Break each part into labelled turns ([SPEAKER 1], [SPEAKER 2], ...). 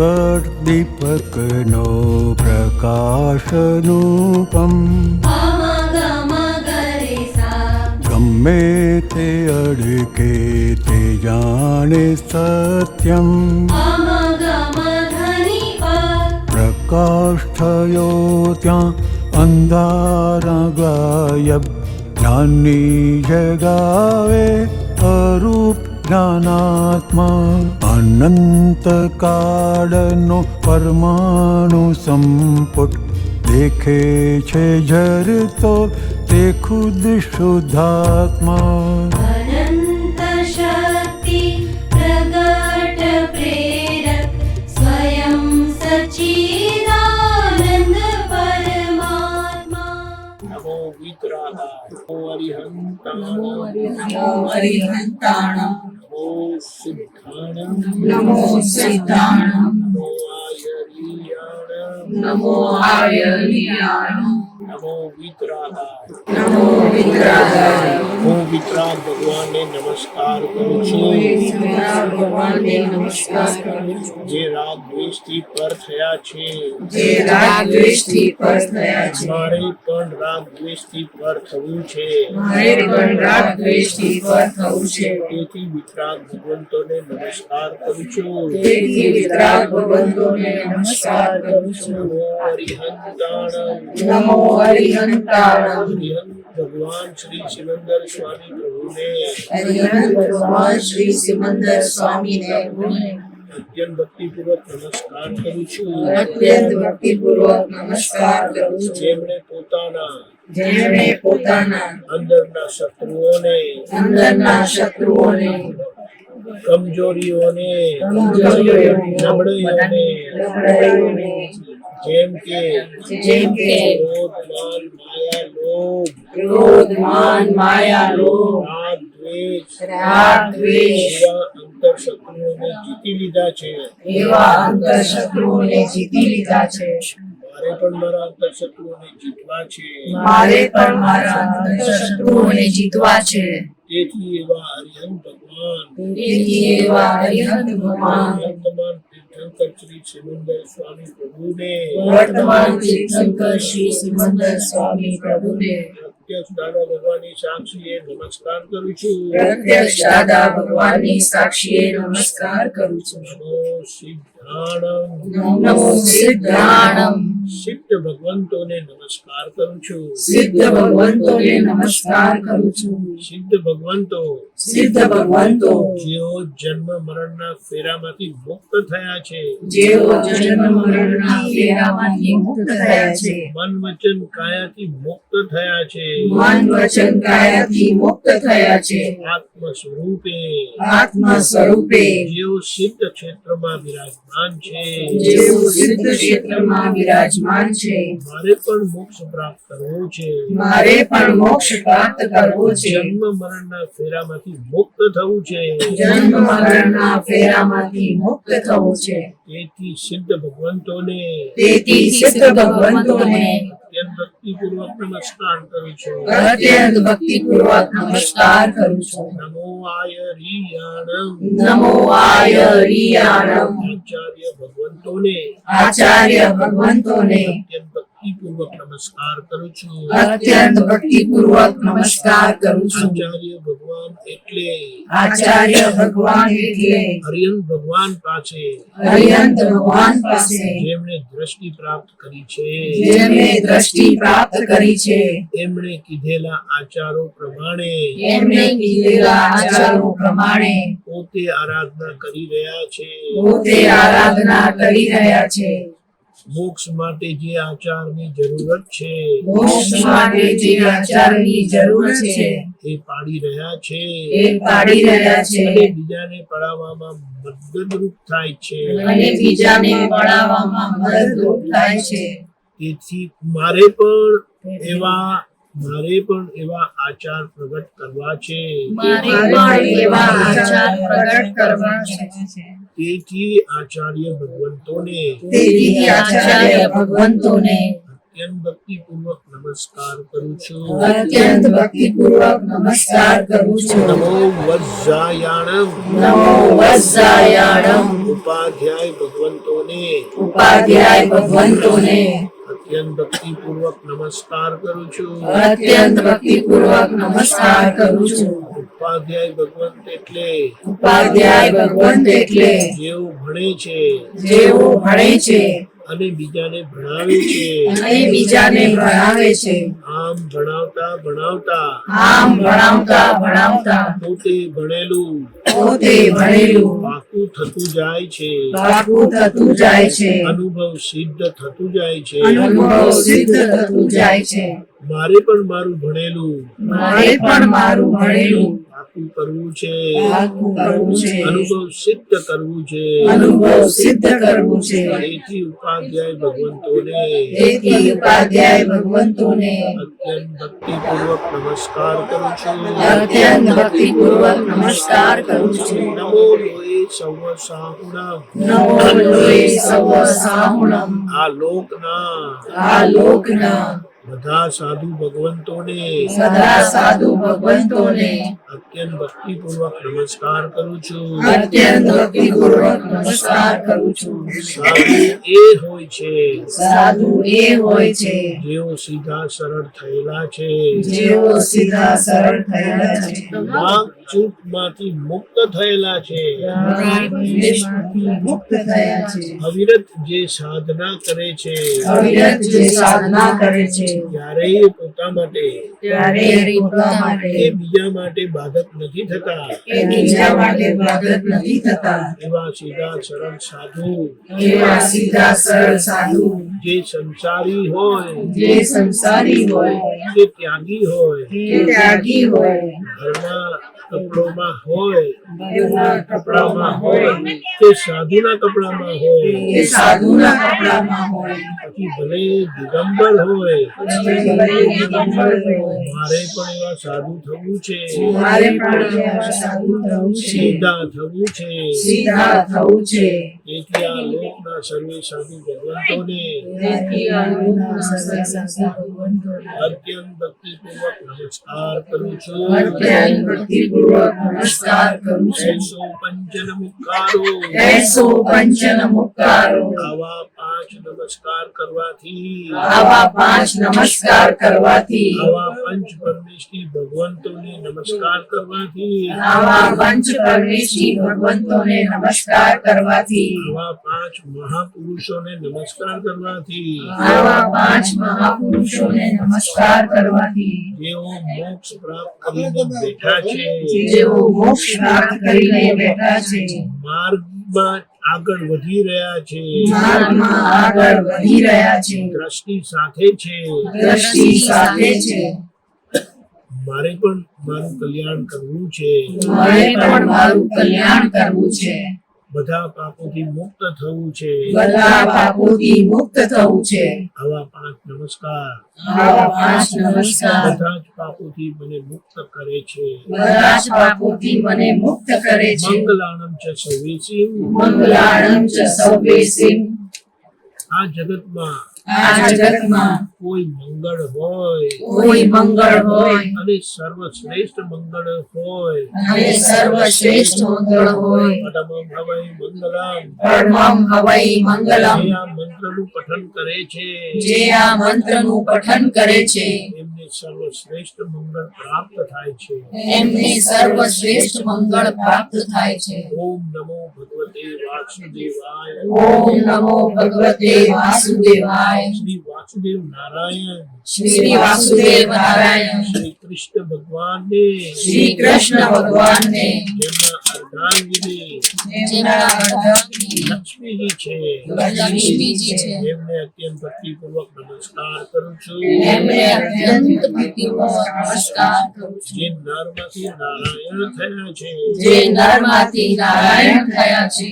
[SPEAKER 1] પ્રગટ દીપકનો પ્રકાશરૂપમ ગમે તે અડકે તે જાણે સત્યમ પ્રકાશ થયો ત્યાં અંધારા ગાયબ જ્ઞાની જગાવે અરૂપ જ્ઞાનાત્મા અનંત કાળનો પરમાણુ સંપુટ દેખે છે ઝરતો તે ખુદ શુદ્ધાત્મા
[SPEAKER 2] અનંત શક્તિ પ્રગટ પ્રેરક સ્વયં સચ્ચિદાનંદ પરમાત્મા
[SPEAKER 3] નમો વિતરાગા નમો
[SPEAKER 4] અરિહંતાણં
[SPEAKER 3] નમો સિદ્ધાણં
[SPEAKER 4] નમો સિદ્ધાણં
[SPEAKER 3] નમો આયર્યાણં
[SPEAKER 4] નમો
[SPEAKER 3] નમો
[SPEAKER 4] આયર્યાણં
[SPEAKER 3] વિતરાગા
[SPEAKER 4] નમો વિતરાગાય
[SPEAKER 3] હું વિતરાગ ભગવાનને નમસ્કાર કરું છું
[SPEAKER 4] ભગવાનને નમસ્કાર કરું છું
[SPEAKER 3] જે રાગ દ્વેષથી પર થયા છે
[SPEAKER 4] જે રાગ દ્વેષથી પર થયા છે
[SPEAKER 3] મારે પણ રાગ દ્વેષથી પર થવું છે
[SPEAKER 4] મારે પણ રાગ દ્વેષથી પર થવું છે
[SPEAKER 3] તેથી વિતરાગ ભગવંતોને નમસ્કાર કરું છું
[SPEAKER 4] તેથી વિતરાગ ભગવંતોને નમસ્કાર કરું છું
[SPEAKER 3] નમો અરિહંતાણં
[SPEAKER 4] નમો અરિહંતાણં
[SPEAKER 3] અરિહંત ભગવાન શ્રી સિમંદર સ્વામી પ્રભુને
[SPEAKER 4] અરિહંત ભગવાન શ્રી સિમંદર સ્વામીને
[SPEAKER 3] અત્યંત ભક્તિપૂર્વક નમસ્કાર કરું છું
[SPEAKER 4] અત્યંત ભક્તિપૂર્વક નમસ્કાર કરું છું
[SPEAKER 3] જેમણે
[SPEAKER 4] પોતાના
[SPEAKER 3] અંદરના શત્રુઓને
[SPEAKER 4] અંદરના શત્રુઓને
[SPEAKER 3] કમજોરીઓને
[SPEAKER 4] નબળાઈઓને
[SPEAKER 3] જેમ કે ક્રોધ માન માયા લોભ
[SPEAKER 4] ક્રોધ માન માયા લોભ
[SPEAKER 3] રાગ દ્વેષ
[SPEAKER 4] રાગ દ્વેષ
[SPEAKER 3] એવા અંતર શત્રુઓને જીતી લીધા છે
[SPEAKER 4] એવા અંતર શત્રુઓને જીતી લીધા છે
[SPEAKER 3] મારે પણ મારા અંતર શત્રુઓને જીતવા છે
[SPEAKER 4] મારે પણ મારા અંતર શત્રુઓને જીતવા છે
[SPEAKER 3] તેથી એવા અરિહંત ભગવાન
[SPEAKER 4] તેથી એવા અરિહંત ભગવાન
[SPEAKER 3] વર્તમાન તીર્થંકર શ્રી સિમંદર સ્વામી પ્રભુને
[SPEAKER 4] વર્તમાન તીર્થંકર શ્રી સિમંદર સ્વામી પ્રભુને
[SPEAKER 3] પ્રત્યક્ષ દાદા ભગવાનની સાક્ષીએ નમસ્કાર કરું છું
[SPEAKER 4] પ્રત્યક્ષ દાદા ભગવાનની સાક્ષીએ નમસ્કાર કરું છું
[SPEAKER 3] નમો સિદ્ધાણં
[SPEAKER 4] નમો સિદ્ધાણં
[SPEAKER 3] સિદ્ધ ભગવંતોને નમસ્કાર કરું છું
[SPEAKER 4] સિદ્ધ ભગવંતોને નમસ્કાર કરું છું
[SPEAKER 3] સિદ્ધ ભગવંતો જેઓ જન્મ મરણના ફેરામાંથી મુક્ત થયા છે
[SPEAKER 4] જેઓ જન્મ મરણના ફેરામાંથી મુક્ત થયા છે
[SPEAKER 3] મન વચન કાયાથી મુક્ત થયા છે
[SPEAKER 4] મન વચન કાયાથી મુક્ત થયા છે
[SPEAKER 3] આત્મ સ્વરૂપે
[SPEAKER 4] આત્મ સ્વરૂપે
[SPEAKER 3] જેઓ સિદ્ધ ક્ષેત્રમાં વિરાજમાન છે
[SPEAKER 4] જેઓ સિદ્ધ ક્ષેત્રમાં વિરાજમાન છે
[SPEAKER 3] મારે પણ મોક્ષ પ્રાપ્ત કરવો છે
[SPEAKER 4] મારે પણ મોક્ષ પ્રાપ્ત કરવો છે
[SPEAKER 3] જન્મ મરણના ફેરામાંથી મુક્ત થવું છે
[SPEAKER 4] જન્મ મરણના ફેરામાંથી મુક્ત થવું છે
[SPEAKER 3] તેથી સિદ્ધ ભગવંતોને
[SPEAKER 4] તેથી સિદ્ધ ભગવંતોને
[SPEAKER 3] અત્યંત ભક્તિપૂર્વક નમસ્કાર કરું છું
[SPEAKER 4] અત્યંત ભક્તિપૂર્વક નમસ્કાર કરું છું
[SPEAKER 3] નમો આયર્યાણં
[SPEAKER 4] નમો આયર્યાણં
[SPEAKER 3] આચાર્ય ભગવંતોને
[SPEAKER 4] આચાર્ય ભગવંતોને
[SPEAKER 3] અત્યંત ભક્તિપૂર્વક નમસ્કાર કરું છું
[SPEAKER 4] અત્યંત ભક્તિપૂર્વક નમસ્કાર કરું છું
[SPEAKER 3] આચાર્ય ભગવાન એટલે
[SPEAKER 4] આચાર્ય ભગવાન એટલે
[SPEAKER 3] હરિયંત ભગવાન પાસે
[SPEAKER 4] અરિહંત ભગવાન પાસે
[SPEAKER 3] જેમણે દ્રષ્ટિ પ્રાપ્ત કરી છે
[SPEAKER 4] જેમણે દ્રષ્ટિ પ્રાપ્ત કરી છે
[SPEAKER 3] એમણે કીધેલા આચારો પ્રમાણે
[SPEAKER 4] એમણે કીધેલા આચારો પ્રમાણે
[SPEAKER 3] પોતે આરાધના કરી રહ્યા છે
[SPEAKER 4] પોતે આરાધના કરી રહ્યા છે
[SPEAKER 3] મોક્ષ માટે જે આચારની જરૂરત છે
[SPEAKER 4] મોક્ષ માટે જે આચારની જરૂર છે
[SPEAKER 3] એ પાડી રહ્યા છે
[SPEAKER 4] એ પાડી રહ્યા છે
[SPEAKER 3] અને બીજાને પડાવવામાં મદદરૂપ થાય છે
[SPEAKER 4] અને બીજાને પડાવવામાં મદદરૂપ થાય છે
[SPEAKER 3] તેથી મારે પણ એવા આચાર પ્રગટ કરવા છે
[SPEAKER 4] મારે પણ એવા આચાર પ્રગટ કરવા છે
[SPEAKER 3] તેથી આચાર્ય ભગવંતોને
[SPEAKER 4] તેથી આચાર્ય ભગવંતોને
[SPEAKER 3] અત્યંત ભક્તિપૂર્વક નમસ્કાર કરું છું.
[SPEAKER 4] અત્યંત ભક્તિપૂર્વક નમસ્કાર કરું છું.
[SPEAKER 3] નમો વજ્જાયાણમ
[SPEAKER 4] નમો વજ્જાયાણમ
[SPEAKER 3] ઉપાધ્યાય ભગવંતોને
[SPEAKER 4] ઉપાધ્યાય ભગવંતોને
[SPEAKER 3] અત્યંત ભક્તિપૂર્વક નમસ્કાર કરું છું.
[SPEAKER 4] અત્યંત ભક્તિપૂર્વક નમસ્કાર કરું છું.
[SPEAKER 3] ઉપાધ્યાય ભગવંત એટલે
[SPEAKER 4] ઉપાધ્યાય ભગવંત એટલે
[SPEAKER 3] જેઓ ભણે છે
[SPEAKER 4] જેઓ ભણે છે
[SPEAKER 3] અને બીજાને ભણાવે છે.
[SPEAKER 4] અને બીજાને ભણાવે છે.
[SPEAKER 3] આમ ભણાવતા ભણાવતા
[SPEAKER 4] આમ ભણાવતા ભણાવતા
[SPEAKER 3] પોતે ભણેલું
[SPEAKER 4] પોતે ભણેલું
[SPEAKER 3] પાકું થતું જાય છે.
[SPEAKER 4] પાકું થતું જાય છે.
[SPEAKER 3] અનુભવ સિદ્ધ થતું જાય છે.
[SPEAKER 4] અનુભવ સિદ્ધ થતું જાય છે.
[SPEAKER 3] મારે પણ મારું ભણેલું
[SPEAKER 4] મારે પણ મારું ભણેલું
[SPEAKER 3] પાકું કરવું છે.
[SPEAKER 4] પાકું કરવું છે.
[SPEAKER 3] અનુભવ સિદ્ધ કરવું છે.
[SPEAKER 4] અનુભવ સિદ્ધ કરવું છે.
[SPEAKER 3] તેથી ઉપાધ્યાય ભગવંતોને
[SPEAKER 4] તેથી ઉપાધ્યાય ભગવંતોને
[SPEAKER 3] અત્યંત ભક્તિપૂર્વક નમસ્કાર કરું છું.
[SPEAKER 4] અત્યંત ભક્તિપૂર્વક નમસ્કાર કરું છું.
[SPEAKER 3] નમો લોએ સૌ સાહુણા
[SPEAKER 4] નમો લોએ સૌ સાહુણમ
[SPEAKER 3] આ લોકના
[SPEAKER 4] આ લોકના
[SPEAKER 3] બધા સાધુ ભગવંતોને
[SPEAKER 4] સદા સાધુ ભગવંતોને
[SPEAKER 3] અત્યંત ભક્તિપૂર્વક નમસ્કાર કરું છું.
[SPEAKER 4] અત્યંત ભક્તિપૂર્વક નમસ્કાર કરું છું.
[SPEAKER 3] સાધુ એ હોય છે
[SPEAKER 4] સાધુ એ હોય છે
[SPEAKER 3] જેઓ સીધા સરળ થયેલા છે.
[SPEAKER 4] જેઓ સીધા સરળ થયેલા છે.
[SPEAKER 3] વાક ચૂકમાંથી મુક્ત થયેલા છે.
[SPEAKER 4] દ્વેષમાંથી મુક્ત થયા છે.
[SPEAKER 3] અવિરત જે સાધના કરે છે
[SPEAKER 4] અવિરત જે સાધના કરે છે
[SPEAKER 3] ક્યારેય પોતા માટે
[SPEAKER 4] ત્યારે પોતા માટે
[SPEAKER 3] કે બીજા માટે બાધક નથી થતા.
[SPEAKER 4] કે બીજા માટે બાધક નથી થતા.
[SPEAKER 3] એવા સીધા સરળ સાધુ
[SPEAKER 4] એવા સીધા સરળ સાધુ
[SPEAKER 3] જે સંસારી હોય
[SPEAKER 4] જે સંસારી હોય
[SPEAKER 3] કે ત્યાગી હોય
[SPEAKER 4] કે ત્યાગી હોય
[SPEAKER 3] ઘરના કપડોમાં હોય
[SPEAKER 4] એવા કપડામાં હોય
[SPEAKER 3] કે સાધુના કપડામાં હોય
[SPEAKER 4] કે સાધુના કપડામાં હોય
[SPEAKER 3] પછી ભલે દિગંબર હોય
[SPEAKER 4] પછી ભલે દિગંબર હોય.
[SPEAKER 3] મારે પણ એવા સાધુ થવું છે.
[SPEAKER 4] મારે પણ એવા સાધુ થવું છે.
[SPEAKER 3] સીધા થવું છે.
[SPEAKER 4] સીધા થવું છે.
[SPEAKER 3] તેથી આ લોકના સર્વે સાધુ ભગવંતોને
[SPEAKER 4] તેથી આ લોકના સર્વે સાધુ ભગવંતોને
[SPEAKER 3] અત્યંત ભક્તિપૂર્વક નમસ્કાર કરું છું.
[SPEAKER 4] અત્યંત ભક્તિપૂર્વક નમસ્કાર કરું છું.
[SPEAKER 3] એસો પંચન મુખારો
[SPEAKER 4] એસો પંચન મુક્કારો
[SPEAKER 3] આવા પાંચ નમસ્કાર કરવાથી
[SPEAKER 4] આવા પાંચ નમસ્કાર કરવાથી
[SPEAKER 3] આવા પંચ પરમેશ્વરી ભગવંતોને નમસ્કાર કરવાથી
[SPEAKER 4] આવા પંચ પરમેશ્વરી ભગવંતોને નમસ્કાર કરવાથી
[SPEAKER 3] આવા પાંચ મહાપુરુષોને નમસ્કાર કરવાથી
[SPEAKER 4] આવા પાંચ મહાપુરુષોને નમસ્કાર કરવાથી
[SPEAKER 3] જેઓ મોક્ષ પ્રાપ્ત કરીને બેઠા છે
[SPEAKER 4] જેઓ મોક્ષ પ્રાપ્ત કરીને બેઠા છે
[SPEAKER 3] માર્ગમાં આગળ વધી રહ્યા છે
[SPEAKER 4] માર્ગમાં આગળ વધી રહ્યા છે
[SPEAKER 3] દ્રષ્ટિ સાથે છે
[SPEAKER 4] દ્રષ્ટિ સાથે છે
[SPEAKER 3] મારે પણ મારું કલ્યાણ કરવું છે
[SPEAKER 4] મારે પણ મારું કલ્યાણ કરવું છે
[SPEAKER 3] બધા પાપોથી મુક્ત થવું છે
[SPEAKER 4] બધા પાપોથી મુક્ત થવું છે
[SPEAKER 3] આવા પાંચ નમસ્કાર
[SPEAKER 4] આવા પાંચ નમસ્કાર
[SPEAKER 3] બધા જ પાપોથી મને મુક્ત કરે છે
[SPEAKER 4] બધા જ પાપોથી મને મુક્ત કરે છે
[SPEAKER 3] મંગલાણમ ચ સર્વેષિ
[SPEAKER 4] મંગલાણમ ચ સર્વેષિ
[SPEAKER 3] આ જગતમાં
[SPEAKER 4] આ જગતમાં
[SPEAKER 3] કોઈ મંગળ હોય
[SPEAKER 4] કોઈ મંગળ હોય
[SPEAKER 3] અને સર્વશ્રેષ્ઠ મંગળ હોય
[SPEAKER 4] અને સર્વશ્રેષ્ઠ મંગળ હોય
[SPEAKER 3] પરમં હવૈ મંગલમ
[SPEAKER 4] પરમં હવૈ મંગલમ
[SPEAKER 3] જે આ મંત્રનું પઠન કરે છે
[SPEAKER 4] જે આ મંત્રનું પઠન કરે છે
[SPEAKER 3] એમને સર્વશ્રેષ્ઠ મંગળ પ્રાપ્ત થાય છે.
[SPEAKER 4] એમને સર્વશ્રેષ્ઠ મંગળ પ્રાપ્ત થાય છે.
[SPEAKER 3] ઓમ નમો ભગવતે વાસુદેવાય.
[SPEAKER 4] ઓમ નમો ભગવતે વાસુદેવાય.
[SPEAKER 3] શ્રી વાસુદેવ નારાયણ
[SPEAKER 4] શ્રી વાસુદેવ નારાયણ
[SPEAKER 3] શ્રી કૃષ્ણ ભગવાનને
[SPEAKER 4] શ્રી કૃષ્ણ ભગવાનને
[SPEAKER 3] જેમના અર્ધાંગીની
[SPEAKER 4] જેમના અર્ધાંગીની
[SPEAKER 3] લક્ષ્મીજી છે
[SPEAKER 4] લક્ષ્મીજી છે
[SPEAKER 3] એમને અત્યંત ભક્તિપૂર્વક નમસ્કાર કરું છું.
[SPEAKER 4] એમને અત્યંત ભક્તિપૂર્વક નમસ્કાર કરું છું.
[SPEAKER 3] જે નરમાંથી નારાયણ થયા છે
[SPEAKER 4] જે નરમાંથી નારાયણ થયા છે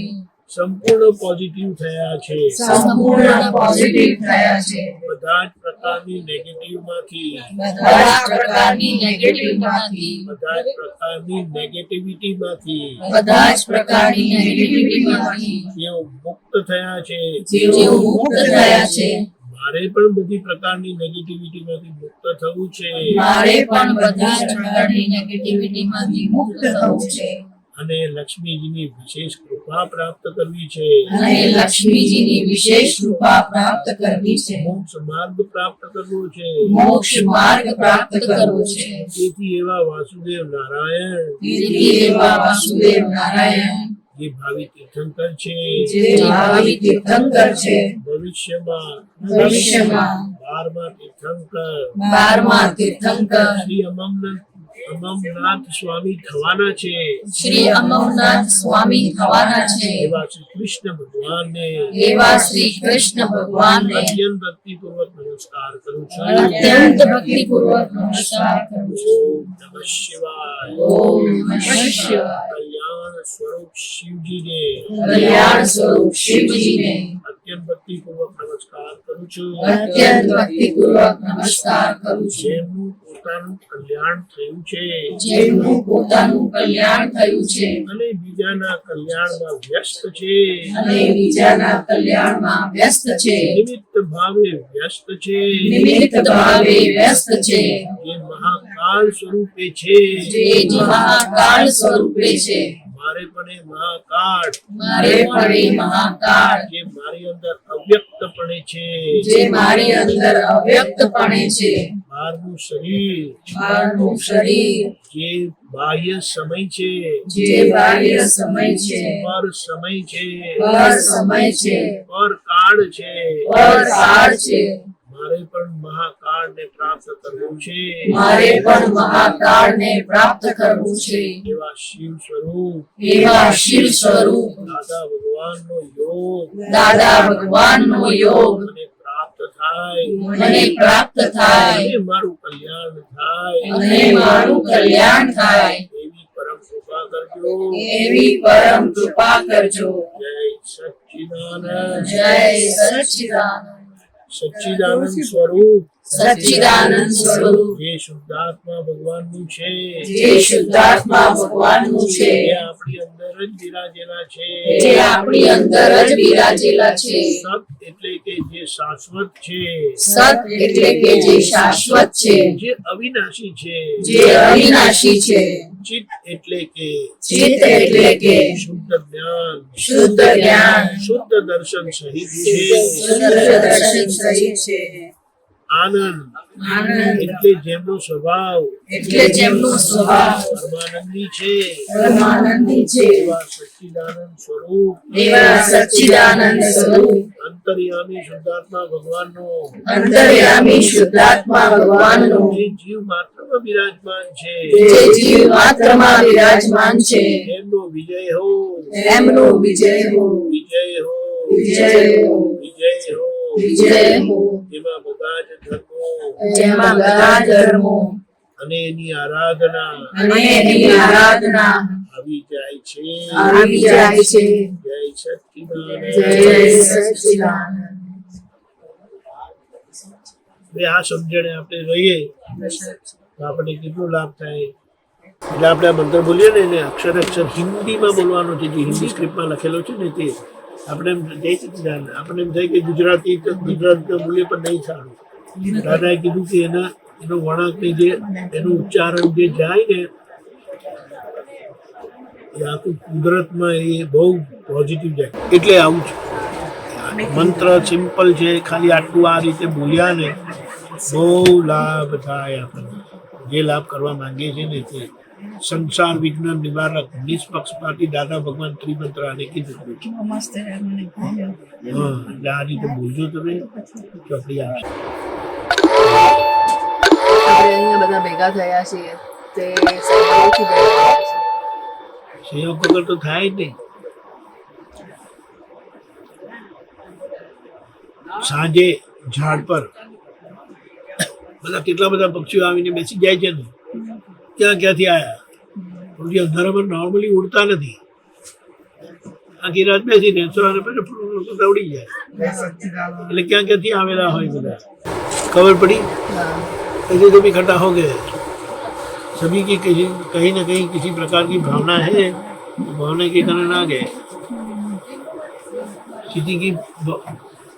[SPEAKER 3] સંપૂર્ણ પોઝિટિવ થયા છે
[SPEAKER 4] સંપૂર્ણ પોઝિટિવ થયા છે
[SPEAKER 3] બધા જ પ્રકારની નેગેટિવમાંથી
[SPEAKER 4] બધા જ પ્રકારની નેગેટિવમાંથી
[SPEAKER 3] બધા જ પ્રકારની નેગેટિવિટીમાંથી
[SPEAKER 4] બધા જ પ્રકારની નેગેટિવિટીમાંથી
[SPEAKER 3] જેઓ મુક્ત થયા છે
[SPEAKER 4] જેઓ મુક્ત થયા છે
[SPEAKER 3] મારે પણ બધી પ્રકારની નેગેટિવિટીમાંથી મુક્ત થવું છે
[SPEAKER 4] મારે પણ બધા જ પ્રકારની નેગેટિવિટીમાંથી મુક્ત થવું છે
[SPEAKER 3] અને લક્ષ્મીજીની વિશેષ કૃપા પ્રાપ્ત કરવી છે
[SPEAKER 4] અને લક્ષ્મીજીની વિશેષ કૃપા પ્રાપ્ત કરવી છે
[SPEAKER 3] મોક્ષ માર્ગ પ્રાપ્ત કરવો છે
[SPEAKER 4] મોક્ષ માર્ગ પ્રાપ્ત કરવો છે
[SPEAKER 3] તેથી એવા વાસુદેવ નારાયણ
[SPEAKER 4] તેથી એવા વાસુદેવ નારાયણ
[SPEAKER 3] જે ભાવિ તીર્થંકર છે
[SPEAKER 4] જે ભાવિ તીર્થંકર છે
[SPEAKER 3] ભવિષ્યમાં
[SPEAKER 4] 12મા
[SPEAKER 3] તીર્થંકર
[SPEAKER 4] 12મા તીર્થંકર
[SPEAKER 3] શ્રી અમરનાથ સ્વામી થવાના છે
[SPEAKER 4] શ્રી અમરનાથ સ્વામી થવાના છે
[SPEAKER 3] એવા શ્રી કૃષ્ણ ભગવાનને
[SPEAKER 4] એવા શ્રી કૃષ્ણ ભગવાનને
[SPEAKER 3] અત્યંત ભક્તિપૂર્વક નમસ્કાર કરું છું
[SPEAKER 4] અત્યંત ભક્તિપૂર્વક નમસ્કાર કરું છું
[SPEAKER 3] ઓમ નમઃ શિવાય
[SPEAKER 4] ઓમ નમઃ શિવાય
[SPEAKER 3] કલ્યાણ સ્વરૂપ શિવજીને
[SPEAKER 4] કલ્યાણ સ્વરૂપ શિવજીને
[SPEAKER 3] અત્યંત ભક્તિપૂર્વક નમસ્કાર કરું છું
[SPEAKER 4] અત્યંત ભક્તિપૂર્વક નમસ્કાર કરું છું
[SPEAKER 3] જેમનું પોતાનું કલ્યાણ થયું છે
[SPEAKER 4] જેમનું પોતાનું કલ્યાણ થયું છે
[SPEAKER 3] અને બીજાના કલ્યાણમાં વ્યસ્ત છે
[SPEAKER 4] અને બીજાના કલ્યાણમાં વ્યસ્ત છે
[SPEAKER 3] નિમિત્ત ભાવે વ્યસ્ત છે
[SPEAKER 4] નિમિત્ત ભાવે વ્યસ્ત છે
[SPEAKER 3] જે મહાકાળ સ્વરૂપે છે
[SPEAKER 4] જે મહાકાળ સ્વરૂપે છે
[SPEAKER 3] મારે પણ એ મહાકાળ
[SPEAKER 4] મારે પણ એ મહાકાળ
[SPEAKER 3] જે મારી અંદર અવ્યક્તપણે છે
[SPEAKER 4] જે મારી અંદર અવ્યક્તપણે છે
[SPEAKER 3] બહારનું શરીર
[SPEAKER 4] મારું શરીર
[SPEAKER 3] જે બાહ્ય સમય છે
[SPEAKER 4] જે બાહ્ય સમય છે
[SPEAKER 3] પર સમય છે
[SPEAKER 4] પર સમય છે
[SPEAKER 3] પર કાળ છે
[SPEAKER 4] પર કાળ છે
[SPEAKER 3] મારે પણ મહાકાળને પ્રાપ્ત કરવું છે
[SPEAKER 4] મારે પણ મહાકાળને પ્રાપ્ત કરવું છે
[SPEAKER 3] એવા શિવ સ્વરૂપ
[SPEAKER 4] એવા શિવ સ્વરૂપ
[SPEAKER 3] દાદા ભગવાનનો યોગ
[SPEAKER 4] દાદા ભગવાનનો યોગ
[SPEAKER 3] મને પ્રાપ્ત થાય
[SPEAKER 4] મને પ્રાપ્ત થાય
[SPEAKER 3] અને મારું કલ્યાણ થાય
[SPEAKER 4] અને મારું કલ્યાણ થાય
[SPEAKER 3] એવી પરમ કૃપા કરજો
[SPEAKER 4] એવી પરમ કૃપા કરજો
[SPEAKER 3] જય સચ્ચિદાનંદ
[SPEAKER 4] જય સચ્ચિદાનંદ
[SPEAKER 3] સચ્ચિદાનંદ સ્વરૂપ
[SPEAKER 4] સચ્ચિદાનંદ સ્વરૂપ
[SPEAKER 3] જે શુદ્ધાત્મા ભગવાનનું છે
[SPEAKER 4] જે શુદ્ધાત્મા ભગવાનનું છે
[SPEAKER 3] જે આપણી અંદર જ બિરાજેલા છે
[SPEAKER 4] જે આપણી અંદર જ બિરાજેલા છે
[SPEAKER 3] સત એટલે કે જે શાશ્વત છે
[SPEAKER 4] સત એટલે કે જે શાશ્વત છે
[SPEAKER 3] જે અવિનાશી છે
[SPEAKER 4] જે અવિનાશી છે
[SPEAKER 3] ચિત્ત એટલે કે
[SPEAKER 4] ચિત્ત એટલે કે
[SPEAKER 3] શુદ્ધ જ્ઞાન
[SPEAKER 4] શુદ્ધ જ્ઞાન
[SPEAKER 3] શુદ્ધ દર્શન સહિત છે
[SPEAKER 4] શુદ્ધ દર્શન સહિત છે
[SPEAKER 3] આનંદ
[SPEAKER 4] આનંદ
[SPEAKER 3] એટલે જેમનો સ્વભાવ
[SPEAKER 4] એટલે જેમનો સ્વભાવ
[SPEAKER 3] પરમાનંદી છે
[SPEAKER 4] પરમાનંદી છે
[SPEAKER 3] એવા સચ્ચિદાનંદ સ્વરૂપ
[SPEAKER 4] એવા સચ્ચિદાનંદ સ્વરૂપ
[SPEAKER 3] અંતર્યામી શુદ્ધાત્મા ભગવાનનો
[SPEAKER 4] અંતર્યામી શુદ્ધાત્મા ભગવાનનો
[SPEAKER 3] જે જીવ માત્રમાં બિરાજમાન છે
[SPEAKER 4] જે જીવ માત્રમાં બિરાજમાન છે
[SPEAKER 3] એમનો વિજય હો
[SPEAKER 4] એમનો વિજય હો
[SPEAKER 3] વિજય હો
[SPEAKER 4] વિજય હો
[SPEAKER 3] વિજય હો
[SPEAKER 4] વિજય હો
[SPEAKER 3] જેમાં બધા જ ધર્મો
[SPEAKER 4] જેમાં બધા ધર્મો
[SPEAKER 3] અને એની આરાધના
[SPEAKER 4] અને એની આરાધના
[SPEAKER 3] આવી જાય છે
[SPEAKER 4] આવી જાય છે
[SPEAKER 3] જય સચ્ચિદાનંદ
[SPEAKER 4] જય સચ્ચિદાનંદ
[SPEAKER 3] આ સમજણે આપણે રહીએ તો આપણને કેટલો લાભ થાય એટલે આપણે આ મંત્ર બોલીએ ને એને અક્ષર અક્ષર હિન્દીમાં બોલવાનો છે જે હિન્દી સ્ક્રિપ્ટમાં લખેલો છે ને તે આપણે એમ જય સચ્ચિદાનંદ આપણે એમ થાય કે ગુજરાતમાં બોલીએ પણ નહીં સારું દાદાએ કીધું કે એનો વળાંકની જે એનું ઉચ્ચારણ જે જાય ને એ આખું કુદરતમાં એ બહુ પોઝિટિવ જાય એટલે આવું છે મંત્ર સિમ્પલ છે ખાલી આટલું આ રીતે બોલ્યા ને બહુ લાભ થાય આપણને જે લાભ કરવા માંગીએ છીએ ને તે સંસાર વિઘ્ન નિવારક નિષ્પક્ષપાતી દાદા ભગવાન ત્રિમંત્ર આને કીધું છે હા એટલે આ રીતે બોલજો તમે ચોપડી આવશે
[SPEAKER 5] આપણે અહીંયા બધા ભેગા થયા છીએ તે સંયોગથી ભેગા થયા છે.
[SPEAKER 3] સંયોગ વગર તો થાય જ નહીં સાંજે ઝાડ પર બધા કેટલા બધા પક્ષીઓ આવીને બેસી જાય છે ને ક્યાંથી આવ્યા અંધારામાં નોર્મલી ઉડતા નથી આખી રાત બેસીને સવારે પછી ઉડી જાય એટલે ક્યાંથી આવેલા હોય બધા खबर पड़ी ऐसे तो भी इकट्ठा हो गए सभी की कहीं ना कहीं किसी प्रकार की भावना है तो भावना के कारण आ गए किसी की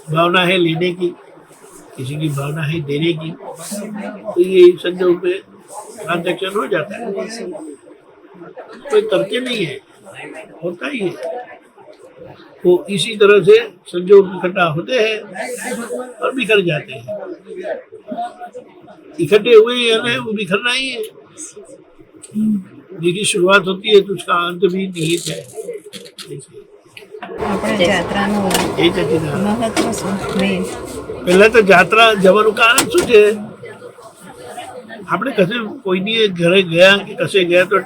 [SPEAKER 3] भावना है लेने की किसी की भावना है देने की, तो ये संजोग में ट्रांजैक्शन हो जाता है। कोई करके नहीं है, होता ही है। वो इसी तरह से संजोग इकट्ठा होते हैं और बिखर जाते हैं। इकट्ठे हुए हैं वो बिखरना ही है। जिसकी शुरुआत होती है तो उसका अंत भी निहित है।
[SPEAKER 6] આપણે જાત્રાનું
[SPEAKER 3] એ જ હતી ને।
[SPEAKER 6] મહત્વ શું મેન
[SPEAKER 3] પહેલા તો જાત્રા જવાનું કારણ શું છે? આપણે કશે કોઈની ઘરે ગયા કે કશે ગયા તો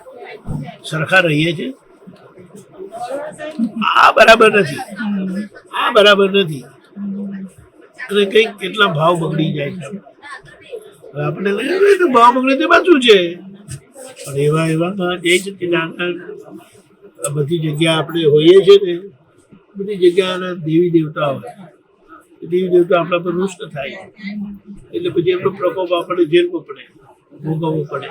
[SPEAKER 3] સરખા રહીએ છીએ? આ બરાબર નથી, આ બરાબર નથી। અને કંઈક કેટલા ભાવ બગડી જાય છે। હવે આપણે લઈએ તો ભાવ બગડે તેમાં શું છે? પણ એવા એવામાં એ જ બધી જગ્યા આપણે હોઈએ છીએ ને, બધી જગ્યાના દેવી દેવતા હોય, દેવી દેવતા આપણા પર રૂષ્ટ થાય, એટલે પછી એમનો પ્રકોપ આપણે ઝેલવો પડે, ભોગવવો પડે।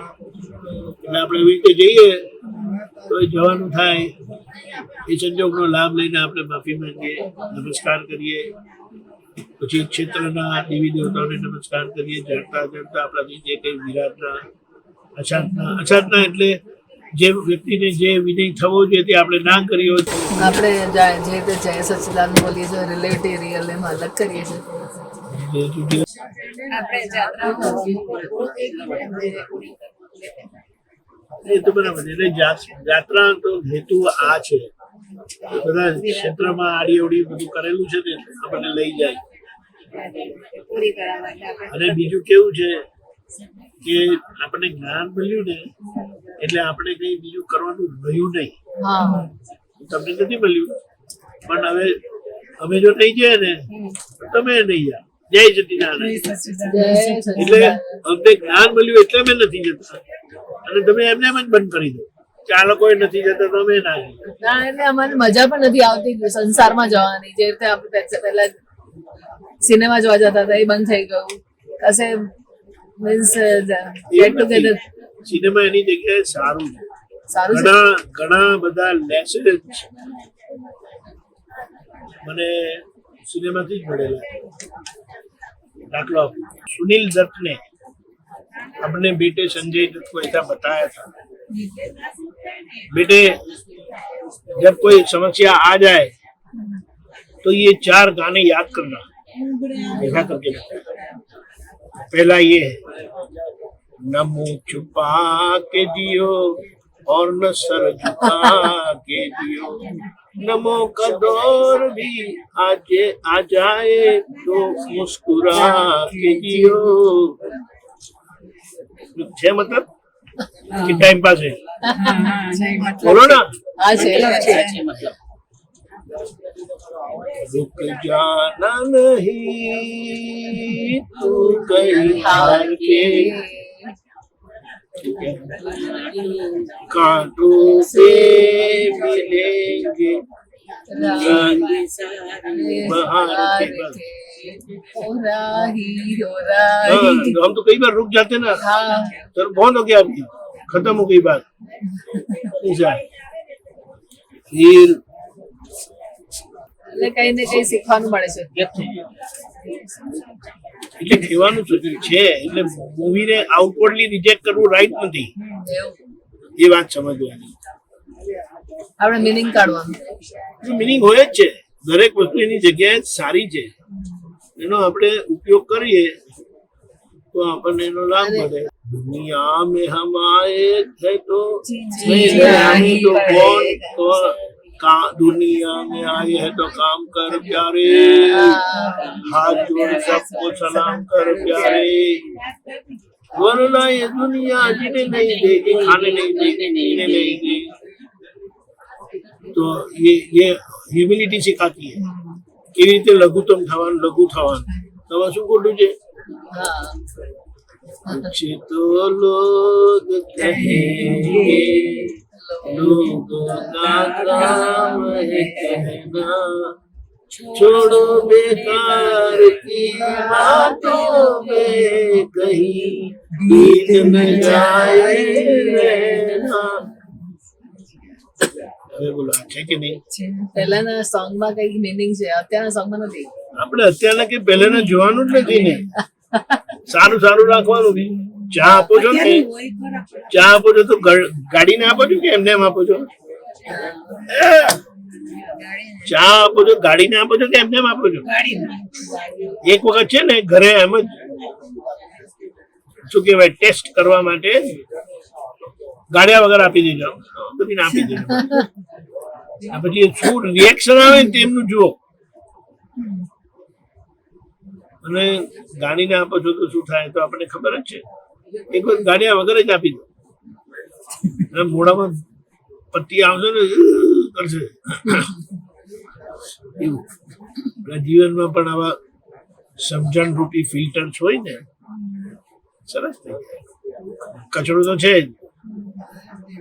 [SPEAKER 3] એટલે આપણે એવી રીતે જઈએ તો એ જવાનું થાય, એ સંજોગનો લાભ લઈને આપણે માફી માંગીએ, નમસ્કાર કરીએ, પછી ક્ષેત્રના દેવી દેવતાઓને નમસ્કાર કરીએ, જડતા જડતા આપણાથી જે કંઈ વિરાટના અછાતના એટલે જે વ્યક્તિને જે વિનય થવો જોઈએ તે આપણે ના કર્યો,
[SPEAKER 5] આપણે જે રીતે જય સચ્ચિદાનંદ બોલીએ છીએ રિલેટિવ રિયલ એમાં અલગ કરીએ છીએ।
[SPEAKER 6] આપણે જાત્રામાં
[SPEAKER 3] એ તો બરાબર છે। એટલે યાત્રા તો હેતુ આ છે, બધા ક્ષેત્રમાં આડી અવડી બધું કરેલું છે ને આપણને લઈ જાય।
[SPEAKER 6] પૂરી કરવા માટે આપણે
[SPEAKER 3] અને બીજું કેવું છે કે આપણને જ્ઞાન મળ્યું ને એટલે આપણે કઈ બીજું કરવાનું રહ્યું નહીં।
[SPEAKER 5] હા,
[SPEAKER 3] તમને નથી મળ્યું, પણ હવે અમે જો નહીં જાય ને તો તમે નહીં જાઓ। જય સચ્ચિદાનંદ। એટલે અમને જ્ઞાન મળ્યું એટલે અમે નથી જતા, અને તમે એમને એમ જ બંધ કરી દો કે આ લોકો નથી જતા તો અમે ના જઈએ।
[SPEAKER 5] ના એટલે અમારે મજા પણ નથી આવતી સંસારમાં જવાની। જે રીતે આપણે પહેલા સિનેમા જોવા જતા હતા એ બંધ થઈ ગયું। કશે મીન્સ ગેટ ટુગેધર
[SPEAKER 3] સિનેમા એની જગ્યાએ સારું છે,
[SPEAKER 5] સારું છે।
[SPEAKER 3] ઘણા બધા લેસેજ મને સિનેમાથી જ મળેલા। दाखला सुनील दत्त ने अपने बेटे संजय दत्त को ऐसा बताया था, बेटे जब कोई समस्या आ जाए तो ये 4 गाने याद करना, ऐसा करके बताया। पहला ये है, न मुंह छुपा के जियो और न सर झुका के जियो, नमो का दौर भी आ जाए तो मुस्कुरा के जियो। છે મતલબ કે ટાઈમ પાસ है? बोलो ना।
[SPEAKER 5] હા છે
[SPEAKER 3] रुक जाना नहीं तू कहीं हार के, कांटों से मिलेंगे बहार के बस। हम तो कई बार रुक जाते ना,
[SPEAKER 5] हाँ
[SPEAKER 3] चलो बहुत हो गया, आपकी खत्म हो गई बात। फिर
[SPEAKER 5] એટલે કઈ ને કઈ શીખવાનું મળે છે।
[SPEAKER 3] એટલે કહેવાનું છે, એટલે મૂવીને આઉટવર્ડલી રિજેક્ટ કરવું રાઈટ નથી, એ વાત સમજવાની।
[SPEAKER 5] આપણે મિનિંગ કાઢવાનું,
[SPEAKER 3] મિનિંગ હોય જ છે, દરેક વસ્તુ એની જગ્યાએ સારી છે, એનો આપણે ઉપયોગ કરીએ તો આપણને એનો લાભ મળે। दुनिया में हम आए थे तो नहीं तो कौन दुनिया में आए हैं तो काम कर प्यारे, हाथ जोड़ सबको सलाम कर प्यारे, वरना ये दुनिया जीने नहीं देगी, खाने नहीं देगी, पीने नहीं देगी। तो ये ह्यूमिलिटी सिखाती है, કેવી રીતે લઘુત્તમ થવાનું, લઘુ થવાનું। તમે શું ખોટું છે? कुछ तो लोग कहेंगे, लोगों का काम है कहना, छोड़ो बेकार की बातों में कहीं बीत न जाए रहना। હવે બોલો આ છે કે નહીં?
[SPEAKER 5] પહેલાના સોંગમાં કઈ મિનિંગ છે, અત્યારના સોંગમાં નથી.
[SPEAKER 3] આપણે અત્યારના કે પહેલાના જોવાનું જ નથી ને. સારું સારું રાખવાનું. ચા આપો છો ને, ચા આપો છો તો ગાડીને આપો છો કે એમને એમ આપો છો? ચા આપો છો ગાડીને આપો છો કે એમને એમ આપો છો? એક વખત છે ને ઘરે એમ જ શું કહેવાય ટેસ્ટ કરવા માટે ગાડિયા વગર આપી દેજો, બધીને આપી દેજો. પછી શું રિએક્શન આવે ને તેમનું જુઓ. અને ગાડીને આપો છો તો શું થાય તો આપણને ખબર જ છે. એક વખત ગાડિયા વગર જ આપી દો, અને મોઢામાં પટ્ટી આવશે ને કરશે એવું. જીવનમાં પણ આવા સમજણ રૂપી ફિલ્ટર્સ હોય ને સરસ થઈ જાય. કચરો તો છે જ,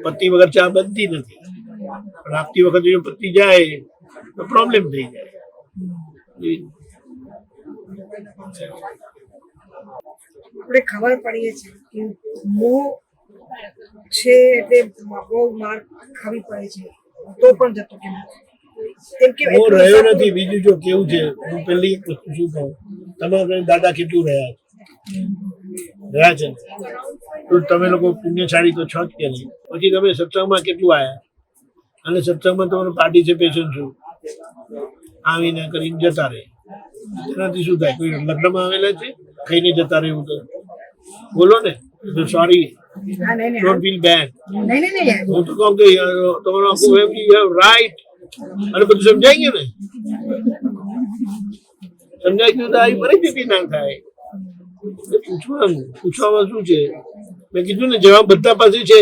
[SPEAKER 3] પત્તી વગર ચા બનતી નથી, પણ આપતી વખતે જો પત્તી જાય તો પ્રોબ્લેમ થઈ જાય.
[SPEAKER 7] આપણે ખબર પડીએ છીએ કે મોહ છે એટલે બહુ માર ખાવી પડે છે તો પણ જતો કેમ
[SPEAKER 3] હું રહ્યો નથી. બીજું જો કેવું છે, હું પેલી એક વસ્તુ શું કહું, તમારા દાદા કેટલું રહ્યા છે તો તમે લોકો પુણ્યશાળી તો છો જ કે નહીં. પછી તમે સત્સંગમાં કેટલું આવ્યા, અને સત્સંગમાં તમારું પાર્ટિસિપેશન શું, આવીને કરીને જતા રહે. એનાથી શું થાય? કોઈ લગ્નમાં આવેલા છે ખાઈને જતા રહેવું તો બોલો ને, સોરી, ડોન્ટ ફીલ બેડ. હું તો કહું કે તમારું આખું ફેમિલી યુ હેવ રાઈટ, અને બધું સમજાઈ ગયું ને, સમજાઈ ગયું તો આવી પરિસ્થિતિ ના થાય. પૂછવામાં શું છે? મેં કીધું ને જવાબ બધા પાસે છે.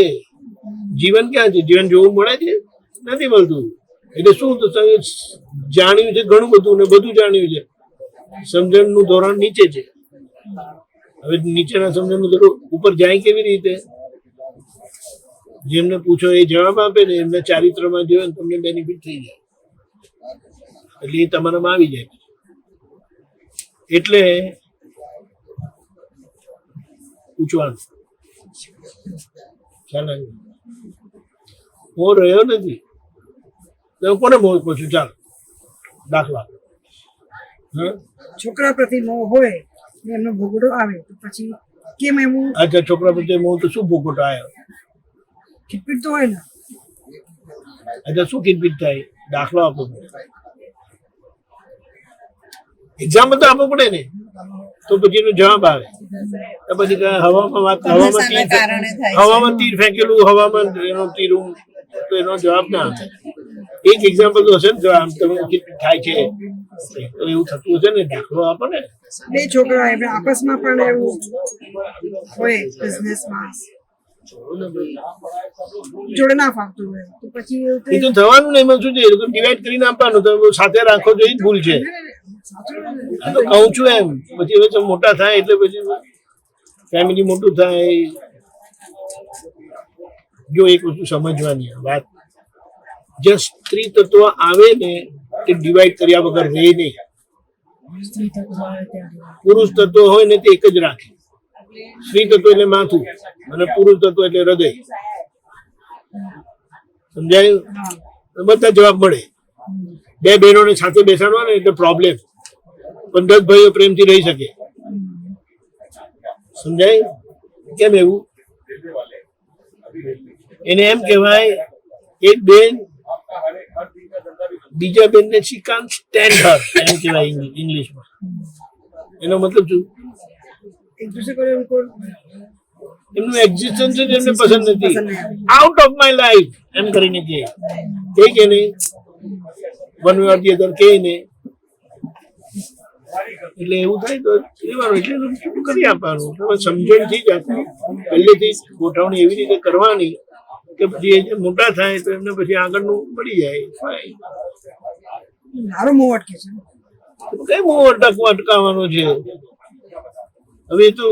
[SPEAKER 3] જીવન ક્યાં છે? જીવન જોવું મળે છે? નથી મળતું. એટલે શું જાણ્યું છે ઘણું બધું, ને બધું જાણ્યું છે, સમજણનું ધોરણ નીચે છે. હવે નીચેના સમજણનું ધોરણ ઉપર જાય કેવી રીતે? જેમને પૂછો એ જવાબ આપે ને, એમના ચારિત્રમાં જોયો ને તમને બેનિફિટ થઈ જાય, એટલે એ તમારામાં આવી જાય. એટલે પૂછવાનું ખ્યાલ આવ્યો. હું રહ્યો નથી કોને મોહ પૂછું? ચાલો દાખલા,
[SPEAKER 7] છોકરા પ્રતિ મોહ હોય ને એમનો ભોગવટો આવે તો પછી કેમ એવું?
[SPEAKER 3] અચ્છા, છોકરા પ્રત્યે મોહ તો શું ભોગવટો આવ્યો?
[SPEAKER 7] ખીટપીટ તો હોય ને.
[SPEAKER 3] અચ્છા, શું ખીટપીટ થાય? દાખલો આપો, એક્ઝામ્પલ તો આપવો પડે ને, તો પછી એનો જવાબ આવે. તો પછી હવામાં તીર ફેંકેલું, હવામાં એનો તીર, તો એનો જવાબ ના આવે. એક એક્ઝામ્પલ તો હશે ને, જો આમ તમે થાય છે તો એવું થતું હશે ને, દાખલો આપો ને.
[SPEAKER 7] બે છોકરા આપસમાં પણ એવું હોય, બિઝનેસમાં જોડે ના ફાવતું હોય તો પછી
[SPEAKER 3] એ તો થવાનું ને. એમાં શું છે, ડિવાઈડ કરીને આપવાનું, તો સાથે રાખો તો એ જ ભૂલ છે. આ તો કહું છું એમ. પછી હવે મોટા થાય એટલે પછી ફેમિલી મોટું થાય. જો એક વસ્તુ સમજવાની વાત, જે સ્ત્રી તત્વ આવે ને તે ડિવાઈડ કર્યા વગર રહે નહીં. પુરુષ તત્વ હોય ને તે એક જ રાખે. સ્ત્રી તત્વ એટલે માથું, અને પુરુષ તત્વ એટલે હૃદય. સમજાયું? બધા જવાબ મળે. બે બહેનોને સાથે બેસાડવા ને એટલે પ્રોબ્લેમ. 15 ભાઈઓ પ્રેમથી રહી શકે. સમજાય? કેમ એવું? એને એમ કહેવાય, એક બેન બીજા બેનને she can't stand her, એમ કહેવાય ઇંગ્લિશમાં. એનો મતલબ શું? એમનું એક્ઝિસ્ટન્સ જ એમને પસંદ નથી. આઉટ ઓફ માય લાઈફ એમ કરીને કે નહીં, one way or the other કે ને. એટલે એવું થાય તો લેવાનું, એટલે શું કરી આપવાનું. તમે સમજણથી જ પહેલેથી ગોઠવણી એવી રીતે કરવાની કે પછી એ મોટા થાય તો એમને પછી આગળનું પડી જાય.
[SPEAKER 7] મારો મોહ અટકે છે.
[SPEAKER 3] કઈ મોહ અટકાવવાનો છે? હવે એ તો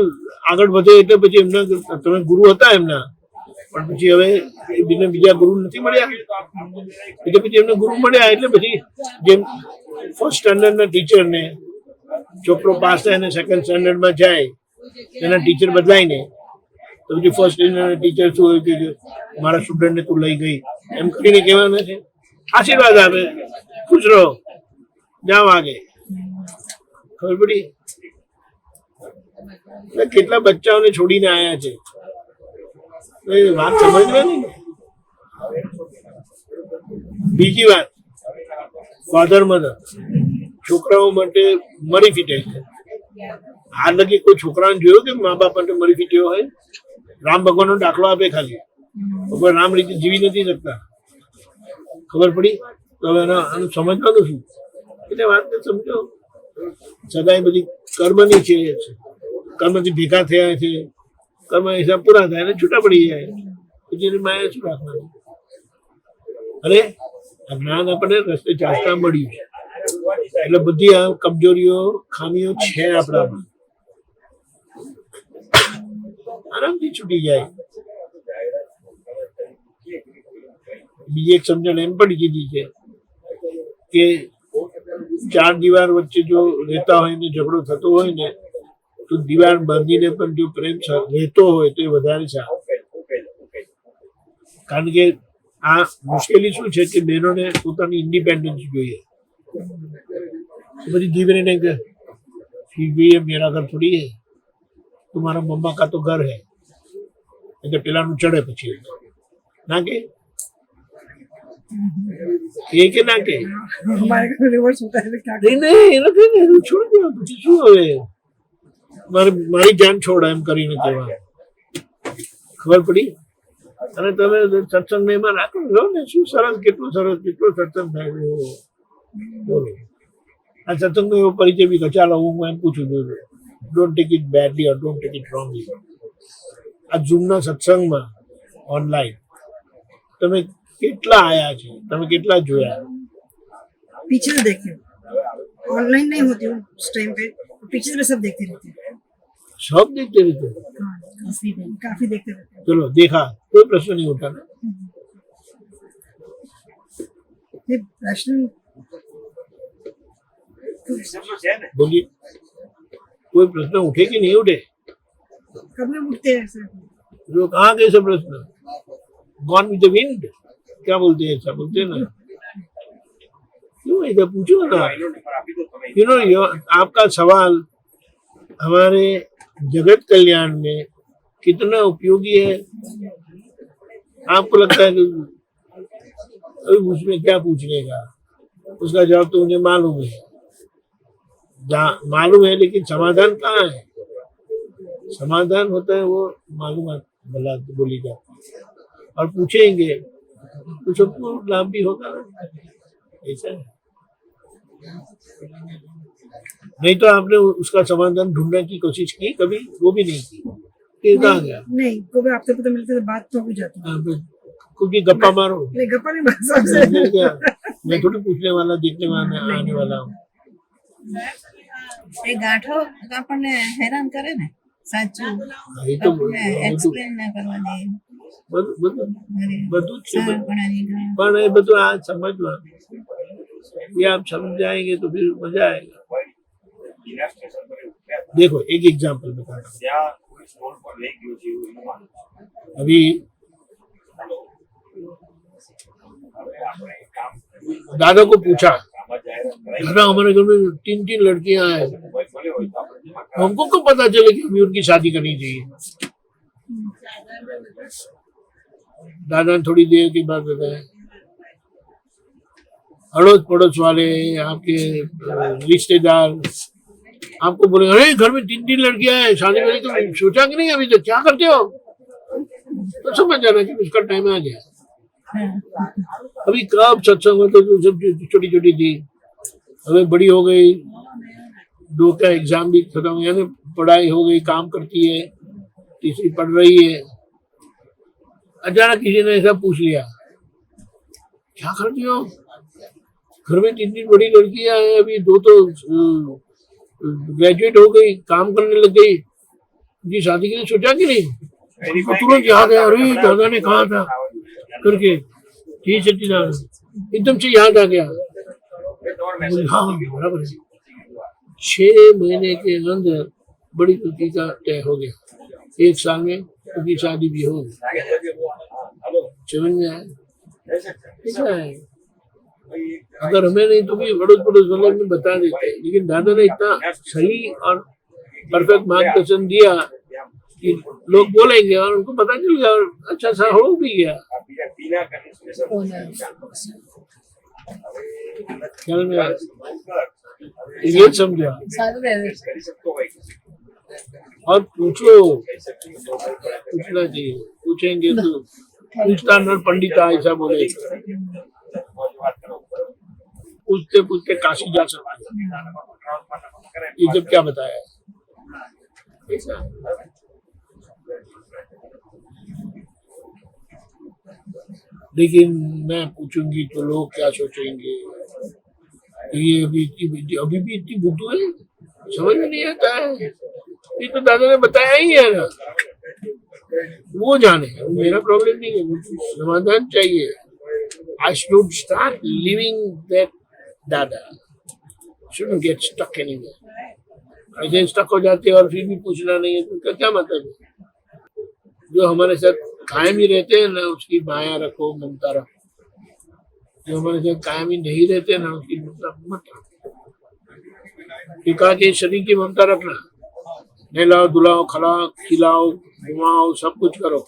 [SPEAKER 3] આગળ વધે એટલે પછી એમના, તમે ગુરુ હતા એમના, પણ પછી હવે બીજા ગુરુ નથી મળ્યા, એટલે પછી એમને ગુરુ મળ્યા. એટલે પછી જેમ ફર્સ્ટ સ્ટાન્ડર્ડના ટીચરને છોકરો પાસ થાય અને સેકન્ડ સ્ટાન્ડર્ડમાં જાય, એના ટીચર બદલાય ને, તો પછી ફર્સ્ટ સ્ટાન્ડર્ડના ટીચર શું હોય કે મારા સ્ટુડન્ટને તું લઈ ગઈ એમ કરીને કહેવાના છે. આશીર્વાદ આપે, ખુશ રહો, જાઓ આગે. ખબર પડી? એટલે કેટલા બચ્ચાઓને છોડીને આયા છે, એ વાત સમજવાની. બીજી વાત, ફાધર મધર છોકરાઓ માટે મરી ફીટે છે. હાલ લગી કોઈ છોકરાને જોયું કે મા બાપ માટે મરી ફીટ્યો હોય? રામ ભગવાનનો દાખલો આપે ખાલી, ભગવાન રામ રીતે જીવી નથી શકતા. ખબર પડી? તો હવે આનું સમજવાનું શું? એટલે વાતને સમજો. સદાય બધી કર્મની છે, કર્મથી ભેગા થયા છે, કર્મ હિસાબ પૂરા થાય અને છૂટા પડી જાય, પછી માયા શું રાખવાનું? અરે આ જ્ઞાન આપણને રસ્તે ચાલતા મળ્યું છે, એટલે બધી આ કમજોરીઓ ખામીઓ છે આપણામાં, આરામથી છૂટી જાય. બીજી એક સમજણ એમ પડી દીધી છે કે ચાર દીવાર વચ્ચે જો રહેતા હોય ને ઝઘડો થતો હોય ને, તો દીવાર બાંધીને પણ જો પ્રેમ રહેતો હોય તો એ વધારે સારું. કારણ કે આ મુશ્કેલી શું છે કે બહેનોને પોતાની ઇન્ડિપેન્ડન્સ જોઈએ. બધી દીકરી ને કે ये मेरा घर थोड़ी है, तुम्हारा मम्मा का तो घर है, એટલે પેલાનું ચડે પછી ના કે કે ના કે
[SPEAKER 7] हमारे घर में रिवर्स होता है क्या
[SPEAKER 3] નહીં નહીં એ નથી ને, એનું છોડ દો પછી શું હવે, મારી જાન છોડ એમ કરીને કહેવા. ખબર પડી? અને તમે સત્સંગ એમાં રાખો છો ને, શું સરસ, કેટલું સરસ, કેટલો સત્સંગ થાય છે. બોલો, આ સત્સંગનો એવો પરિચય બી કે ચાલો હું એમ પૂછું છું, don't take it badly or don't take it wrongly. આ ઝૂમના સત્સંગમાં ઓનલાઈન તમે કેટલા આયા છે, તમે કેટલા જોયા?
[SPEAKER 7] पीछे से देखते हो, ऑनलाइन नहीं होती हूँ उस टाइम पे, पीछे से सब देखते रहते हैं.
[SPEAKER 3] सब देखते रहते हो?
[SPEAKER 7] काफी देखते रहते हैं.
[SPEAKER 3] चलो देखा, कोई प्रश्न नहीं उठा ना?
[SPEAKER 7] ये प्रश्न
[SPEAKER 3] बोलिए, कोई प्रश्न उठे कि नहीं उठे?
[SPEAKER 7] कब में उठते हैं ऐसे.
[SPEAKER 3] जो कहाँ गए सब प्रश्न? गॉन विद द विंड, क्या बोलते हैं, ऐसा बोलते हैं ना? क्यों ऐसा पूछो ना, यू नो, आपका सवाल हमारे जगत कल्याण में कितना उपयोगी है. आपको लगता है कि अभी उसमें क्या पूछने का, उसका जवाब तो मुझे मालूम है, मालूम है, लेकिन समाधान कहाँ है? समाधान होता है वो मालूम भला बोली जाती है, और पूछेंगे तो सबको लाभ भी होगा ना. ऐसा है. नहीं तो आपने उसका समाधान ढूंढने की कोशिश की कभी? वो भी नहीं की. फिर कहाँ गया?
[SPEAKER 7] नहीं, कभी आपसे पता मिलते तो बात तो हो जाती है.
[SPEAKER 3] क्योंकि गप्पा मारो.
[SPEAKER 7] नहीं, गप्पा नहीं बात सबसे.
[SPEAKER 3] मैं थोड़ी पूछने वाला, देखने वाला, आने वाला हूँ.
[SPEAKER 6] એ ગાંઠો આપણને હેરાન કરે ને, સાચું
[SPEAKER 3] ये तो
[SPEAKER 6] એક્સપ્લેન ના કરવા દે.
[SPEAKER 3] બધું જ છે.
[SPEAKER 6] સરળપણાની ગાંઠ.
[SPEAKER 3] પણ એ બધું આ સમજવાનું, ये आप समझ जाएंगे तो फिर मजा आएगा. देखो एक एग्जांपल बताता हूँ. अभी दादा को पूछा, दादा हमारे घर में 3 लड़कियां हैं, हमको कब पता चले कि हमें उनकी शादी करनी चाहिए? दादा ने थोड़ी देर के बाद बताया, अड़ोस पड़ोस वाले आपके रिश्तेदार आपको बोले, अरे घर में 3 लड़कियां हैं, शादी वाली तो सोचा कि नहीं अभी तक, क्या करते हो? तो समझ जाना कि उसका टाइम आ गया. अभी कब सत्संग में तो सब छोटी छोटी थी, अभी बड़ी हो गई, 2 का एग्जाम भी खत्म हो गया, पढ़ाई हो गई, काम करती है, तीसरी पढ़ रही है. अचानक किसी ने ऐसा पूछ लिया, क्या करती हो? घर में 3 बड़ी लड़कियां हैं, अभी 2 तो ग्रेजुएट हो गई, काम करने लग गई, उनकी शादी के लिए सोचा कि नहीं? तो तुरंत याद आया, अरे दादा ने कहा था करके, ठीक है, एकदम से याद आ गया. हाँ बराबर है. 6 महीने के अंदर बड़ी लड़की का तय हो गया, 1 साल में उनकी शादी भी हो गई. समझ में आया? ऐसा है. अगर हमें नहीं तो भी पड़ोस पड़ोस वाले में बता देते, लेकिन दादा ने इतना सही और परफेक्ट मार्गदर्शन दिया कि लोग बोलेंगे और उनको पता चल गया और अच्छा सा हो भी गया। ख्याल में आया? ये समझा।
[SPEAKER 5] सारे रहते
[SPEAKER 3] और पूछो, पूछना चाहिए, पूछेंगे तो पूछता नर पंडिता ऐसा बोले, पूछते पूछते काशी जा सकते, ये जब क्या बताया ऐसा। लेकिन मैं पूछूंगी तो लोग क्या सोचेंगे, ये अभी भी इतनी बुद्धू है, समझ में नहीं आता है। ये तो दादा ने बताया ही है ना, वो जाने, मेरा प्रॉब्लम नहीं है, मुझे समाधान चाहिए। I should start living that dada. Shouldn't get stuck anywhere. ऐसे स्टक हो जाते और फिर भी पूछना नहीं है, तो उसका क्या मतलब है? जो हमारे साथ कायम ही रहते हैं ना, उसकी माया रखो, ममता रखो। जो हमारे साथ कायम ही नहीं रहते ना, उसकी ममता मत रखो। कहा कि शरीर की ममता रखना, नहलाओ धुलाओ खिलाओ घुमाओ, सब कुछ करो,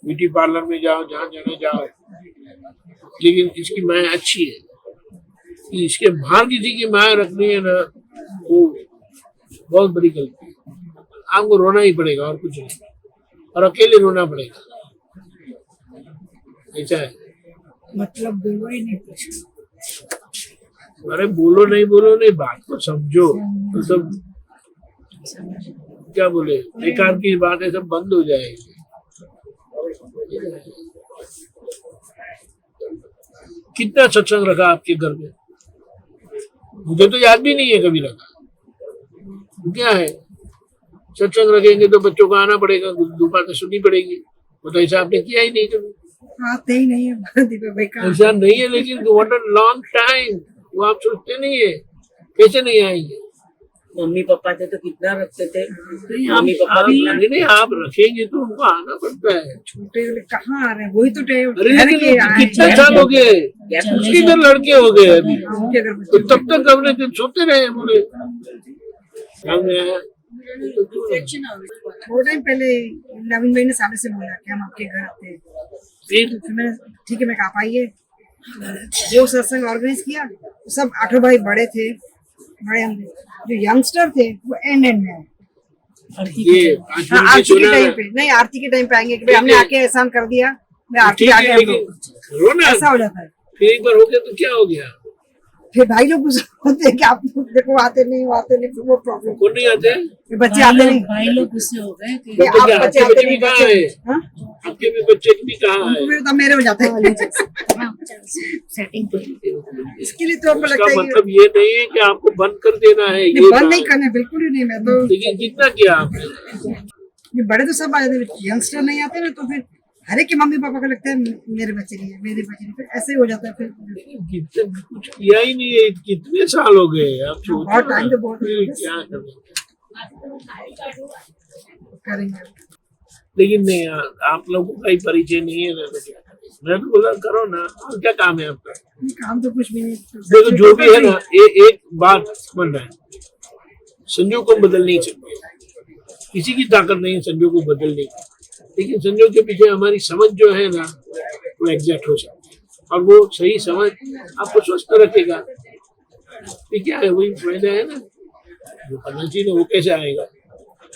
[SPEAKER 3] ब्यूटी पार्लर में जाओ, जहाँ जाने जाओ, लेकिन इसकी माया अच्छी है। कि इसके बाहर किसी की माया रखनी है ना, वो बहुत बड़ी गलती है। आपको रोना ही पड़ेगा और कुछ नहीं, और अकेले रोना पड़ेगा, ऐसा है।
[SPEAKER 7] मतलब बोलो ही नहीं कुछ।
[SPEAKER 3] अरे बोलो नहीं, बात को समझो। तो सब क्या बोले, बेकार की बात है, सब बंद हो जाएगी। कितना सत्संग रखा आपके घर में? मुझे तो याद भी नहीं है कभी रखा। क्या है, सत्संग रखेंगे तो बच्चों को आना पड़ेगा, बातें सुननी पड़ेगी, वो तो ऐसा आपने किया ही नहीं कभी।
[SPEAKER 7] आते ही नहीं है दीपक भाई का।
[SPEAKER 3] ऐसा नहीं है, लेकिन व्हाट अ लॉन्ग टाइम, वो आप सोचते नहीं है, कैसे नहीं आएंगे?
[SPEAKER 4] मम्मी पापा थे तो कितना रखते थे।
[SPEAKER 3] मम्मी पापा नहीं, आप रखेंगे तो उनको आना पड़ता है।
[SPEAKER 7] छोटे वाले कहाँ आ रहे हैं, वही तो
[SPEAKER 3] अरे लेकिन कितने साल हो गए, उसके घर लड़के हो गए अभी, तो तब तक हमने सोते रहे बोले।
[SPEAKER 7] थोड़ा टाइम पहले नवीन भाई ने सामने से बोला कि हम आपके घर आते हैं, फिर मैंने ठीक है, मैं कहा पाइए। वो सत्संग ऑर्गेनाइज किया, सब 8 भाई बड़े थे, बड़े हम जो यंगस्टर थे वो एंड में आए।
[SPEAKER 3] ये
[SPEAKER 7] हाँ, आरती के टाइम पे नहीं, आरती के टाइम पे आएंगे कि भाई हमने आके एहसान कर दिया, मैं आरती आगे हम लोग,
[SPEAKER 3] रोना
[SPEAKER 7] ऐसा हो जाता है।
[SPEAKER 3] फिर एक बार हो गया तो क्या हो गया?
[SPEAKER 7] फिर भाई लोग गुस्सा होते हैं कि आप देखो आते नहीं, फिर वो प्रॉब्लम।
[SPEAKER 3] कौन नहीं आते?
[SPEAKER 7] बच्चे आते नहीं,
[SPEAKER 6] भाई लोग गुस्से हो गए कि
[SPEAKER 7] आप बच्चे आते नहीं,
[SPEAKER 3] कहाँ है?
[SPEAKER 7] हाँ?
[SPEAKER 3] आपके भी बच्चे भी कहाँ है?
[SPEAKER 7] फिर तो मेरे हो जाते हैं। इसके लिए तो हमको लगता है
[SPEAKER 3] मतलब ये नहीं है कि आपको बंद कर देना है,
[SPEAKER 7] कि
[SPEAKER 3] ये
[SPEAKER 7] बंद नहीं करना, बिल्कुल ही नहीं। मैं तो
[SPEAKER 3] लेकिन कितना किया आपने?
[SPEAKER 7] ये बड़े तो सब आ जाते हैं, यंगस्टर नहीं आते ना, तो फिर हर एक के मम्मी पापा को लगता है मेरे बच्चे नहीं है, मेरे बच्चे नहीं, फिर ऐसे ही हो जाता है। फिर
[SPEAKER 3] कितने कुछ किया ही नहीं है, कितने साल हो गए आप सोचो
[SPEAKER 7] बहुत
[SPEAKER 3] ना,
[SPEAKER 7] टाइम तो बहुत
[SPEAKER 3] फिर क्या
[SPEAKER 7] करेंगे।
[SPEAKER 3] लेकिन नहीं, आप लोगों का ही परिचय नहीं है ना, तो क्या करें? मैं तो बोला करो ना, और क्या काम है आपका?
[SPEAKER 7] काम तो कुछ भी नहीं।
[SPEAKER 3] देखो जो भी है ना, एक बात समझ रहे हैं, संजोग को बदल नहीं सकते, किसी की ताकत नहीं है संजोग को बदलने की, लेकिन संजोग के पीछे हमारी समझ जो है ना, वो एग्जैक्ट हो सकती है, और वो सही समझ आपको स्वस्थ रखेगा। ये क्या है, वही फायदा है ना, जो करना चाहिए वो कैसे आएगा?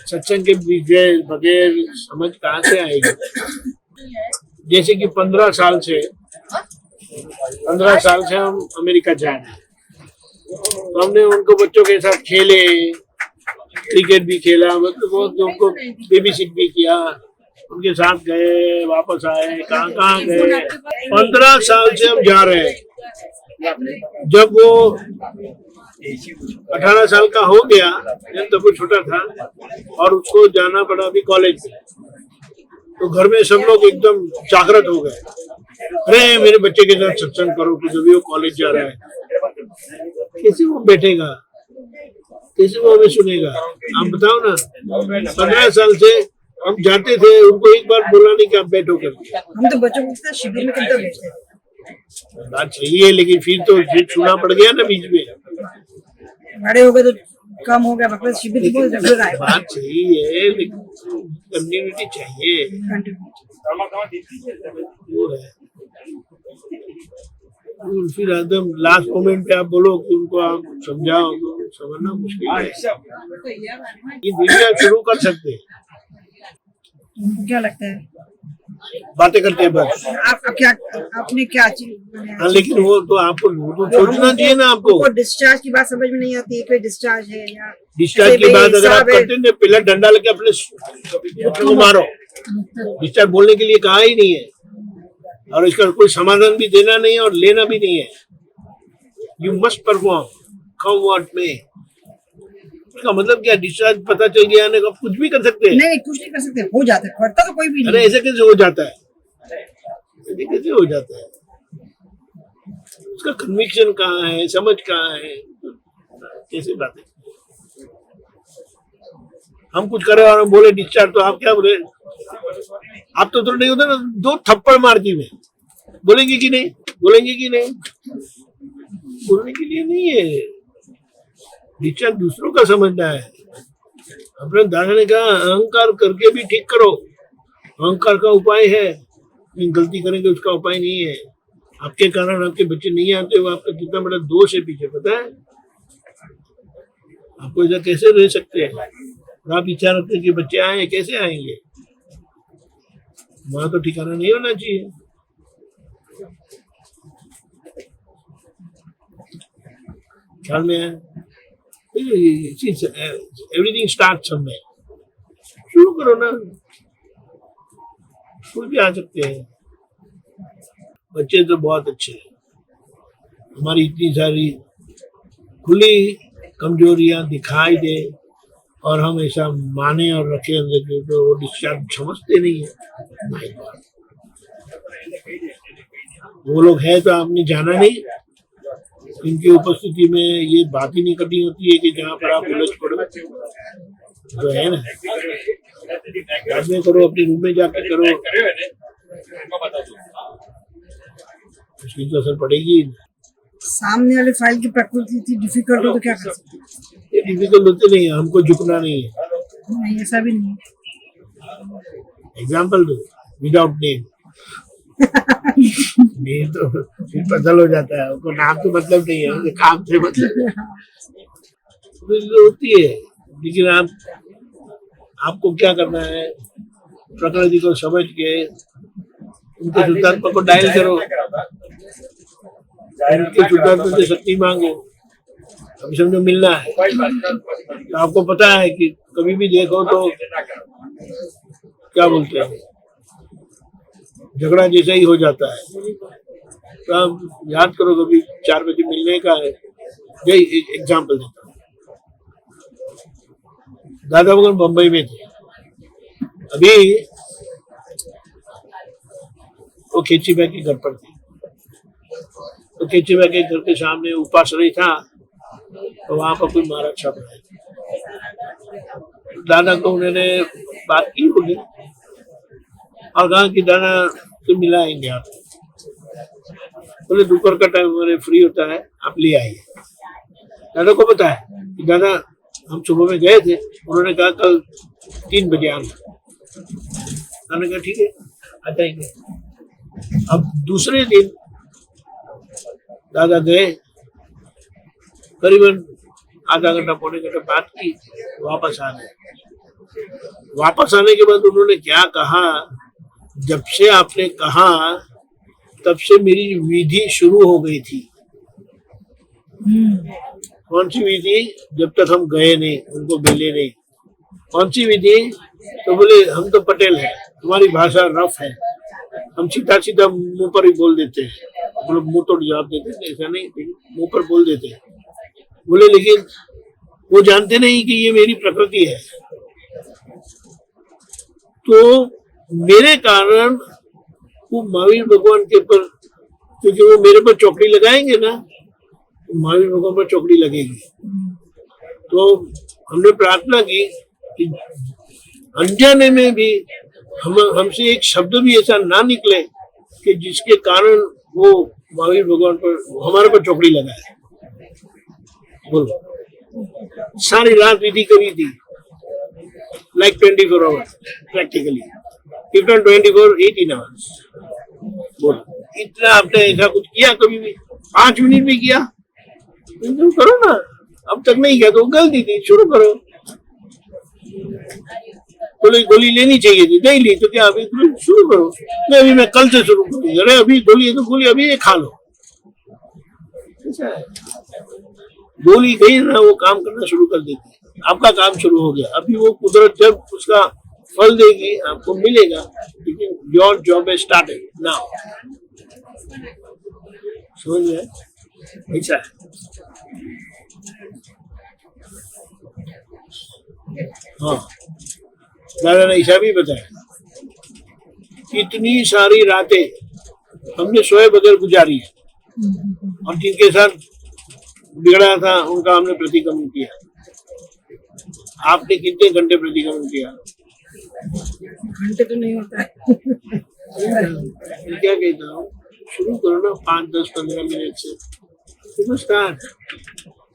[SPEAKER 3] सत्संग के बगैर समझ कहाँ से आएगी? जैसे कि 15 साल से हम अमेरिका जा रहे हैं, तो हमने उनको बच्चों के साथ खेले, क्रिकेट भी खेला, मतलब बहुत उनको बेबी सिट भी किया, उनके साथ गए वापस आए, कहाँ गए। 15 साल से हम जा रहे हैं। जब वो 18 साल का हो गया, जब तब वो छोटा था और उसको जाना पड़ा अभी कॉलेज में, तो घर में सब लोग एकदम जागृत हो गए, अरे मेरे बच्चे के साथ सत्संग करो, कि जब वो कॉलेज जा रहा है। कैसे वो बैठेगा, कैसे वो हमें सुनेगा? आप बताओ ना। 15 साल से हम जाते थे, उनको एक बार बोला नहीं कि आप बैठो कर।
[SPEAKER 7] हम तो बच्चों को शिविर में कितना भेजते हैं,
[SPEAKER 3] बात सही है, लेकिन फिर तो फिर छूना पड़ गया ना बीच में।
[SPEAKER 7] बड़े हो गए तो कम हो गया, मतलब शिविर को जरूर आए
[SPEAKER 3] बात सही है, लेकिन कम्युनिटी चाहिए, वो है। और फिर एकदम लास्ट मोमेंट पे आप बोलो कि उनको आप समझाओ, तो समझना मुश्किल है। ये दुनिया शुरू कर सकते हैं,
[SPEAKER 7] क्या लगता है
[SPEAKER 3] बातें करते हैं बस।
[SPEAKER 7] आप क्या आपने क्या चीज
[SPEAKER 3] हाँ, लेकिन वो तो आपको वो तो सोचना चाहिए ना आपको।
[SPEAKER 7] डिस्चार्ज की बात समझ में नहीं आती है कि डिस्चार्ज है या
[SPEAKER 3] डिस्चार्ज की बात अगर आप करते हैं, पहले डंडा लेके अपने पुत्र को मारो। डिस्चार्ज बोलने के लिए कहा ही नहीं है, और इसका कोई समाधान भी देना नहीं है और लेना भी नहीं है। You must perform come what में। इसका मतलब क्या, डिस्चार्ज पता चल गया ना, आप कुछ भी कर सकते हैं।
[SPEAKER 7] नहीं, कुछ नहीं कर सकते, हो जाता है, करता तो कोई भी
[SPEAKER 3] अरे
[SPEAKER 7] नहीं।
[SPEAKER 3] ऐसे कैसे हो जाता है, ऐसे कैसे हो जाता है? उसका कन्विक्शन कहाँ है, समझ कहाँ है, कैसे बात है? हम कुछ करे और हम बोले डिस्चार्ज, तो आप क्या बोले? आप तो नहीं होता ना, 2 थप्पड़ मार दी में बोलेंगे कि नहीं? बोलेंगे कि नहीं? बोलने के लिए नहीं है। डिस्चार्ज दूसरों का समझना है। अपने दादा ने कहा अहंकार करके भी ठीक करो, अहंकार का उपाय है, लेकिन गलती करेंगे उसका उपाय नहीं है। आपके कारण आपके बच्चे नहीं आते, वो आपका कितना बड़ा दोष है पीछे, पता है आपको? ऐसा कैसे रह सकते हैं? और आप विचार रखते हैं कि बच्चे आए, कैसे आएंगे? वहां तो ठिकाना नहीं होना चाहिए। ख्याल में है? Everything start somewhere. शुरू करो ना, स्कूल भी आ सकते हैं। बच्चे तो बहुत अच्छे हैं। हमारी इतनी सारी खुली कमजोरियां दिखाई दे और हम ऐसा माने और रखे अंदर के, तो वो डिस्चार्ज समझते नहीं है। My God। वो लोग हैं तो आपने जाना नहीं, इनकी उपस्थिति में ये बात ही नहीं करनी होती है कि जहाँ पर आप उलझ पड़ो, तो है ना। बाद में करो, अपने रूम में जाकर करो, उसकी तो असर पड़ेगी।
[SPEAKER 7] सामने वाले फाइल की प्रकृति इतनी डिफिकल्ट हो तो क्या कर सकते हैं?
[SPEAKER 3] ये डिफिकल्ट होते नहीं है, हमको झुकना नहीं है।
[SPEAKER 7] नहीं, ऐसा भी नहीं।
[SPEAKER 3] एग्जाम्पल दो, विदाउट नेम। नहीं तो फिर बदल हो जाता है, उनको नाम तो मतलब नहीं है, उनके काम से मतलब होती है। लेकिन आपको क्या करना है, प्रकृति को समझ के उनके शुद्धात्मा को डायल करो, उनके शुद्धात्मा से शक्ति मांगो। अभी समझो मिलना है, तो आपको पता है कि कभी भी देखो तो क्या बोलते हैं, झगड़ा जैसा ही हो जाता है। तो आप याद करो, कभी 4 बजे मिलने का है। यही एग्जाम्पल देता हूँ। दादा भगवान बम्बई में थे, अभी वो खेची भाई के घर पर थे, तो खेची भाई के घर के सामने उपाश्रय था, तो वहां पर कोई महाराज छप रहे थे। दादा को उन्होंने बात की होगी और कहा कि दादा तो मिलाएंगे आप। बोले दोपहर का टाइम हमारे फ्री होता है, आप ले आइए। दादा को पता है कि दादा हम सुबह में गए थे, उन्होंने कहा कल 3 बजे आना। दादा कहा ठीक है, आ जाएंगे। अब दूसरे दिन दादा गए, करीबन आधा घंटा पौने घंटा बात की, वापस आ गए। वापस आने के बाद उन्होंने क्या कहा, जब से आपने कहा तब से मेरी विधि शुरू हो गई थी। कौन सी विधि? जब तक हम गए नहीं, उनको मिले नहीं। कौन सी विधि? तो बोले हम तो पटेल हैं, हमारी भाषा रफ है, हम सीधा सीधा मुंह पर ही बोल देते हैं। हम लोग मुंह तोड़ जवाब देते हैं, ऐसा नहीं, मुंह पर बोल देते हैं। बोले लेकिन वो जानते नहीं कि ये मेरी प्रकृति है। तो मेरे कारण वो महावीर भगवान के ऊपर, क्योंकि वो मेरे पर चौकड़ी लगाएंगे ना, तो महावीर भगवान पर चौकड़ी लगेगी। तो हमने प्रार्थना की कि अनजाने में भी हमसे एक शब्द भी ऐसा ना निकले कि जिसके कारण वो महावीर भगवान पर हमारे पर चौकड़ी लगाए। बोलो, सारी रात विधि करी थी, like 24 hours practically, if not 24, 18 hours। बोलो, इतना आपने ऐसा कुछ किया कभी भी? 5 मिनट भी किया? तो करो ना, अब तक नहीं किया तो गलती थी, शुरू करो। गोली लेनी चाहिए थी, नहीं ली तो क्या, अभी शुरू करो। नहीं, अभी मैं कल से शुरू करूंगी। अरे अभी गोली है तो गोली अभी ये खा लो। ऐसा है, गोली गई ना, वो काम करना शुरू कर देती है। आपका काम शुरू हो गया, अभी वो कुदरत जब उसका फल देगी आपको मिलेगा, लेकिन योर जॉब है स्टार्टेड नाउ। समझ में? ऐसा है। हाँ, दादा ने ऐसा भी बताया, इतनी सारी रातें हमने सोए बगैर गुजारी है, और जिनके साथ बिगड़ा था उनका हमने प्रतिक्रमण किया। आपने कितने घंटे प्रतिक्रमण किया?
[SPEAKER 7] घंटे तो नहीं होता है।
[SPEAKER 3] मैं क्या कहता हूँ, शुरू करो ना 5, 10, 15 मिनट से। Start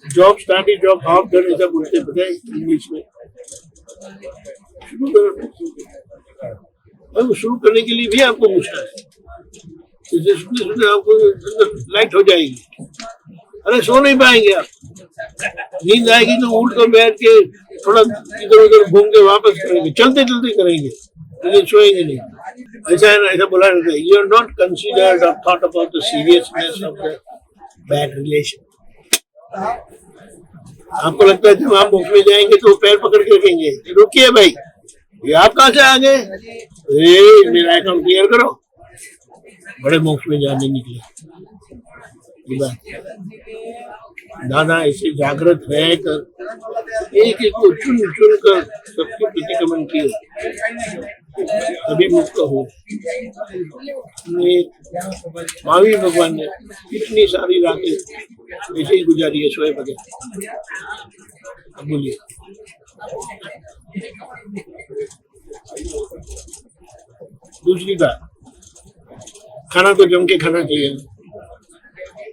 [SPEAKER 3] job, start job half done, ऐसा बोलते पता है इंग्लिश में। शुरू करो ना। अब शुरू करने के लिए भी आपको मुश्किल है, जैसे सुनते सुनते आपको लाइट हो जाएगी। अरे सो नहीं पाएंगे आप, नींद आएगी तो उठ कर बैठ के थोड़ा इधर उधर घूम के वापस करेंगे, चलते चलते करेंगे, लेकिन सोएंगे नहीं। ऐसा है ना, ऐसा बोला रहता है, यू आर नॉट कंसीडर्ड और thought about the seriousness of the bad relation. आपको लगता है जब आप मुख में जाएंगे तो पैर पकड़ के रखेंगे, रुकिए भाई, ये आप कहाँ से आ गए, मेरा अकाउंट क्लियर करो। बड़े मोक्ष में जाने निकले। दादा ऐसे जागृत रह कर एक एक को चुन चुन कर सबके प्रतिक्रमण किए, तभी मुक्त हो। महावीर भगवान ने इतनी सारी रातें ऐसे ही गुजारी है सोए बगैर। अब बोलिए, दूसरी बात, खाना तो जम के खाना चाहिए,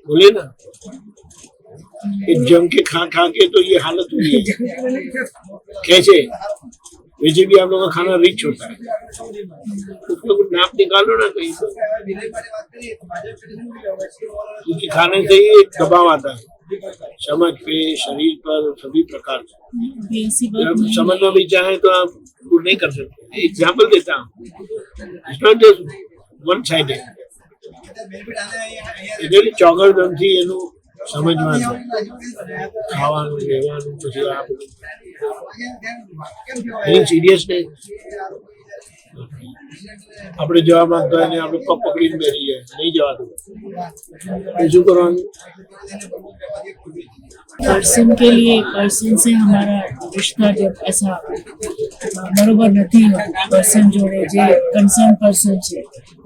[SPEAKER 3] बोलिए ना। ये जम के खा खा के तो ये हालत हुई है। कैसे? वैसे भी आप लोगों का खाना रिच होता है, उसमें कुछ नाप निकालो ना कहीं से, क्योंकि खाने से ही एक दबाव आता है समझ पे, शरीर पर, सभी प्रकार से। जब समझना भी चाहे तो आप वो नहीं कर सकते। एग्जाम्पल देता हूँ, it's not just one sided. એટલે ચોગર ધમથી એનું સમજવાનું, ખાવાનું, રહેવાનું, પછી આ એની સિરિયસનેસ આપણે જવા માંગતા હોય ને આપણે પગ પકડીને બેસી જાય, નહીં જવા દો, શું કરવાનું?
[SPEAKER 8] पर्सन के लिए, पर्सन से हमारा रिश्ता जब ऐसा बरोबर नहीं हो, पर्सन जोड़े जे कंसर्न पर्सन છે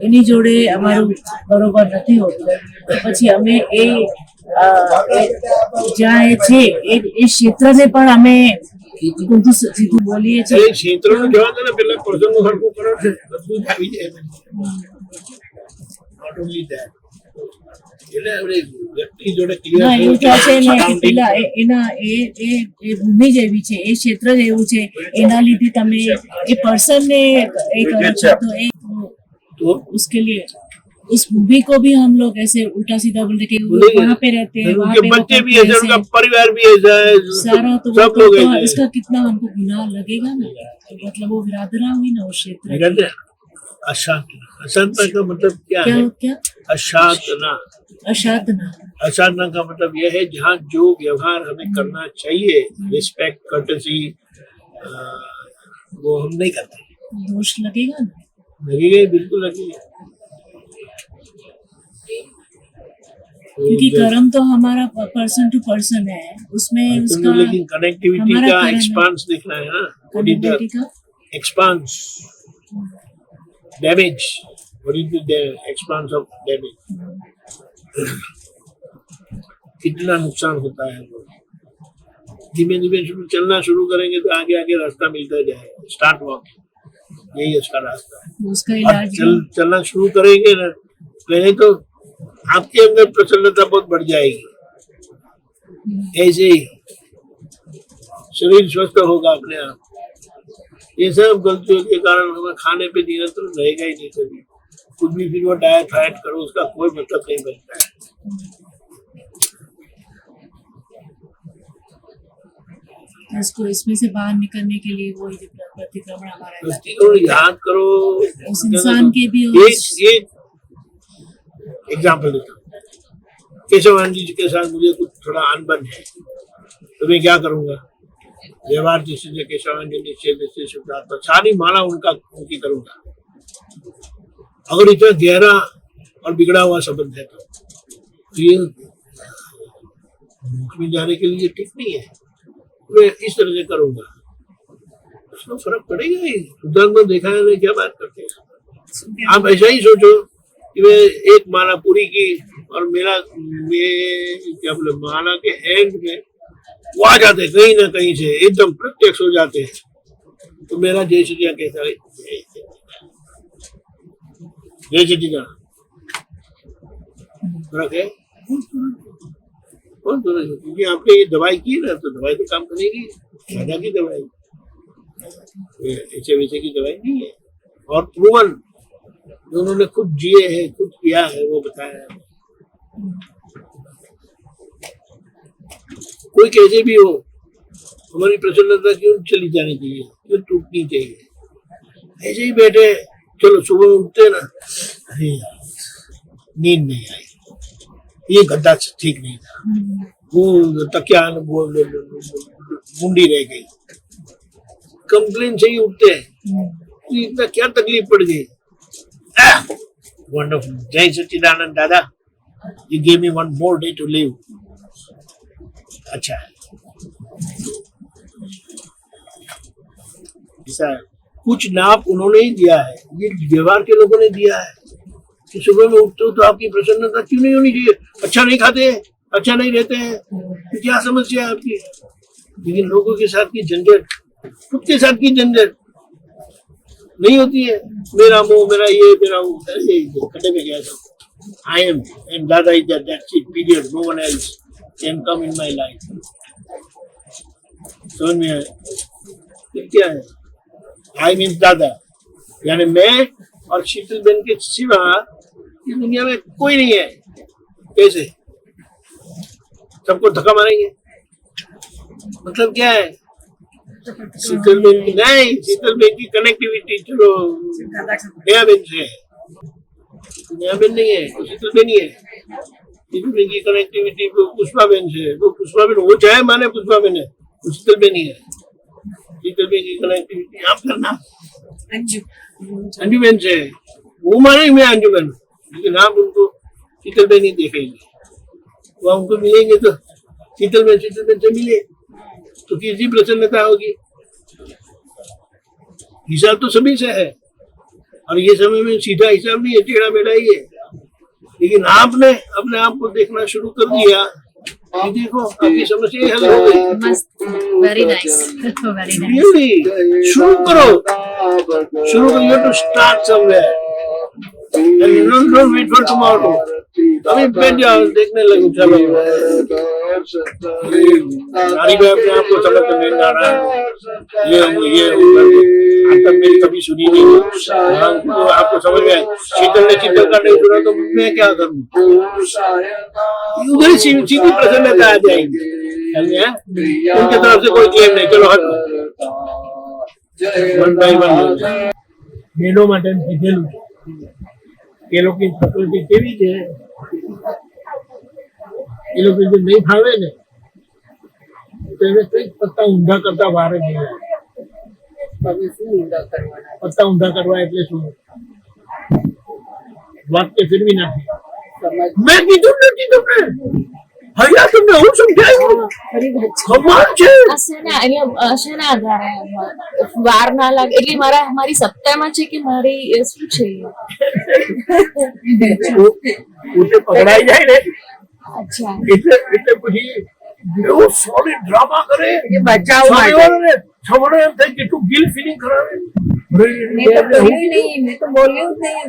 [SPEAKER 8] એની જોડે અમારું બરોબર નથી હોતું, તો પછી અમે એ જ્યાં એ છે એ ક્ષેત્રને પણ અમે ઊંધું સીધું બોલીએ છીએ।
[SPEAKER 3] એ ક્ષેત્રનું જવા દો ને, પેલા પર્સનનું હરખું કરો છે, બધું જ આવી જાય। નોટ ઓનલી ધેટ, એટલે આપણે વ્યક્તિ જોડે ક્લિયર
[SPEAKER 8] ના એવું થાય છે ને કે પેલા એના એ ભૂમિ જેવી છે, એ ક્ષેત્ર જેવું છે, એના લીધે તમે એ પર્સનને એ કરો છો, તો એ
[SPEAKER 3] तो
[SPEAKER 8] उसके लिए उस भूमि को भी हम लोग ऐसे उल्टा सीधा बोलते कि वहाँ पे रहते हैं, वहाँ
[SPEAKER 3] उनके
[SPEAKER 8] पे
[SPEAKER 3] बच्चे भी ऐसे, उनका परिवार भी ऐसा है,
[SPEAKER 8] सारा, तो
[SPEAKER 3] सब लोग ऐसे हैं।
[SPEAKER 8] इसका कितना हमको गुनाह लगेगा ना, मतलब वो विरादरा हुई ना उस क्षेत्र
[SPEAKER 3] कहते हैं अशांतना। अशांतना का मतलब क्या है?
[SPEAKER 8] क्या
[SPEAKER 3] अशांतना।
[SPEAKER 8] अशांतना,
[SPEAKER 3] अशांतना का मतलब यह है जहाँ जो व्यवहार हमें करना चाहिए, रिस्पेक्ट, कर्टसी, वो हम नहीं करते।
[SPEAKER 8] दोष लगेगा ना,
[SPEAKER 3] लगेगा, बिल्कुल लगेगा।
[SPEAKER 8] क्योंकि कर्म तो हमारा पर्सन टू पर्सन है, उसमें उसका
[SPEAKER 3] लेकिन कनेक्टिविटी
[SPEAKER 8] हमारा
[SPEAKER 3] का
[SPEAKER 8] कर्म है।
[SPEAKER 3] एक्सपांस देखना है ना,
[SPEAKER 8] कनेक्टिविटी का
[SPEAKER 3] expanse, damage, what is the expanse of damage, कितना नुकसान होता है। धीमे धीमे चलना शुरू करेंगे तो आगे आगे रास्ता मिलता जाएगा। स्टार्ट वॉक, यही उसका रास्ता है।
[SPEAKER 8] उसका
[SPEAKER 3] अब
[SPEAKER 8] इलाज
[SPEAKER 3] चलना शुरू करेंगे ना, पहले तो आपके अंदर प्रसन्नता बहुत बढ़ जाएगी। ऐसे ही शरीर स्वस्थ होगा अपने आप। ये सब गलतियों के कारण हमें खाने पे नियंत्रण रहेगा ही नहीं कभी। कुछ भी फिर वो डाइट फाइट करो, उसका कोई मतलब नहीं बनता है।
[SPEAKER 8] उसको इसमें से बाहर निकलने के लिए वो प्रतिक्रमण हमारा है।
[SPEAKER 3] प्रतिक्रमण याद करो।
[SPEAKER 8] उस इंसान के भी
[SPEAKER 3] एक एग्जाम्पल देता हूँ। केशवान जी के साथ मुझे कुछ थोड़ा अनबन है, तो मैं क्या करूंगा? व्यवहार जिससे केशवान जी निश्चय शुद्धात्मा सारी माला उनकी करूंगा। अगर इतना गहरा और बिगड़ा हुआ संबंध है तो ये मुख में जाने के लिए ठीक नहीं है। मैं इस तरह से करूंगा, उसमें फर्क पड़ेगा ही। शुद्धात्मा देखा है क्या बात करते हैं। आप ऐसा ही सोचो कि मैं एक माला पूरी की और क्या बोले माला के एंड में वो आ जाते कहीं ना कहीं से एकदम प्रत्यक्ष हो जाते हैं, तो मेरा जय श्री राम कैसा है? जय श्री राम फर्क है। क्योंकि आपने ये दवाई की ना, तो दवाई तो काम करेगी। राजा की दवाई ऐसे वैसे की दवाई नहीं है। और प्रूवन जो उन्होंने खुद जिए हैं, खुद किया है, वो बताया है। कोई कैसे भी हो, हमारी प्रसन्नता क्यों चली जानी चाहिए, क्यों टूटनी चाहिए? ऐसे ही बैठे, चलो सुबह उठते ना, अरे यार नींद नहीं आई, ये गद्दा ठीक नहीं था, वो तकिया वो मुंडी रह गई, कंप्लेन से ही उठते हैं, इतना क्या तकलीफ पड़ गई। वंडरफुल, जय Sachchidanand Dada, you give me one more day to live. अच्छा है, ऐसा कुछ नाप उन्होंने ही दिया है, ये व्यवहार के लोगों ने दिया है कि सुबह में उठते हो तो आपकी प्रसन्नता क्यों नहीं होनी चाहिए? अच्छा नहीं खाते, अच्छा नहीं रहते हैं, तो क्या समस्या है आपकी? लेकिन लोगों के साथ की झंझट, खुद के साथ की झंझट नहीं होती है। मेरा मुंह, मेरा ये, मेरा वो, खड्डे में गया था। I am and Dada is that's it, period, no one else can come in my life. समझ में आया? क्या है आई मीन्स दादा, यानी मैं और शीतल बेन के सिवा इस दुनिया में कोई नहीं है। कैसे सबको धक्का मारेंगे? मतलब क्या है? शीतल बेन की नहीं, शीतल बेन की कनेक्टिविटी चलो नया बेन से है, नया बेन नहीं है, वो शीतल बेन ही है। शीतल बेन की कनेक्टिविटी पुष्पा बेन से है, वो पुष्पा बेन, वो चाहे माने पुष्पा बेन है, वो शीतल बेन ही है। शीतल बेन की कनेक्टिविटी आप करना अंजू बेन से है, वो माने मैं अंजू बेन, लेकिन आप उनको शीतल बेन ही देखेंगे। वो उनको मिलेंगे तो शीतल बेन से मिले तो किसी प्रसन्नता होगी। हिसाब तो सभी से है, और ये समय में सीधा हिसाब नहीं है, टेढ़ा मेढ़ा ही है। लेकिन आपने अपने आप को देखना शुरू कर दिया, ये देखो आपकी समस्या हल हो गई।
[SPEAKER 5] मस्त, very nice, very nice.
[SPEAKER 3] Really? शुरू करो, शुरू करो, you have to start somewhere and don't wait for tomorrow। अभी बैठ जाओ, देखने लगो, चलो नारी भाई अपने आप को समझ में नहीं आ रहा है, ये आज तक मेरी कभी सुनी नहीं, तो आपको समझ में शीतल ने शीतल का नहीं सुना तो मैं क्या करूँ? उधर सीधी प्रसन्नता आ जाएगी। उनके तरफ से कोई क्लेम नहीं, चलो हट, वन बाय वन મેળો માટે કીધેલું એ લોકો પ્રકૃતિ કેવી છે, એ લોકો જો નહીં ફાવે ને તો એને કઈક પત્તા ઊંધા કરતા વાર જ નહીં લાગે। પત્તા ઊંધા કરવા એટલે શું? વાક્ય ફેરવી નાખે। મેં કીધું નથી તમને, હૈયા તમને હું સમજાયું? કમાલ છે।
[SPEAKER 5] શેના આધારે વાર ના લાગે એટલે મારી સત્તામાં છે કે મારી શું છે?
[SPEAKER 3] પોતે પકડાઈ જાય ને,
[SPEAKER 5] અચ્છા,
[SPEAKER 3] એટલે પછી એવો સોલિડ ડ્રામા કરે, બચાવ માટે છોડો એમ થાય કેટલું ગિલ્ટ ફીલિંગ કરાવે।
[SPEAKER 6] મેં તો બોલ્યું નહીં, મેં તો બોલ્યું જ નહીં.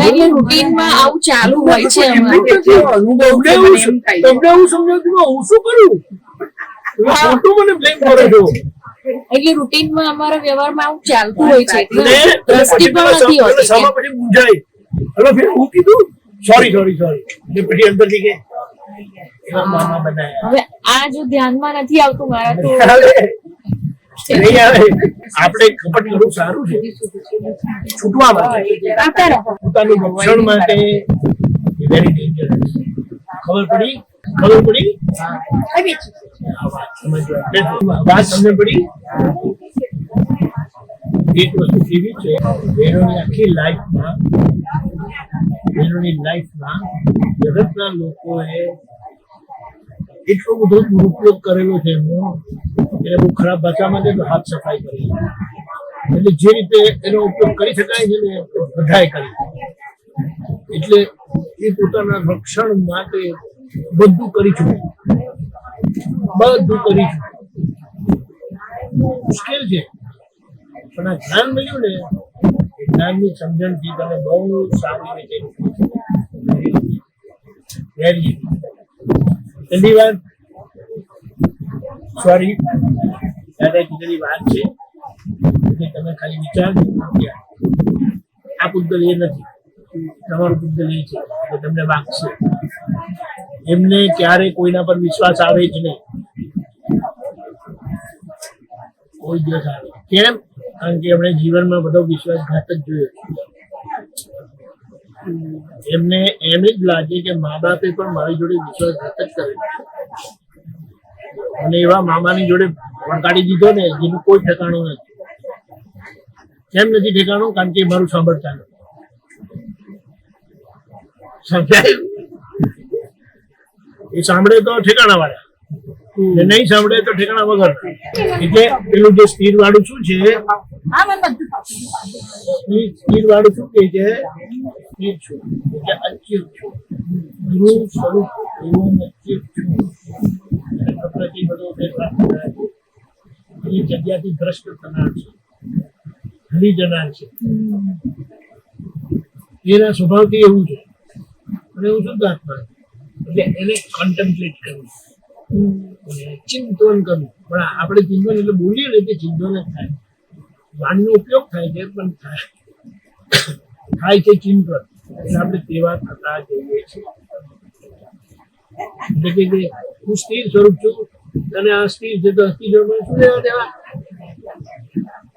[SPEAKER 8] એટલે રૂટીનમાં આવું ચાલુ હોય છે અમારે.
[SPEAKER 3] તમને હું સમજાવતું હું શું કરું? તમે ખોટું મને બ્લેમ કરો છો.
[SPEAKER 8] એટલે રૂટીનમાં અમારા વ્યવહારમાં આવું ચાલતું હોય છે.
[SPEAKER 3] અને
[SPEAKER 8] દ્રષ્ટિ પણ નથી હોતી.
[SPEAKER 3] સમા પછી મૂંઝાય. હવે ફિર હું કીધું સોરી ને પછી અંદરથી કે એવા મામા બનાયા.
[SPEAKER 8] હવે આ જો ધ્યાનમાં નથી આવતું મારા તો
[SPEAKER 3] નહીં આવે. આપણે કપટ કરવું સારું છે છૂટવા માટે, પોતાનું રક્ષણ માટે વેરી ડેન્જરસ. ખબર પડી? આ વાત સમજ પડી? એક વસ્તુ એવી છે, બહેનોની આખી લાઈફમાં જગતના લોકોએ એટલો બધો દુરુપયોગ કરેલો છે એમનો, એને બહુ ખરાબ ભાષામાં છે તો હાથ સફાઈ કરી. એટલે જે રીતે એનો ઉપયોગ કરી શકાય છે ને બધાએ કરી. એટલે એ પોતાના રક્ષણ માટે બધું કરી ચૂક્યું. મુશ્કેલ છે પણ આ જ્ઞાન મળ્યું ને, એ જ્ઞાનની સમજણથી તમે બહુ સારી રીતે પહેલી વાર સોરી દાદા કીધેલી વાત છે એટલે તમે ખાલી વિચાર આ પૂતગલ એ નથી, તમારું પૂતગલ એ છે કે તમને વાગશે. એમને ક્યારે કોઈના પર વિશ્વાસ આવે જ નહીં, કોઈ દિવસ આવે. કેમ? કારણ કે એમણે જીવનમાં બધો વિશ્વાસઘાત જ જોયો. એમને એમ જ લાગે કે મા બાપે પણ મારી જોડે વિશ્વાસઘાત જ કર્યો અને એવા મામાની જોડે વળગાડી દીધો ને જેનું કોઈ ઠેકાણું નથી. કેમ નથી ઠેકાણું? કારણ કે મારું સાંભળતા નથી. સમજાયું? એ સાંભળે તો ઠેકાણા વાળા, નહીં સાંભળે તો ઠેકાણા વગર. એટલે પેલું જે સ્થિર વાળું શું છે, સ્થિર વાળું શું કે છે? સ્થિર છું એટલે અચ્યુત છું, ગુરુ સ્વરૂપ એવું અચ્યુત છું. પ્રકૃતિ બધો ફેરફાર થનાર છે, એ જગ્યાથી ભ્રષ્ટ થનાર છે, હલી જનાર છે. એના સ્વભાવથી એવું છે અને એવું શુદ્ધ આત્મા. એટલે એને કોન્ટેમ્પલેટ કરવું, ચિંતન કરવું. પણ આપણે ચિંતન એટલે બોલીએ ને કે ચિંતન જ થાય, વાણીનો ઉપયોગ થાય છે પણ થાય છે ચિંતન. એટલે આપણે તેવા થતા જઈએ છીએ. એટલે કે હું સ્થિર સ્વરૂપ છું અને આ સ્થિર છે તો અસ્થિરમાં શું લેવા દેવા?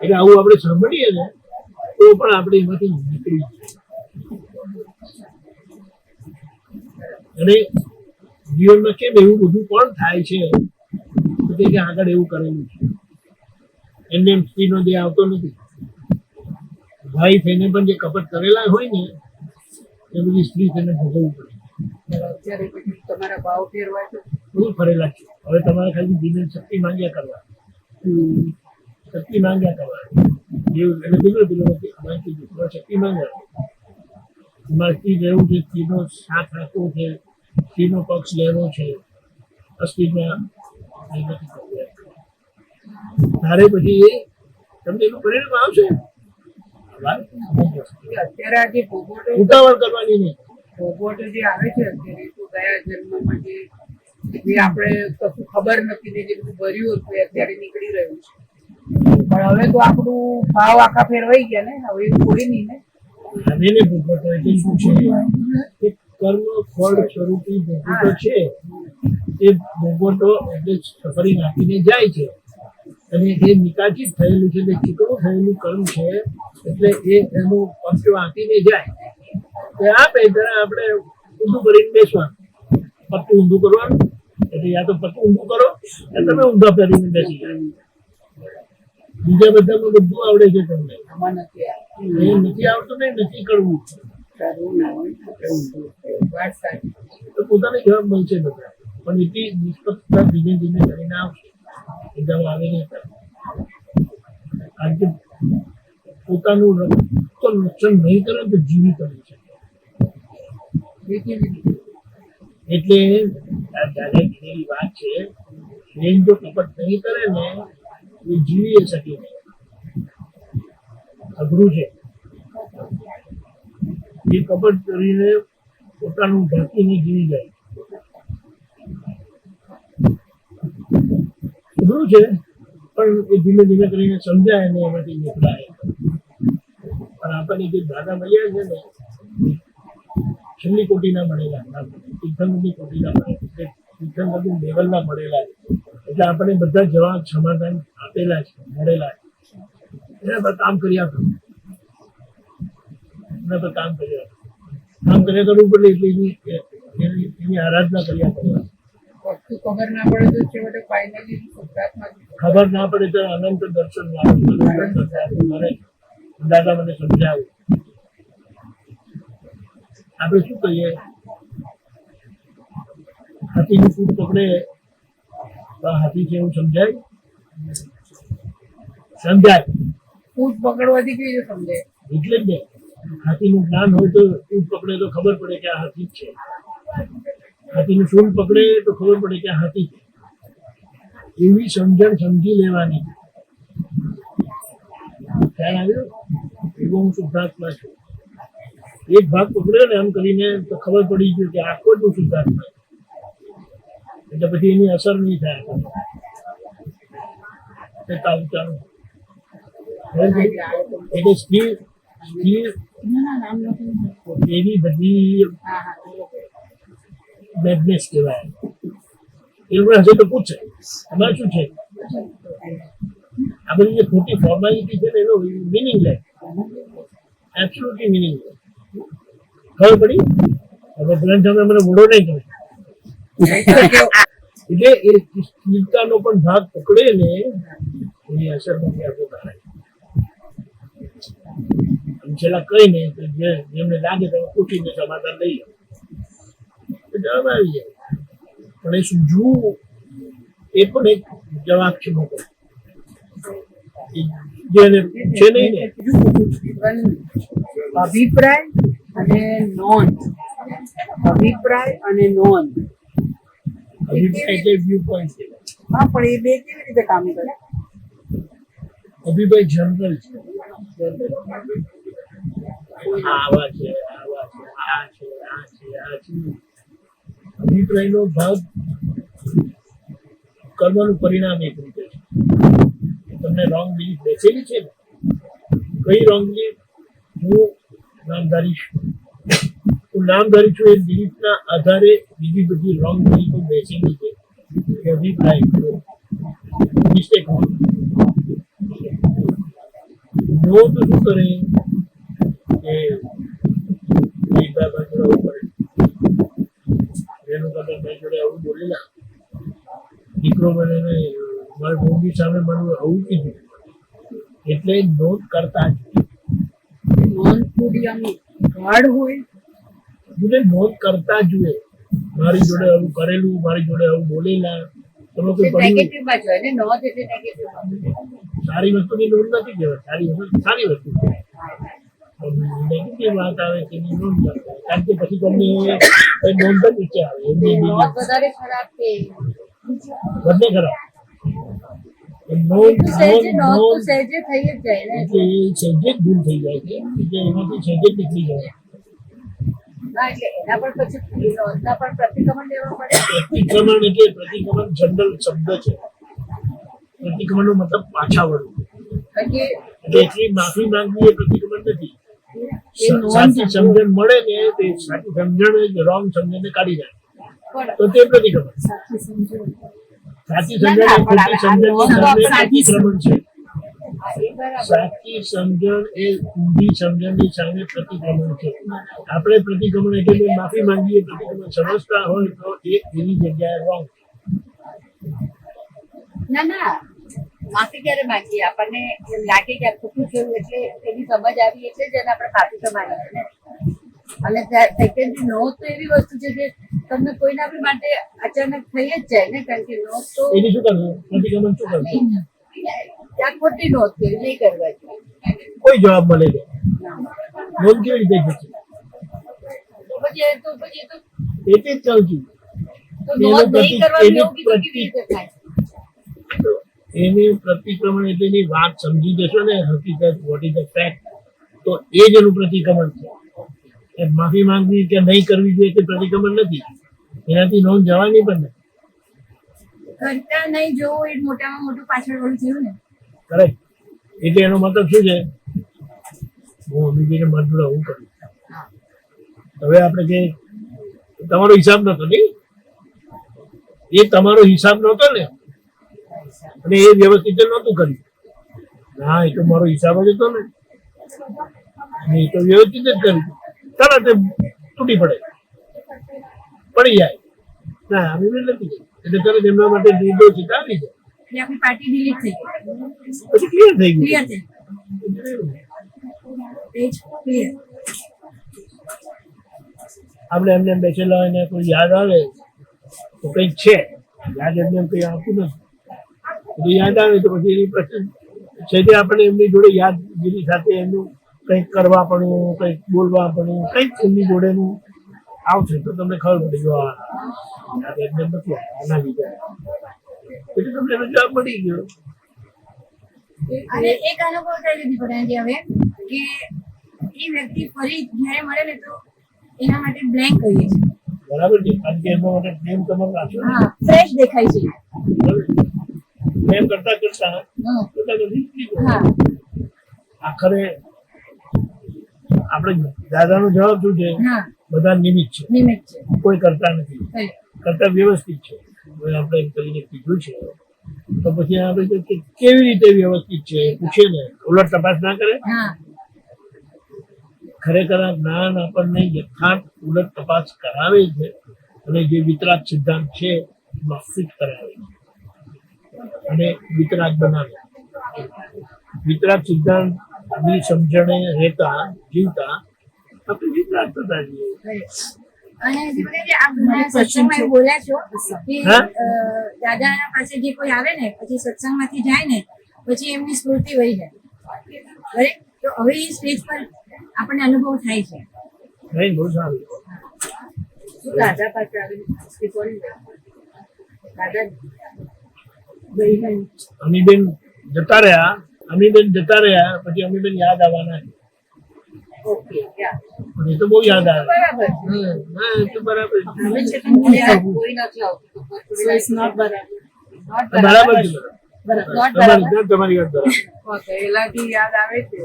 [SPEAKER 3] એટલે આવું આપણે સાંભળીએ ને તો પણ આપણે એમાંથી નીકળી જઈએ. અને જીવનમાં કેમ એવું બધું પણ થાય છે કે આગળ એવું કરેલું છે, એમને એમ સ્ત્રીનો દેહ આવતો નથી. ભાઈ થઈને પણ જે કપટ કરેલા હોય ને એ બધી સ્ત્રી થઈને ભોગવવું પડે.
[SPEAKER 6] અત્યારે પછી તમારા ભાવ ફેરવાય તો
[SPEAKER 3] બધું ફરેલા છે. હવે તમારે ખાલી દિને શક્તિ માંગ્યા કરવા, એવું એટલે પેલો અમારી શક્તિ માંગ્યા. તમારે સ્ત્રી રહેવું છે, સ્ત્રીનો સાથ રાખવો છે, સ્ત્રીનો પક્ષ લેવો છે, અસ્તિત્વમાં તારે પછી એ તમને એનું પરિણામ આવશે.
[SPEAKER 6] અત્યારે આ જે ભોગવટો
[SPEAKER 3] ઉતાવળ કરવાની નહીં.
[SPEAKER 6] ભોગવટો જે આવે છે અત્યારે તો ગયા જન્મમાં જે આપણે કશું ખબર નથી ને જે બધું ભર્યું હતું એ અત્યારે નીકળી રહ્યું છે. પણ હવે તો આપણું ભાવ આખા ફેરવાઈ ગયા ને, હવે એવું કોઈ નહીં ને.
[SPEAKER 3] હવે ને ભોગવટો એટલે શું છે કે કર્મ ફળ સ્વરૂપી ભોગવટો છે. એ ભોગવટો એટલે સફરી નાખીને જાય છે અને એ નિકાચિત થયેલું છે, એટલે ચીકણું થયેલું કર્મ છે. એટલે એ એનું પંચો આપીને જાય તે આપે ત્યારે આપણે ઊંધું કરીને બેસવાનું, પત્તું ઊંધું કરવાનું. એટલે યા તો પત્તું ઊંધું કરો યા તમે ઊંધા પહેરીને બેસી જાય. બીજા બધામાં બધું આવડે છે તમને, એ નથી આવતું ને નથી કરવું તો પોતાને જવાબ મળશે બધા. પણ એટલી નિષ્પક્ષતા ધીમે ધીમે કરીને આવશે, એકદમ આવે નહીં. કારણ કે પોતાનું રક્ષણ નહીં કરે તો જીવી કરે છે. એટલે દાદા કીધેલી વાત છે, જો કપટ નહીં કરે ને એ જીવી શકે નહીં. અઘરું છે. એ કપટ કરીને પોતાનું ઢાંકીને જીવી જાય. અઘરું છે, પણ એ ધીમે ધીમે કરીને સમજાય ને એમાંથી નીકળાય. પણ આપણને જે દાદા મળ્યા છે ને, છેલ્લી કોટીના મળેલા, તીર્થંકરની કોટીના મળેલા, તીર્થંકરની લેવલના મળેલા છે. એટલે આપણે બધા જવાબ સમાધાન આપેલા છે, મળેલા છે. એના પર કામ કર્યા કરો, એના પર કામ કર્યા કરવું પડે. એટલે એની આરાધના કર્યા કરો.
[SPEAKER 6] વસ્તુ ખબર ના પડે તો છેવટે ફાઇનલી શુદ્ધાત્મા
[SPEAKER 3] ખબર ના પડે તો અનંત દર્શન મળે. દાદા મને સમજાવે. આપણે શું કહીએ, હાથીનું ફૂટ પકડે તો હાથી છે એવું સમજાય?
[SPEAKER 6] ફૂટ પકડવાથી કેવી રીતે સમજાય?
[SPEAKER 3] એટલે જ ને, હાથીનું જ્ઞાન હોય તો ફૂટ પકડે તો ખબર પડે કે આ હાથી જ છે. હાથીનું સૂંઢ પકડે તો ખબર પડે કે આ હાથી છે. એવી સમજણ સમજી લેવાની. ખ્યાલ આવ્યો? એવો હું શુદ્ધાત્મા છું. એક ભાગ પકડ્યો ને એમ કરીને તો ખબર પડી ગયું કે આખો જ હું શુદ્ધાત્મા છું. એટલે પછી એની અસર નહીં થાય. ચાલુ એટલે સ્થિર એવી બધી મેડનેસ કહેવાય. એ લોકો હશે તો પૂછે તમારે શું છે. આ બધી જે ખોટી ફોર્માલિટી છે ને એનો મિનિંગ લે, એબ્સોલ્યુટલી મિનિંગ લે. ખબર પડી? હવે ગ્રંથ અમે મને મોડો નહીં કરે. એટલે એ સ્થિરતાનો પણ ભાગ પકડે ને એની અસર નથી આપો થાય. છેલ્લા કઈ નહીં, જેમને લાગે તો પૂછીને સમાધાન લઈ જવાબ આવી જાય. પણ એ સૂઝવું એ પણ એક જવાબ છે મોટો. જેને છે નહીં ને
[SPEAKER 6] અભિપ્રાય અને નોંધ. અભિપ્રાય અને નોંધ.
[SPEAKER 3] અભિપ્રાય એટલે વ્યૂ પોઈન્ટ.
[SPEAKER 6] હા, પણ એ બે કેવી રીતે કામ કરે?
[SPEAKER 3] અભિપ્રાય જનરલ છે. આવા છે, આવા છે, આ છે, આ છે, આ છે. અભિપ્રાયનો ભાગ કરવાનું પરિણામ એક રીતે છે. તમને રોંગ બિલીફ બેસેલી છે ને, કઈ રોંગ બિલીફ? હું નામધારી છું. હું નામધારી છું એ બિલીફના આધારે બીજી બધી રોંગ બિલીફો બેસેલી છે. એ અભિપ્રાય મિસ્ટેક હોય. નો તો શું કરે કે એનું કરતા મેં જોડે આવું બોલેલા, દીકરો મને મારી ભૂમિ સામે મને આવું કીધું, એટલે નોંધ કરતા જ
[SPEAKER 6] નોંધ થોડી આમ ગાઢ હોય.
[SPEAKER 3] નોંધ કરતા જોઈએ. મારી જોડે આવું કરેલું, મારી જોડે આવું બોલેલા. તમે કોઈ સારી વસ્તુની નોંધ નથી કહેવાય. સારી વસ્તુ નેગેટિવ વાત આવે તેની નોંધ ના કરે. કારણ કે પછી તમને નોંધ જ નીચે આવે. એમની
[SPEAKER 2] વધારે ખરાબ છે.
[SPEAKER 3] વધે ખરાબ.
[SPEAKER 2] સહેજે થઈ જ જાય ને.
[SPEAKER 3] એટલે એ સહેજે જ ભૂલ થઈ જાય છે. એટલે એમાંથી સહેજે જ નીકળી જાય.
[SPEAKER 2] એટલે એના પર પછી નોંધના પર પ્રતિક્રમણ લેવા પડે.
[SPEAKER 3] પ્રતિક્રમણ એટલે પ્રતિક્રમણ જનરલ શબ્દ છે. પ્રતિક્રમણ નો મતલબ પાછા વળવું. એટલે એટલી માફી માંગવી એ પ્રતિક્રમણ નથી. સાચી સમજણ મળે ને તે સાચી સમજણ રોંગ સમજણને કાઢી જાય તો તે પ્રતિક્રમણ. સાચી સમજણ એ ખોટી સમજણની સામે પ્રતિક્રમણ છે. સાચી સમજણ એ ઊંધી સમજણની સામે પ્રતિક્રમણ છે. આપણે પ્રતિક્રમણ એટલે માફી માંગીએ, પ્રતિક્રમણ સમજતા હોય તો એ એની જગ્યાએ રોંગ.
[SPEAKER 2] ના માફી ક્યારે માંગીએ? આપણને એમ લાગે કે આ ખોટું થયું એટલે એની સમજ આવી એટલે જ એને આપણે માફી તો માંગીએ ને. અને સેકન્ડરી નોંધ તો એવી વસ્તુ છે જે તમને કોઈના બી માટે અચાનક થઈ જ જાય ને. કારણ કે નોંધ તો
[SPEAKER 3] એની શું કરવું? પ્રતિક્રમણ શું કરવું?
[SPEAKER 2] ત્યાં ખોટી નોંધ કરી નહીં કરવા જોઈએ.
[SPEAKER 3] કોઈ જવાબ મળે છે નોંધ કેવી રીતે થશે?
[SPEAKER 2] તો પછી એ તો
[SPEAKER 3] એટલે જ ચાલુ છું.
[SPEAKER 2] નોંધ નહીં કરવાની એવું કીધું કેવી રીતે થાય?
[SPEAKER 3] એની પ્રતિક્રમણ એટલે એની વાત સમજી જશો ને, હકીકત વોટ ઇઝ ધ ફેક્ટ, તો એ જ એનું પ્રતિક્રમણ છે. એ માફી માંગવી કે નહીં કરવી જોઈએ તે પ્રતિક્રમણ નથી, એનાથી નોંધ જવાની પણ નથી.
[SPEAKER 2] કરતા નહીં જોવું એ મોટામાં મોટું પાછળ વળું થયું ને.
[SPEAKER 3] કરેક્ટ. એટલે એનો મતલબ શું છે, હું બીજીને મત જોડે હું કરું. હવે આપણે કે તમારો હિસાબ નતો નહીં, એ તમારો હિસાબ નતો ને, અને એ વ્યવસ્થિત નહોતું કર્યું. ના, એ તો મારો હિસાબ જ હતો ને, એ તો વ્યવસ્થિત જ કર્યું. તરત તૂટી પડી જાય. ના, આવી નથી. એટલે તરત એમના માટે નિર્દોષિતા આવી જાય.
[SPEAKER 2] એટલે આપણી પાર્ટી ડિલીટ થઈ
[SPEAKER 3] પછી ક્લિયર થઈ ગયું.
[SPEAKER 2] ક્લિયર થઈ પેજ ક્લિયર.
[SPEAKER 3] આપણે એમને બેસેલા હોય ને કોઈ યાદ આવે તો કંઈક છે, યાદ એમને એમ કંઈ આવતું નથી. પછી યાદ આવે તો પછી એની પ્રશ્ન છે જે આપણે એમની જોડે યાદગીરી સાથે એમનું કંઈક કરવા પડવું, કંઈક બોલવા પડવું, કંઈક એમની જોડેનું આવશે તો તમને ખબર પડી ગયો યાદ એમને નથી આના લીધે. એટલે તમને એનો જવાબ મળી ગયો.
[SPEAKER 2] અને એક અનુભવ થઈ લીધી પટેલજી હવે કે એ વ્યક્તિ ફરી જ્યારે મળે ને તો એના માટે બ્લેન્ક કહીએ છીએ.
[SPEAKER 3] બરાબર છે, કારણ કે એમના માટે પ્રેમ તમારે રાખશો ને.
[SPEAKER 2] હા, ફ્રેશ દેખાય છે.
[SPEAKER 3] પ્રેમ કરતા કરતા
[SPEAKER 2] હા,
[SPEAKER 3] આખરે આપણે દાદાનો જવાબ શું છે,
[SPEAKER 2] હા,
[SPEAKER 3] બધા નિમિત્ત છે,
[SPEAKER 2] નિમિત્ત છે.
[SPEAKER 3] કોઈ કરતા નથી.
[SPEAKER 2] right.
[SPEAKER 3] કરતા વ્યવસ્થિત છે. હવે આપણે એમ કરીને કીધું છે તો પછી આપણે કે કેવી રીતે વ્યવસ્થિત છે પૂછે ને, ઉલટ તપાસ ના કરે.
[SPEAKER 2] હા,
[SPEAKER 3] ખરેખર આ જ્ઞાન આપણને યથાર્થ ઉલટ તપાસ કરાવે છે, અને જે વિતરાગ સિદ્ધાંત છે એમાં ફિટ કરાવે છે અને વિતરાગ બનાવે. વિતરાગ સિદ્ધાંતની સમજણે રહેતા જીવતા આપણે વિતરાગ થતા જઈએ.
[SPEAKER 2] right. અને દીપકજી આપ સત્સંગમાં એવું બોલ્યા છો કે
[SPEAKER 3] હા?
[SPEAKER 2] દાદાના પાસે જે કોઈ આવે ને પછી સત્સંગમાંથી જાય ને પછી એમની સ્મૃતિ વહી જાય. Correct? તો હવે એ સ્ટેજ પર આપણને અનુભવ થાય છે.
[SPEAKER 3] નહીં, બહુ સારું.
[SPEAKER 6] શું દાદા પાસે આવીને શીખવાડી દાદા
[SPEAKER 3] અમીબેન જતા રહ્યા પછી અમીબેન યાદ આવવાના.
[SPEAKER 6] ઓકે
[SPEAKER 3] પણ એ તો બહુ યાદ આવે.
[SPEAKER 6] બરાબર
[SPEAKER 3] હા, એ તો બરાબર છે.
[SPEAKER 6] હવે છે કોઈ નથી આવતું
[SPEAKER 8] So it's not બરાબર.
[SPEAKER 3] બરાબર છે.
[SPEAKER 2] Not બરાબર.
[SPEAKER 3] તમારી વાત બરાબર.
[SPEAKER 6] પહેલાથી યાદ આવે છે.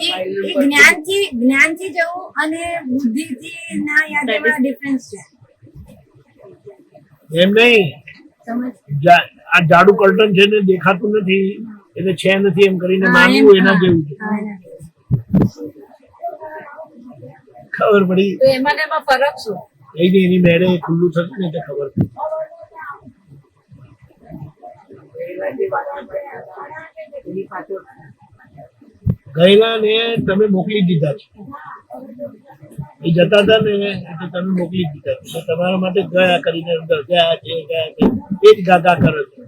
[SPEAKER 2] એ જ્ઞાનથી જવું અને બુદ્ધિથી ના યાદ એમાં ડિફરન્સ છે.
[SPEAKER 3] એમ નહીં,
[SPEAKER 2] સમજ?
[SPEAKER 3] આ જાડું કર્ટન છે ને દેખાતું નથી એટલે છે નથી એમ કરીને
[SPEAKER 2] હા,
[SPEAKER 3] માનવું
[SPEAKER 2] એમ,
[SPEAKER 3] એના
[SPEAKER 2] હા.
[SPEAKER 3] જેવું છે.
[SPEAKER 2] હા, એના જેવું.
[SPEAKER 3] ખબર પડી
[SPEAKER 6] તો એમાં ને એમાં ફરક શું?
[SPEAKER 3] એની મેળે ખુલ્લું થતું ને એટલે ખબર પડી.
[SPEAKER 6] પહેલા જે વાતો કર્યા એની પાછળ
[SPEAKER 3] ગયેલા ને તમે મોકલી દીધા છે. એ જતા હતા ને એટલે તમે મોકલી દીધા છે. એટલે તમારા માટે ગયા કરીને અંદર ગયા છે એ જ ગાગા કરે છે.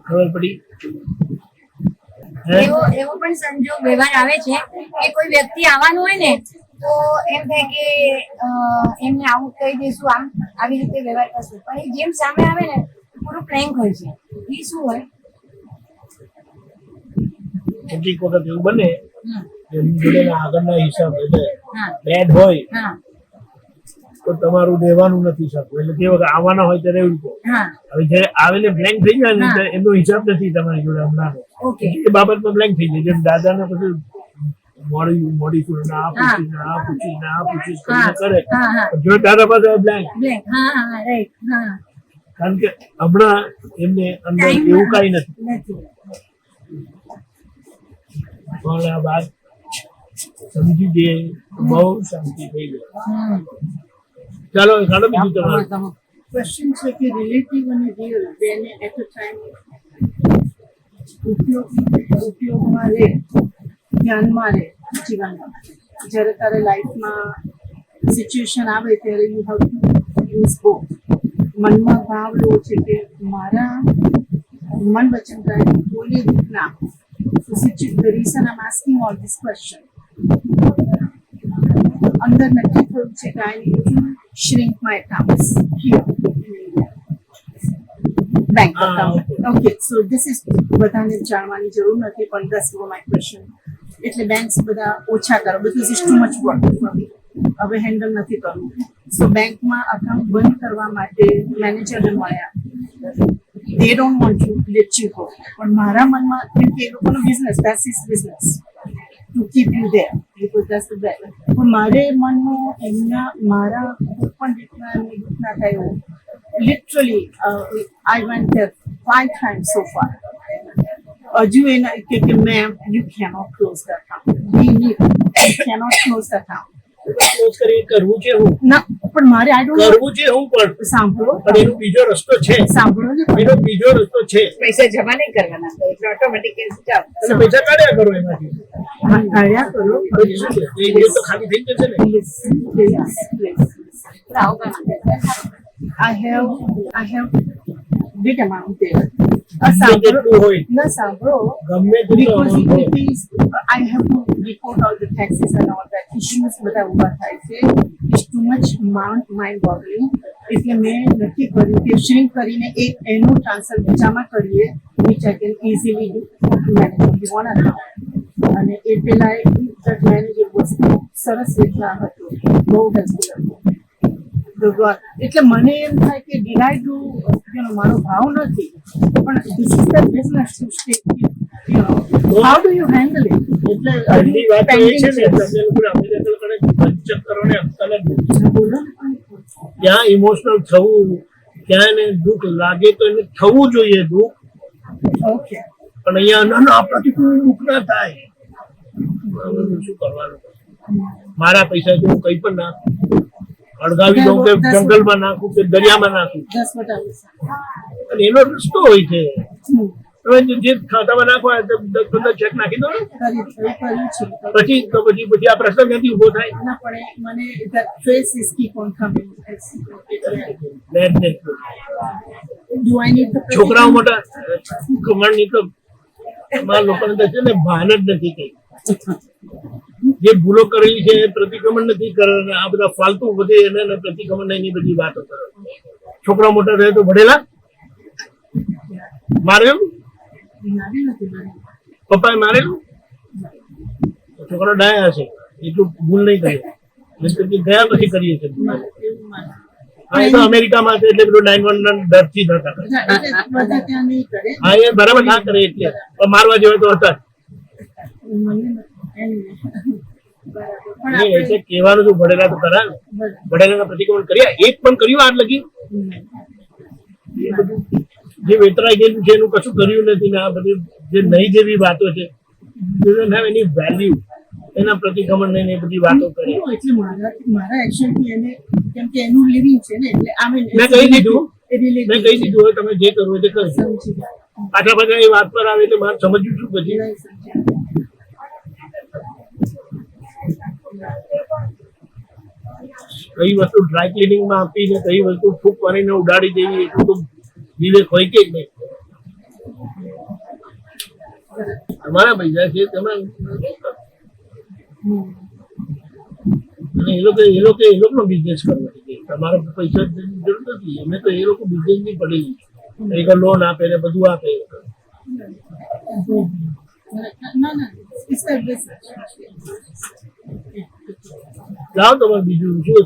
[SPEAKER 3] ખબર પડી? હે?
[SPEAKER 2] એવો પણ સંજોગ વ્યવહાર આવે છે કે કોઈ વ્યક્તિ આવવાનું હોય ને તો એમ થાય કે એમને આવું કહી દઈશું, આમ આવી રીતે વ્યવહાર કરશું, પણ એ જેમ સામે આવે ને પૂરું પ્રેન્ક હોય છે. એ શું હોય?
[SPEAKER 3] કેટલીક વખત એવું બને કે એમની જોડેના આગળના હિસાબ એટલે
[SPEAKER 2] હા,
[SPEAKER 3] બેડ હોય
[SPEAKER 2] હા,
[SPEAKER 3] તો તમારું દેવાનું નથી શકતું. એટલે તે વખત આવવાના હોય ત્યારે એવું કહો.
[SPEAKER 2] હા,
[SPEAKER 3] હવે જયારે આવીને બ્લેન્ક થઈ જાય ને
[SPEAKER 2] હા.
[SPEAKER 3] ત્યારે એમનો હિસાબ નથી તમારી જોડે હમણાં.
[SPEAKER 2] ઓકે.
[SPEAKER 3] એ બાબતમાં બ્લેન્ક થઈ જાય. જેમ દાદાને પછી મોડી આ પૂછીને
[SPEAKER 2] હા,
[SPEAKER 3] કરે
[SPEAKER 2] હા, હા.
[SPEAKER 3] જો દાદા પાસે બ્લેન્ક.
[SPEAKER 2] બ્લેક. હા, હા, રાઈટ. હા,
[SPEAKER 3] કારણ કે હમણાં એમને અંદર
[SPEAKER 2] Time
[SPEAKER 3] એવું કઈ નથી.
[SPEAKER 2] નથી.
[SPEAKER 3] પણ આ વાત સમજી જઈએ તો બહુ શાંતિ થઈ ગઈ.
[SPEAKER 2] હમ.
[SPEAKER 3] ચાલો ચાલો બીજું તમારું.
[SPEAKER 8] ક્વેશ્ચન છે કે રિલેટિવ અને રિયલ બેને એટ અ ટાઈમ ઉપયોગમાં લે, ધ્યાનમાં લે જીવનમાં. જ્યારે તારે લાઈફમાં સિચ્યુએશન આવે ત્યારે you have to use both. મનમાં ભાવ એવો છે કે મારા મન વચન કાંઈ બોલી રીતના. The reason I'm asking all this question, અંદર નક્કી થયું છે કે I need to shrink my accounts here in India. Bank account. Okay, so this is બધાને જાણવાની જરૂર નથી પણ that's my question.
[SPEAKER 9] એટલે બેંક્સ બધા ઓછા કરો because it's too much work હવે હેન્ડલ નથી કરવું સો બેંકમાં અકાઉન્ટ બંધ કરવા માટે મેનેજરને મળ્યા they don't want to let you go પણ મારા મનમાં કેમ કે એ લોકોનો business that's his business to keep you there because that's the best પણ મારે મનમાં એમના મારા પણ રીતના એમને દુઃખ ના થાય એવું literally I went there 5 times so far હજુ એના કે ma'am you cannot close the account we need you cannot close the account
[SPEAKER 3] close કરી કરવું છે હું
[SPEAKER 9] ના પણ મારે I don't
[SPEAKER 3] કરવું છે હું પણ
[SPEAKER 9] સાંભળો
[SPEAKER 3] પણ એનો બીજો રસ્તો છે
[SPEAKER 9] સાંભળો ને
[SPEAKER 3] એનો બીજો રસ્તો છે
[SPEAKER 2] પૈસા જમા નહીં કરવાના એટલે ઓટોમેટિક જાવ
[SPEAKER 3] તમે પૈસા કાઢ્યા કરો એમાંથી
[SPEAKER 9] કાઢ્યા કરો
[SPEAKER 3] પછી શું છે એ જે તો ખાલી થઈ જશે ને
[SPEAKER 9] I have big amount there.
[SPEAKER 3] જેટલું હોય
[SPEAKER 9] No, Sambro.
[SPEAKER 3] ગમે તેટલું
[SPEAKER 9] Because
[SPEAKER 3] amount હોય.
[SPEAKER 9] it is, I have to report all the taxes and all that issues બધા ઉભા થાય છે. It's too much mind boggling. એટલે મેં નક્કી કર્યું કે શ્રિંક કરીને એક એનું ટ્રાન્સફર બીજામાં કરીએ which I can easily do manage only one account. અને એ પેલા that manager was સરસ રીતના હતું બહુ હેલ્પફુલ હતું એટલે મને એમ થાય કે ડિનાય ટુ મારો ભાવ નથી પણ this is the business to stay how do you handle it એટલે
[SPEAKER 3] પહેલી વાત તો એ છે ને તમે લોકો અમેરિકન કણે બચત કરવાને અક્કલ જ નથી.
[SPEAKER 9] બોલો
[SPEAKER 3] ત્યાં ઇમોશનલ થવું ત્યાં એને દુઃખ લાગે તો એને થવું જોઈએ દુઃખ
[SPEAKER 9] ઓકે
[SPEAKER 3] પણ અહીંયા ના ના આપણાથી કોઈ દુઃખ ના થાય હવે શું કરવાનું મારા પૈસા જો હું કઈ પણ નાખું અડગાવી દઉં કે જંગલમાં નાખું કે દરિયામાં નાખું
[SPEAKER 9] દસ વટાવી
[SPEAKER 3] અને એનો રસ્તો હોય છે તમે જે ખાતામાં નાખવા ચેક નાખી દો ને
[SPEAKER 9] કર્યું છે
[SPEAKER 3] પછી આ પ્રશ્ન ક્યાંથી ઉભો થાય
[SPEAKER 9] ના પણ મને that face is keep on coming do I need to
[SPEAKER 3] છોકરાઓ મોટા કમાણની તો અમારા લોકોને તો છે ને ભાન જ નથી કઈ જે ભૂલો કરેલી છે એ પ્રતિક્રમણ નથી કરે આ બધા ફાલતુ બધે એને પ્રતિક્રમણ એની બધી વાતો કરે છોકરા મોટા થયા તો ભણેલા મારેલું પપ્પાએ મારેલું છોકરા ડાયા હશે એટલું ભૂલ નહીં કરે ગયા પછી કરીએ છીએ હા એ તો અમેરિકામાં છે એટલે પેલું 911 ડરથી નતા કરે
[SPEAKER 9] બધા ત્યાં નહીં કરે
[SPEAKER 3] હા એ બરાબર ના કરે એટલે પણ મારવા જેવા તો હતા
[SPEAKER 9] મને
[SPEAKER 3] એટલે કહેવાનું તો ભણેલા તો કરા ભણેલા પ્રતિક્રમણ કર્યા એક પણ કર્યું આજ લગી એ બધું જે વેતરાઈ ગયેલું છે એનું કશું કર્યું નથી ને આ બધી જે નહીં જેવી વાતો છે એની વેલ્યુ એના પ્રતિક્રમણ ને એ બધી વાતો કરી
[SPEAKER 9] એટલે મારા એક્શન થી એને કેમ કે એનું લિવિંગ છે ને એટલે આમે
[SPEAKER 3] મેં કહી દીધું હવે તમે જે કરવું તે કરો પાછા પાછા એ વાત પર આવે એટલે મારે સમજવું છું પછી કઈ વસ્તુ ડ્રાય ક્લિનિંગ માં આપી ને કઈ વસ્તુ ફૂંક મારીને ઉડાડી દેવી એટલું તો વિવેક હોય કે નહીં તમારા પૈસા છે તમે અને એ લોકો બિઝનેસ કરવાની છે તમારા પૈસા જરૂર નથી અમે તો એ લોકો બિઝનેસ ની પડેલી એક લોન આપે ને બધું આપે જાઓ તમારે બીજું શું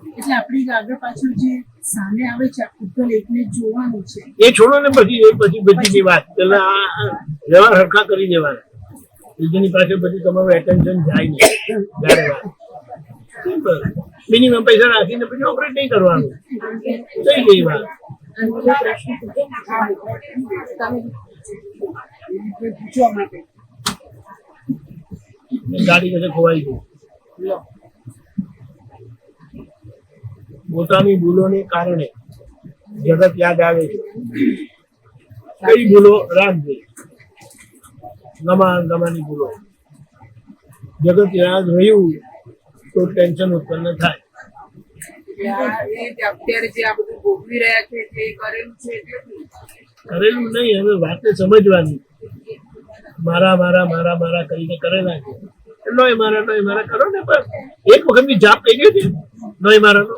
[SPEAKER 9] એટલે આપણી આગળ પાછળ જે સામે આવે છે ઉત્તર એકને જોવાનું છે
[SPEAKER 3] એ છોડો ને પછી બધીની વાત પેલા આ વ્યવહાર હરખા કરી દેવાના બીજાની પાસે પછી તમારું એટેન્શન જાય નહીં જ્યારે વાત મિનિમમ પૈસા રાખીને પછી ઓપરેટ નહીં કરવાનું થઈ ગઈ વાત
[SPEAKER 9] પૂછવા માટે
[SPEAKER 3] ગાડી કશે ખોવાઈ ગઈ પોતાની ભૂલોને કારણે જગત યાદ આવે છે કઈ ભૂલો રાખજે ગમાની ભૂલો જગત યાદ રહ્યું તો ટેન્શન ઉત્પન્ન થાય
[SPEAKER 6] અત્યારે જે આ બધું ભોગવી રહ્યા છે તે કરેલું છે એટલે
[SPEAKER 3] કરેલું નહીં હવે વાતને સમજવાની મારા મારા મારા મારા કરીને કરેલા છે નોય મારા કરો ને પણ એક વખત ની જાપ કહી ગઈ છે નોય મારાનો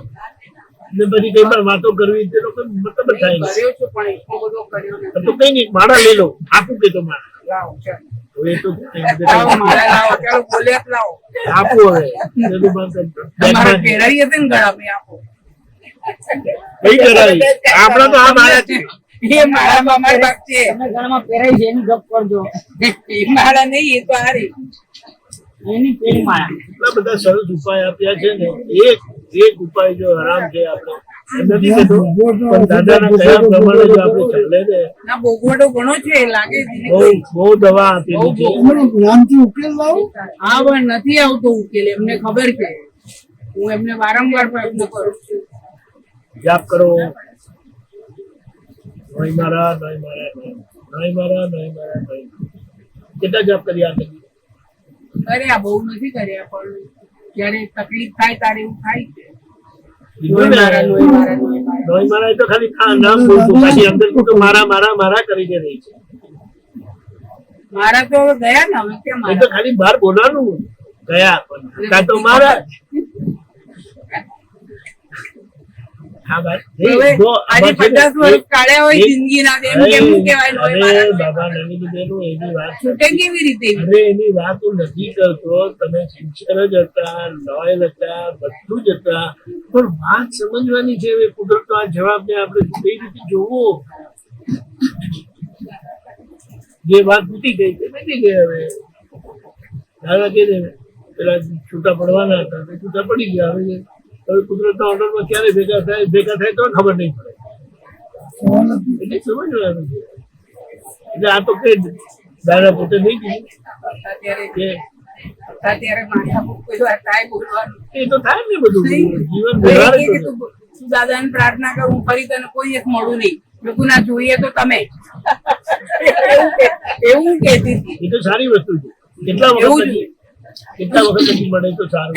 [SPEAKER 3] ને પછી કઈ પણ વાતો કરવી તે લોકો મતલબ થાય
[SPEAKER 6] કર્યો છે પણ એટલો બધો કર્યો નથી
[SPEAKER 3] તો કઈ નહીં મારા લઈ લો આપું કે તો મારા
[SPEAKER 6] લાવો ચાલો
[SPEAKER 3] હવે તો
[SPEAKER 6] લાવો મારા લાવો ચાલો બોલ્યા લાવો
[SPEAKER 3] આપો હવે બધું બંધ કરજો.
[SPEAKER 6] તમારે પહેરાઈ હતી ને ગળામાં આપો
[SPEAKER 3] કઈ કરાય આપણા તો આ મારા છે
[SPEAKER 6] એ મારા મામા બાપ છે
[SPEAKER 9] તમે ગળામાં પહેરાઈ છે એની ગપ કરજો
[SPEAKER 6] એ મારા નહીં એ તો હારી
[SPEAKER 9] એની પેલી માળા
[SPEAKER 3] એટલા બધા સરસ ઉપાય આપ્યા છે ને એક ઉપાય જો આરામ છે આપણે એમ નથી કહેતો, પણ દાદાના કયા પ્રમાણે જો આપણે ચાલે ને
[SPEAKER 6] ના ભોગવટો ઘણો છે લાગે
[SPEAKER 3] બહુ દવા આપેલી છે.
[SPEAKER 6] હા પણ નથી આવતો ઉકેલ એમને ખબર છે હું એમને વારંવાર પ્રયત્ન કરું છું
[SPEAKER 3] જાપ કરો નહીં મારા નહીં મારા નહીં મારા નહીં મારા નહીં. કેટલા જાપ કર્યા નથી?
[SPEAKER 6] કર્યા બહુ નથી કર્યા પણ જયારે તકલીફ થાય ત્યારે એવું થાય છે
[SPEAKER 3] કીધું ને, નહીં મારા એ તો ખાલી નામ બોલતું, પાછી અંદર તો મારા મારા મારા કરીને રહી છે.
[SPEAKER 6] મારા તો હવે ગયા ને હવે કેમ
[SPEAKER 3] એ તો ખાલી બહાર બોલવાનું ગયા પણ કાં તો મારા હા ભાઈ
[SPEAKER 6] હવે
[SPEAKER 3] જો
[SPEAKER 6] આજે 50 વર્ષ કાઢ્યા હોય જિંદગીના એમ કેમ કહેવાય નોય
[SPEAKER 3] અરે
[SPEAKER 6] મારા
[SPEAKER 3] બાબા નવીન બેનું એની વાત
[SPEAKER 6] છૂટે કેવી રીતે
[SPEAKER 3] અરે એની વાત હું નથી કરતો, તમે સિન્સિયર જ હતા, લોયલ હતા, બધું જ હતા, પણ વાત સમજવાની છે. હવે કુદરતનો આ જવાબને આપણે કઈ રીતે જોવો? જે વાત તૂટી ગઈ તે તૂટી ગઈ. હવે દાદા કે પેલા છૂટા પડવાના હતા તે છૂટા પડી ગયા. હવે કુદરતના ઓર્ડરમાં ક્યારે ભેગા થાય તો ખબર નહીં પડે. એટલે સમજવાનું છે. એટલે આ તો કઈ દાદા પોતે નહીં કીધું
[SPEAKER 6] અત્યારે માથા કોઈ વાર થાય બોલવાનું
[SPEAKER 3] એ તો થાય ને બધું જીવન
[SPEAKER 6] તો
[SPEAKER 3] વ્યવહાર
[SPEAKER 6] એ કે તું દાદાને પ્રાર્થના કરું ફરી તને કોઈ એક મળું નહીં લોકો ના જોઈએ તો તમે એવું કહેતી હતી
[SPEAKER 3] એ તો સારી વસ્તુ છે. કેટલા વખત નથી મળે તો સારું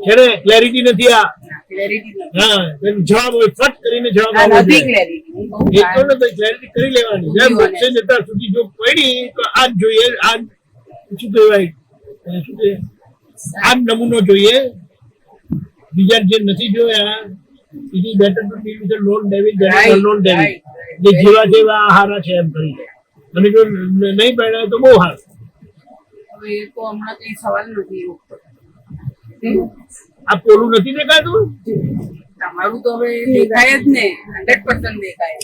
[SPEAKER 3] છે ને. ક્લેરિટી નથી આ. હા જવાબ હોય ફટ કરીને જવાબ આવવો જોઈએ. એ તો ને ક્લેરિટી કરી લેવાની. જેમ વચ્ચે જતા સુધી જો પડી તો આજ જોઈએ, આજ શું કહેવાય, આજ નમૂનો જોઈએ. બીજા જે નથી જોયા it is better to deal with a known devil than an unknown devil. જે જેવા જેવા હારા છે એમ કરી. અને જો નહીં પડ્યા તો બહુ હાર.
[SPEAKER 6] હવે એ તો હમણાં કઈ સવાલ નથી
[SPEAKER 3] આ પોલું નથી દેખાતું?
[SPEAKER 6] તમારું તો હવે દેખાય જ ને 100% દેખાય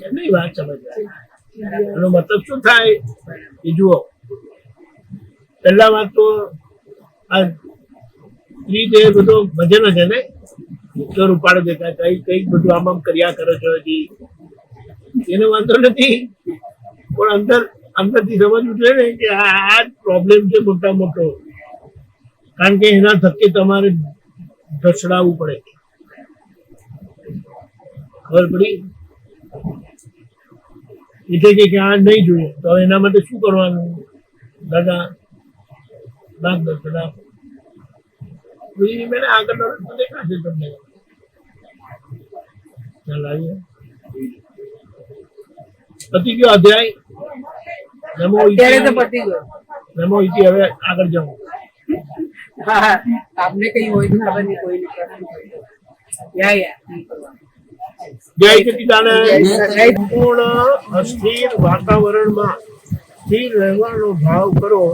[SPEAKER 3] એમની વાત સમજવા. એનો મતલબ શું થાય એ જુઓ. પહેલા વાત તો આ સ્ત્રી જે બધો ભજન છે ને ઉત્તર ઉપાડે દેખાય કઈ કઈ બધું આમ કર્યા કરો છો હજી એનો વાંધો નથી, પણ અંદરથી સમજવું જોઈએ ને કે આ પ્રોબ્લેમ છે મોટા મોટો. કારણ કે એના થકી તમારે ઢસડાવવું પડે. ખબર પડી? એટલે કે આ નહીં જોઈએ તો એના માટે શું કરવાનું? દાદા માર્ગદર્શન મેં આગળ દેખાશે તમને. ચાલ આવીએ. પતી ગયો અધ્યાય.
[SPEAKER 6] અત્યારે તો પતી ગયો.
[SPEAKER 3] નમો ઇતિ. હવે આગળ જાઉં.
[SPEAKER 6] હા આપને કઈ હોય તો ખબર નહીં કોઈને
[SPEAKER 3] જય સચ્ચિદાનંદ. પૂર્ણ અસ્થિર વાતાવરણમાં સ્થિર રહેવાનો ભાવ કરો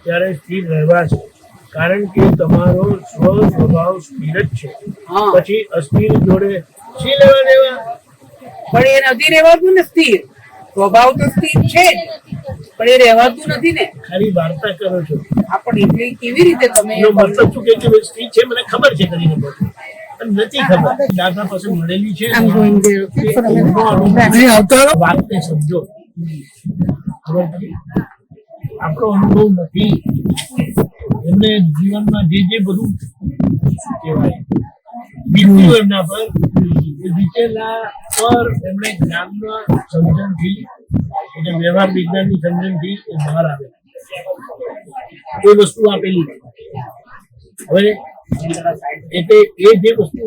[SPEAKER 3] ત્યારે સ્થિર રહેવાશે. કારણ કે તમારો સ્વભાવ સ્થિર જ છે. પછી અસ્થિર જોડે શી લેવા દેવા?
[SPEAKER 6] પણ એ નથી રહેવાતું ને સ્થિર. સ્વભાવ તો સ્થિર છે જ પણ એ રહેવાતું નથી ને.
[SPEAKER 3] ખાલી વાર્તા કરો છો.
[SPEAKER 6] આપણે એટલે કેવી રીતે તમે
[SPEAKER 3] એનો મતલબ શું કે સ્થિર છે મને ખબર છે કરીને પણ નથી ખબર. દાદા પાસે મળેલી છે વાતને સમજો. ખબર પડી? આપણો અનુભવ નથી. એમને જીવનમાં જે બધું કહેવાય બીત્યું એમના પર એ બીતેલા પર એમણે જ્ઞાનના સમજણથી એટલે વ્યવહાર વિજ્ઞાનની સમજણથી એ બહાર આવે એ વસ્તુ આપેલી. હવે એટલે એ જે વસ્તુ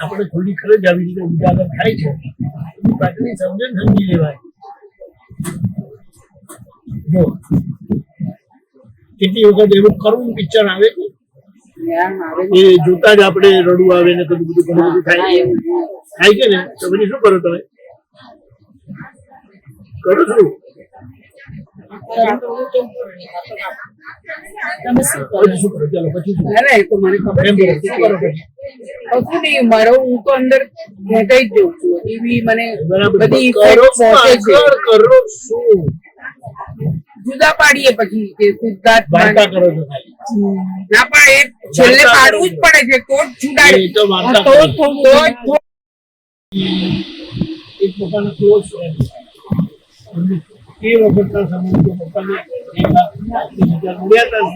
[SPEAKER 3] આપણે થોડી ખરે જ આવી રીતે ઉજાગર થાય છે એની પાછળની સમજણ સમજી લેવાય. જો કેટલી વખત એવું કરુણ પિક્ચર આવે છે એ જોતા જ આપણે રડવું આવે ને બધું ઘણું બધું થાય છે ને. તો પછી શું કરો તમે? કરું છું.
[SPEAKER 8] તમે શું કરો
[SPEAKER 3] પછી શું કરું? ચાલો પછી શું?
[SPEAKER 6] ના ના, એ તો મને ખબર
[SPEAKER 3] એમ
[SPEAKER 6] છે.
[SPEAKER 3] કરો, શું કરો પછી?
[SPEAKER 6] કશું નહીં, મારો હું તો અંદર ભેટાઈ જ જઉં છું. એવી મને
[SPEAKER 3] બરાબર.
[SPEAKER 6] બધી
[SPEAKER 3] કરો
[SPEAKER 6] effect
[SPEAKER 3] શું?
[SPEAKER 6] પહોંચે છે.
[SPEAKER 3] આગળ કરો શું?
[SPEAKER 6] જુદા પાડીએ પછી કે સિદ્ધાર્થ
[SPEAKER 3] વાર્તા કરો છો ખાલી.
[SPEAKER 6] ના પણ એ છેલ્લે પાડવું જ પડે છે તો જ છૂટાડે.
[SPEAKER 3] એ તો વાર્તા
[SPEAKER 6] તો
[SPEAKER 3] કરો.
[SPEAKER 6] જ
[SPEAKER 3] એક પોતાના ક્લોઝ ફ્રેન્ડ એ વખતના સમય પોતાને 1,80,000 મળ્યા હતા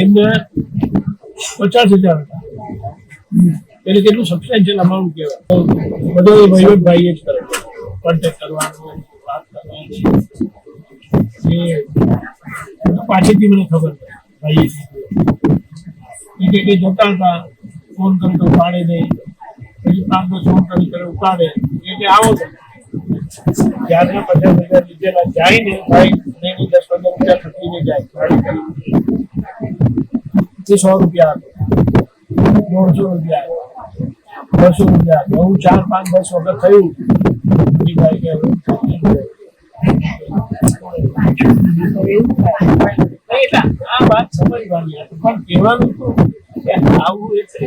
[SPEAKER 3] એમને 50,000 હતા. એટલે કેટલું સબસ્ટેન્શિયલ અમાઉન્ટ કહેવાય. બધો એ વહીવટભાઈ જ કરે, કોન્ટેક્ટ કરવાનો, વાત કરવાની. એ પાછળથી મને ખબર પડી ભાઈએ કે જતા હતા, ફોન કરે તો ઉપાડે નહીં, પછી 5-10 ફોન કરે ઉપાડે, એ કે આવો તો ત્યારના 50,000 લીધેલા જાય ને ભાઈ, નહીં 10-15 રૂપિયા ખર્ચીને જાય ગાડી કરી. એ 100 રૂપિયા આપે, 150 રૂપિયા આપે, 200 રૂપિયા આપે. હું 4-5-10 વખત થયું એ ભાઈ કે હું થાકી ગયો. એટલે આ વાત સમજવાની હતી, પણ કહેવાનું તો કે આવું એટલે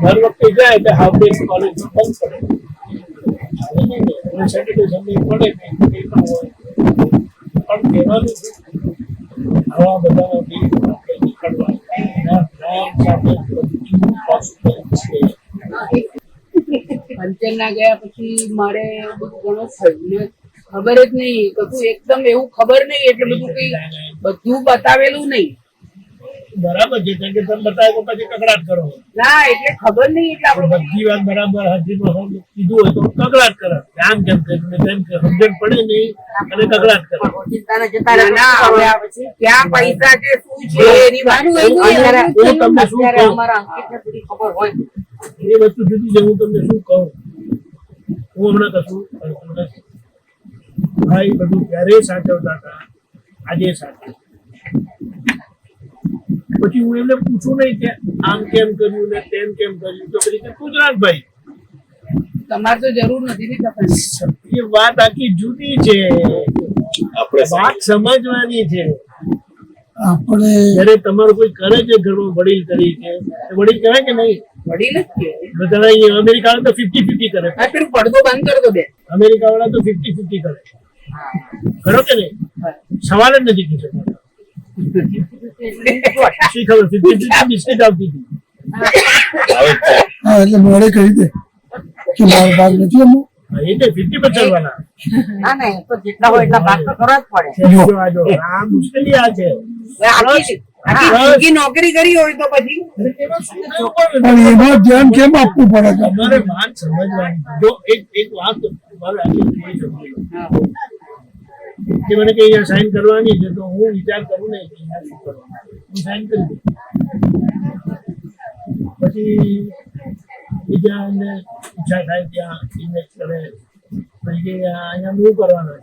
[SPEAKER 3] દર વખતે જાય એટલે હાફ ડે કોલેજ બંધ પડે, સેટરડે સન્ડે પડે કંઈ પણ હોય. પણ કહેવાનું આવા બધા નીકળવા
[SPEAKER 6] પંચરના ગયા પછી મારે બધું ઘણું થયું ને ખબર જ નહીં, કશું એકદમ એવું ખબર નહીં, એટલે બધું કઈ બધું બતાવેલું નહીં.
[SPEAKER 3] બરાબર છે, કેમ કે તમે બતાવો પછી કકડાટ કરો.
[SPEAKER 6] ના એટલે ખબર નહીં, એટલે આપણે
[SPEAKER 3] બધી વાત બરાબર હાજીમાં કીધું હોય તો કકડાટ કરે, આમ કેમ કર્યું ને તેમ કે સમજણ પડે નહીં અને કકડાટ કરે.
[SPEAKER 6] ના, હવે આ પછી ક્યાં પૈસા છે શું છે એની વાત
[SPEAKER 3] હું તમને શું કહું,
[SPEAKER 6] અમારા અંકિતને થોડી ખબર હોય.
[SPEAKER 3] એ વસ્તુ જુદી છે. હું તમને શું કહું, હું હમણાં કશું કરતો નથી. ભાઈ બધું ક્યારેય સાચવતા હતા, આજે સાચવે. પછી હું એમને પૂછું નહીં કે આમ કેમ કર્યું ને તેમ કેમ કર્યું, તો પછી કે ગુજરાતભાઈ
[SPEAKER 6] તમારે તો જરૂર નથી ને કપાસ.
[SPEAKER 3] એ વાત આખી જુદી છે, આપણે વાત સમજવાની છે. આપણે જયારે તમારું કોઈ કરે છે ઘરમાં વડીલ તરીકે, વડીલ કહેવાય કે નહીં?
[SPEAKER 6] વડીલ જ કે
[SPEAKER 3] બધા અહીંયા અમેરિકા વાળા તો 50-50 કરે.
[SPEAKER 6] હા, પેલું પડદો બંધ કરી દો બે.
[SPEAKER 3] અમેરિકા વાળા તો 50-50 કરે, ખરો કે નહીં? સવાલ જ નથી કીધો. શી ખબર 50-50 બિસ્કિટ આવતી હતી.
[SPEAKER 1] હા એટલે મોડે કહી દે કે મારો ભાગ નથી એમનો.
[SPEAKER 3] એટલે 50 બચાવવાના.
[SPEAKER 6] ના ના, તો જેટલા હોય એટલા ભાગ તો કરવા જ પડે.
[SPEAKER 3] આ મુશ્કેલી આ છે.
[SPEAKER 6] આખી જિંદગી નોકરી કરી હોય તો પછી
[SPEAKER 1] પણ એમાં ધ્યાન કેમ આપવું પડે?
[SPEAKER 3] તમારે વાત સમજવાની. જો એક વાત મારે આજે થોડી સમજી લો. કે મને કે અહીંયા સાઈન કરવાની છે, તો હું વિચાર કરું ને કે અહીંયા શું કરવાનું, હું સાઈન કરી દઉં. પછી બીજા એમને ઈચ્છા થાય ત્યાં ઇન્વેસ્ટ કરે, પછી કે અહીંયા શું કરવાનું,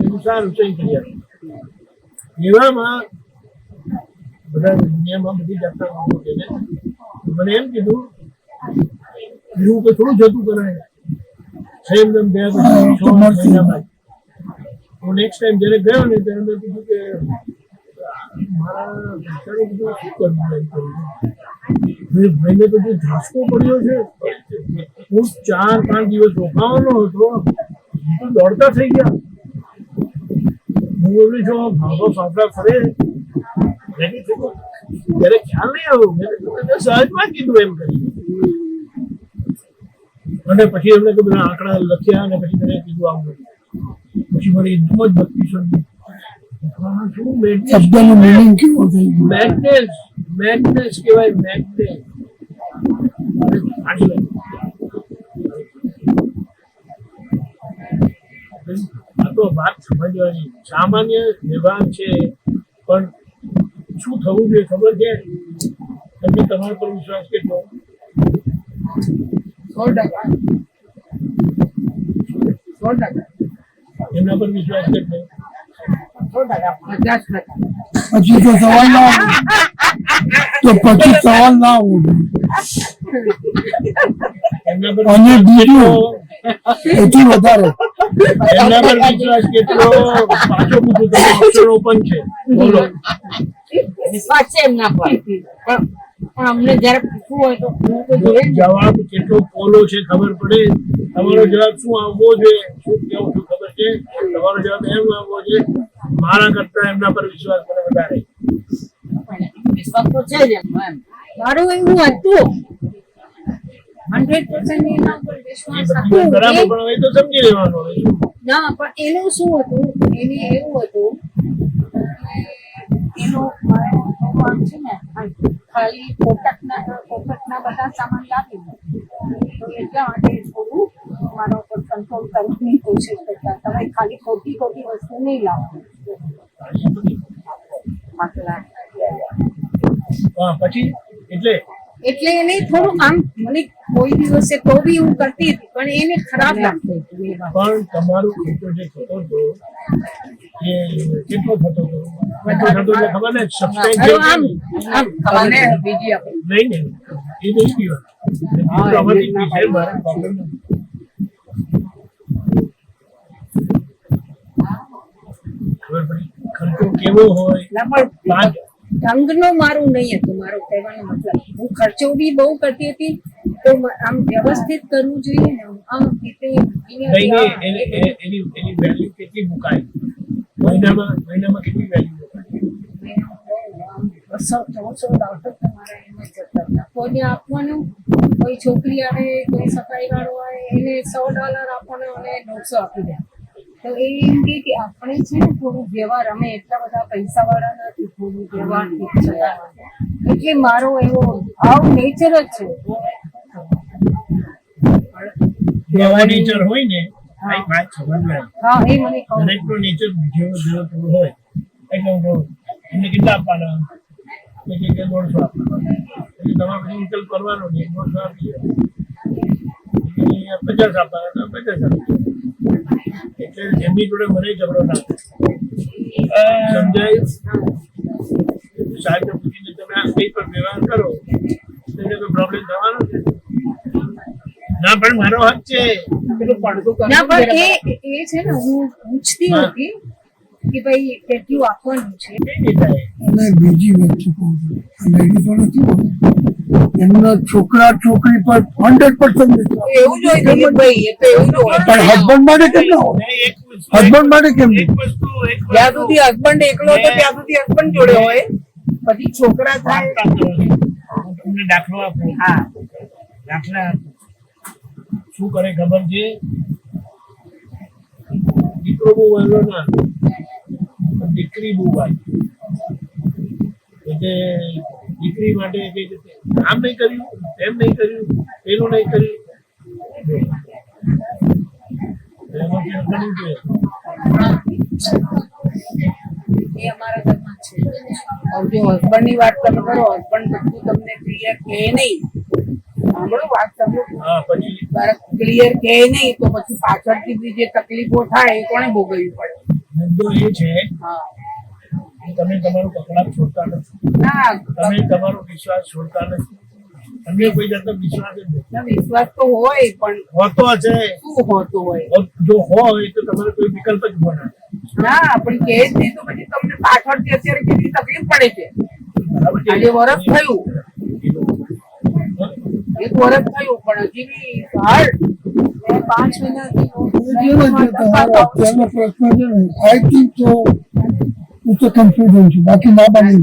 [SPEAKER 3] એવું સારું સહી કરી આપે. એવામાં બધા દુનિયામાં બધી જાતના લોકો છે ને, મને એમ કીધું એવું કોઈ થોડું જતું કરાય. સેમ તેમ બે મહિનામાં હું નેક્સ્ટ ટાઈમ જયારે ગયો ને ત્યારે મેં કીધું કે મારા વિચારો બધું શું કરવું એમ કર્યું. ભાઈને તો જે ઝાસકો પડ્યો છે, હું 4-5 દિવસ રોકાવાનો હતો, તો દોડતા થઈ ગયા. હું એમને જો ભાગો ફાફડા ફરે ત્યારે ખ્યાલ નહીં આવ્યો. મેં સહજમાં કીધું એમ કરી. અને પછી એમને બધા આંકડા લખ્યા અને પછી મેં કીધું આવું. પછી મને એકદમ જ બત્તી સમજી. શબ્દનો મીનિંગ કેવો થઈ ગયો? મેડનેસ કહેવાય, મેડનેસ. આ તો વાત સમજવાની સામાન્ય વિભાગ છે, પણ શું થવું જોઈએ ખબર છે? તમને તમારા પર વિશ્વાસ કેટલો?
[SPEAKER 6] 100%.
[SPEAKER 3] એમના પર વિશ્વાસ કેટલો?
[SPEAKER 6] 50%.
[SPEAKER 1] પછી તો સવાલ ના આવે. તો પછી સવાલ ના હોવો
[SPEAKER 3] એમના પર
[SPEAKER 1] અને બીજું એથી વધારે
[SPEAKER 3] એમના પર વિશ્વાસ કેટલો પાછો પૂછું તમે ઓપ્શન ઓપન છે બોલો.
[SPEAKER 6] વિશ્વાસ છે એમના પર પણ અમને જયારે પૂછવું હોય તો હું તો જોઈએ ને.
[SPEAKER 3] જવાબ કેટલો પોલો છે ખબર પડે. તમારો જવાબ શું આવવો જોઈએ, શું કેવું શું ખબર છે. તમારો જવાબ એમ આવવો જોઈએ મારા કરતા એમના પર વિશ્વાસ મને વધારે.
[SPEAKER 6] વિશ્વાસ તો છે જ એમનો એમ. મારું એવું હતું 100% એના ઉપર
[SPEAKER 3] એ
[SPEAKER 6] વિશ્વાસ
[SPEAKER 3] બધી વાત બરાબર
[SPEAKER 6] હતો.
[SPEAKER 3] પણ હવે તો સમજી લેવાનું હવે શું.
[SPEAKER 6] ના પણ એનું શું હતું, એને એવું હતું કે એનો મારો આમ છે ને ખાલી કોટકના બધા સામાન લાવી દે. તો એટલા માટે થોડું મારા ઉપર કંટ્રોલ કરવાની કોશિશ કરતા. તમે ખાલી ખોટી વસ્તુ નહીં લાવો.
[SPEAKER 3] હા પછી એટલે
[SPEAKER 6] એને થોડું આમ મને કોઈ દિવસે તો બી હું કરતી હતી પણ એને ખરાબ લાગતું હતું એ વાત.
[SPEAKER 3] પણ તમારું ખર્ચો જે થતો હતો એ કેટલો થતો હતો ખબર ને સબસ્ક્રાઇબ
[SPEAKER 6] આમ તમને બીજી આપી
[SPEAKER 3] નહીં ને એ નહીં પીવા અમારી છે મારે પ્રોબ્લેમ નથી. ખબર પડી ખર્ચો કેવો હોય.
[SPEAKER 6] ઢંગનો મારું નહીં હતું. મારો કહેવાનો મતલબ હું ખર્ચો બી બહુ કરતી હતી તો આમ વ્યવસ્થિત કરવું જોઈએ ને. આમ
[SPEAKER 3] એની વેલ્યુ કેટલી મુકાય મહિનામાં કેટલી વેલ્યુ મુકાય.
[SPEAKER 6] 200-300 તમારા એમાં જતા હતા. કોઈને આપવાનું, કોઈ છોકરી આવે, કોઈ સફાઈ વાળો આવે એને $100 આપવાનો અને 900 આપી દે. તો એ એમ કે આપણે છે ને થોડું વ્યવહાર, અમે એટલા બધા પૈસા વાળા નથી, થોડું વ્યવહાર એટલે મારો એવો ભાવ નેચર જ છે.
[SPEAKER 3] નેચર હોય ને એક વાત સમજવા.
[SPEAKER 6] હા એ મને કહું.
[SPEAKER 3] દરેકનો નેચર જેવો થોડો હોય એટલે હું કહું એમને કેટલા આપવાના કે 150 આપવાના એટલે તમારે પછી વિકલ્પ કરવાનો નહીં. 150 આપી 50 આપવાના તો 50 આપી. એટલે એમની જોડે મને ઝઘડો ના સમજાય. સાહેબને પૂછીને તમે આ કઈ પર વ્યવહાર કરો એને કોઈ પ્રોબ્લેમ થવાનો છે ના. પણ મારો હક છે.
[SPEAKER 6] ના પણ એ છે ને હું પૂછતી હતી કે ભાઈ કેટલું આપવાનું છે.
[SPEAKER 1] અને બીજી વસ્તુ કહું છું, લેડી તો નથી એમના છોકરા છોકરી પર 100%
[SPEAKER 6] એવું જોઈએ ભાઈ, એ તો એવું જ હોય.
[SPEAKER 1] પણ હસબન્ડ માટે કેમ ના હોય? હસબન્ડ માટે કેમ નહીં?
[SPEAKER 6] જ્યાં સુધી હસબન્ડ એકલો હતો ત્યાં સુધી હસબન્ડ જોડે હોય, પછી છોકરા થાય.
[SPEAKER 3] તમને દાખલો આપો. હા દાખલા શું કરે ખબર છે. દીકરો બહુ વહેલો ના દીકરી બહુ વાળી એટલે દીકરી માટે આમ નહીં કર્યું, એમ નહીં કર્યું, પેલું નહીં કર્યું.
[SPEAKER 6] એ અમારા ઘરમાં છે. જો હસબન્ડ ની વાત તમે કરો, હસબન્ડ બધું તમને ક્લિયર કહે નહીં. સાંભળો વાત સાંભળો. ક્લિયર કહે નહીં તો પછી પાછળથી જે તકલીફો થાય એ કોને ભોગવવી પડે.
[SPEAKER 3] મુદ્દો એ છે
[SPEAKER 6] હા
[SPEAKER 3] તમે તમારું કપડા છોડતા નથી,
[SPEAKER 6] ના
[SPEAKER 3] તમે તમારો વિશ્વાસ છોડતા નથી. તમને કોઈ જાતનો વિશ્વાસ જ નથી.
[SPEAKER 6] વિશ્વાસ તો હોય પણ
[SPEAKER 3] હોતો હશે.
[SPEAKER 6] શું હોતું હોય?
[SPEAKER 3] જો હોય તો તમારે કોઈ વિકલ્પ જ બને.
[SPEAKER 6] ના પણ કે જ નહીં તો પછી તમને પાછળથી અત્યારે કેટલી તકલીફ પડે છે. આજે વરસ થયું, 1 વર્ષ થયું પણ હજી બી હાલ 5 મહિનાથી
[SPEAKER 1] તમારો અત્યારનો પ્રશ્ન છે ને, આઈ થિંક તો હું તો કન્ફ્યુઝન છું, બાકી ના બને.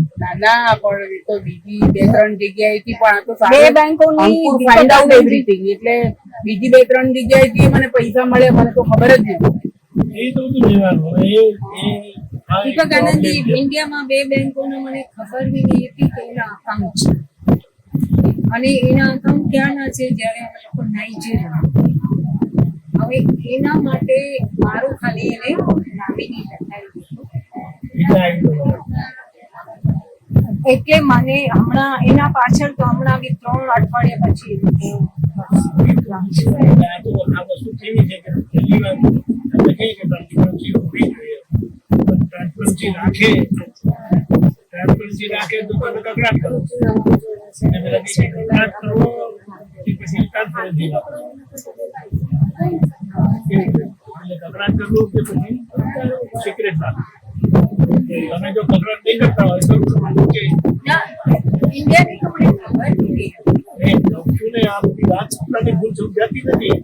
[SPEAKER 6] ના પણ એ તો બીજી 2-3 જગ્યાએથી પણ આ તો
[SPEAKER 9] બે બેંકોની
[SPEAKER 6] ફાઇન્ડ આઉટ એવરીથિંગ. એટલે બીજી 2-3 જગ્યાએથી મને પૈસા મળે મને તો ખબર જ નથી.
[SPEAKER 3] એ તો લેવાનું
[SPEAKER 6] દીપક આનંદજી, ઇન્ડિયામાં 2 બેંકોને મને ખબર બી નહીં હતી કે એના અકાઉન્ટ છે. અને એના અકાઉન્ટ ક્યાંના છે? જ્યારે અમે લોકો નાઇજીરિયા. હવે એના માટે મારું ખાલી એને નામીની લખાવી એટલે મને હમણાં એના પાછળ તો હમણાં બી 3 અઠવાડિયા પછી
[SPEAKER 3] આ વસ્તુ કેવી છે કે પહેલી વાર આપણે કહીએ કે ટ્રાન્સપરન્સી હોવી જોઈએ, ટ્રાન્સપરન્સી રાખે ટ્રાન્સપરન્સી રાખે તો તમે કકડાટ કરો અને પેલા બીજા કકડાટ કરો પછી ટ્રાન્સપરન્સી રાખો એટલે કકડાટ કરવું કે પછી સિક્રેટ રાખો તમે જો કકડાટ નહીં કરતા હોય તો કે
[SPEAKER 2] ઇન્ડિયાની કંપની ખબર નથી.
[SPEAKER 3] શું ને આ બધી વાત પોતાની ભૂલ સમજાતી નથી.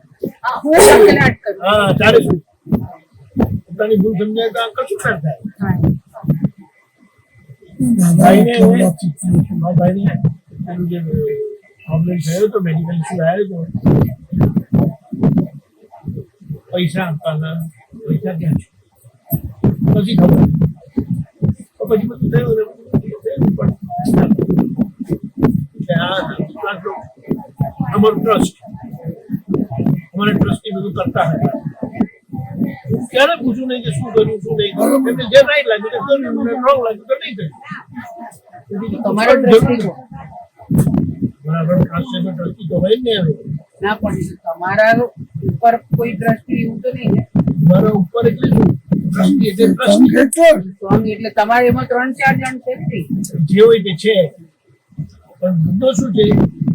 [SPEAKER 2] હું કકડાટ કરું.
[SPEAKER 3] હા તારે શું પોતાની ભૂલ સમજાય તો આ કશું ના થાય. ભાઈને એનું જે પ્રોબ્લેમ થયો તો મેડિકલ ઇસ્યુ આવ્યો તો પૈસા આપવાના પૈસા ક્યાં છે પછી ખબર તો પછી બધું થયું ને પણ અમારું ટ્રસ્ટ અમારે ટ્રસ્ટી બધું કરતા હતા ક્યારે પૂછું નહીં કે શું કર્યું શું નહીં કર્યું એમને જે રાઈટ લાગ્યું તો કર્યું રોંગ લાગ્યું તો નહીં કર્યું
[SPEAKER 6] તમારો દ્રષ્ટિ
[SPEAKER 3] બરાબર ટ્રસ્ટ છે તો ટ્રસ્ટી તો હોય જ ને હવે
[SPEAKER 6] ના પણ તમારા ઉપર કોઈ દ્રષ્ટિ એવું તો નહીં ને
[SPEAKER 3] મારા ઉપર એટલે શું ટ્રસ્ટી એટલે ટ્રસ્ટી
[SPEAKER 6] સ્ટ્રોંગ એટલે તમારે એમાં 3-4 જણ છે જ નહીં.
[SPEAKER 3] જે હોય તે છે પણ મુદ્દો શું છે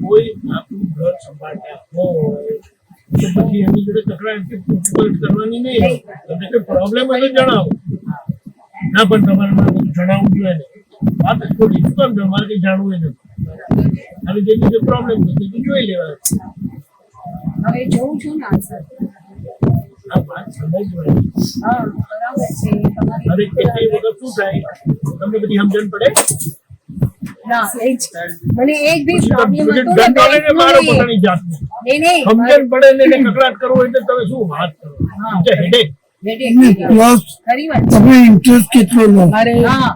[SPEAKER 3] કોઈ આપણું ઘર સંભાળતા હોય તો પછી એની જોડે તકરાર કરવાની નહીં. તમને કોઈ પ્રોબ્લેમ હોય તો જણાવો ના પણ તમારે મને બધું જણાવવું જોઈએ ને વાત જ ખોટી શું કામ તમારે કંઈ જાણવું નથી આવી જે બીજો પ્રોબ્લેમ છે તે જોઈ લેવા
[SPEAKER 2] હવે જોઉં છું ને આન્સર.
[SPEAKER 3] આ વાત સમજવાની
[SPEAKER 2] હા બરાબર છે તમારી
[SPEAKER 3] હવે કેટલી વખત શું થાય તમને બધી સમજણ પડે
[SPEAKER 2] ના એ જ મને એક બી
[SPEAKER 3] પછી
[SPEAKER 2] પ્રોબ્લેમ
[SPEAKER 3] તમે
[SPEAKER 2] હતો
[SPEAKER 3] ધંધો લઈને મારો પોતાની જાતને
[SPEAKER 2] નહીં
[SPEAKER 3] સમજણ પડે ને એને કકડાટ કરવો એટલે તમે શું વાત કરો હેડેક
[SPEAKER 1] પ્લસ
[SPEAKER 2] ખરી વાત
[SPEAKER 1] તમે ઇન્ટરેસ્ટ કેટલો લો
[SPEAKER 6] અરે
[SPEAKER 2] હા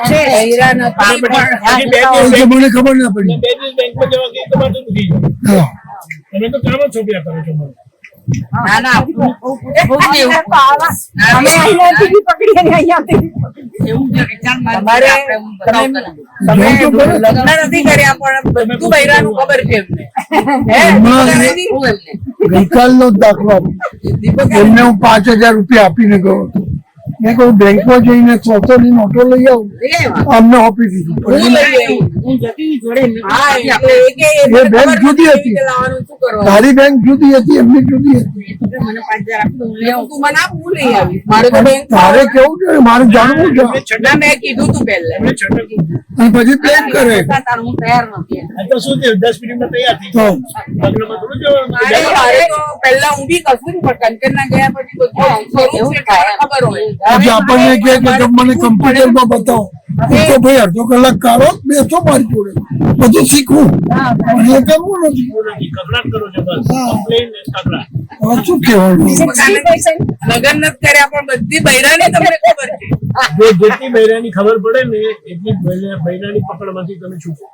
[SPEAKER 6] છે હેરા નથી
[SPEAKER 3] પછી
[SPEAKER 6] પણ
[SPEAKER 3] બે
[SPEAKER 1] એ તો મને ખબર ના પડી
[SPEAKER 3] બે દિવસ બેંકમાં જવા કે તમારે તો દુખી જાય
[SPEAKER 1] હા
[SPEAKER 3] તમે તો કામ જ છોપ્યા કરો છો મને
[SPEAKER 6] ના ના
[SPEAKER 2] અમે અહીંયાથી બી પકડીએ ને અહીંયાથી બી પકડીએ.
[SPEAKER 6] એવું છે કે ચાલ તમારે તમે
[SPEAKER 1] જો તો ખરો.
[SPEAKER 6] લગ્ન નથી કર્યા પણ બધું બૈરાનું ખબર છે એમને
[SPEAKER 1] એમાં ગઈકાલનો જ દાખલો આપો. એમને હું 5,000 રૂપિયા આપીને ગયો હતો મેં કહું બેંકમાં જઈને 100ની નોટો લઈ આવું અમને આપી દીધું
[SPEAKER 6] હા એટલે
[SPEAKER 1] એ બેંક જુદી હતી
[SPEAKER 6] લાવવાનું શું કરવાનું
[SPEAKER 1] તારી બેંક જુદી હતી એમની જુદી હતી
[SPEAKER 6] મને 5,000 આપી દઉં તું મને આપ હું લઈ આવીશ મારે તો બેંક
[SPEAKER 1] તારે કેવું છે મારે જાણવું છે
[SPEAKER 6] ના મેં કીધું તું પહેલા
[SPEAKER 3] એમને છટક
[SPEAKER 1] અને પછી પ્લેન કરે
[SPEAKER 6] તાર હું તૈયાર નથી
[SPEAKER 3] આ તો શું થયું 10 મિનિટમાં તૈયાર થઈ
[SPEAKER 1] તો
[SPEAKER 3] ગયા લગ્નમાં થોડું જવાનું
[SPEAKER 6] મારે તો પહેલા હું બી કશું પણ કંકરના ગયા પછી બધું એવું છે ખબર હોય
[SPEAKER 1] પછી આપણને કહે કે તમે મને કમ્પ્યુટરમાં બતાવો તો ભાઈ અડધો કલાક કાઢો બેસો મારી જોડે બધું શીખવું પણ એ કરવું નથી
[SPEAKER 3] કકડાટ કરો છો બસ કમ્પ્લેન ને કકડાટ
[SPEAKER 1] હવે શું કહેવાનું
[SPEAKER 6] લગ્ન નથી કર્યા પણ બધી બૈરાને તમને ખબર છે
[SPEAKER 3] જેટલી બૈરાની ખબર પડે ને એટલી બૈરાની પકડમાંથી તમે છૂટો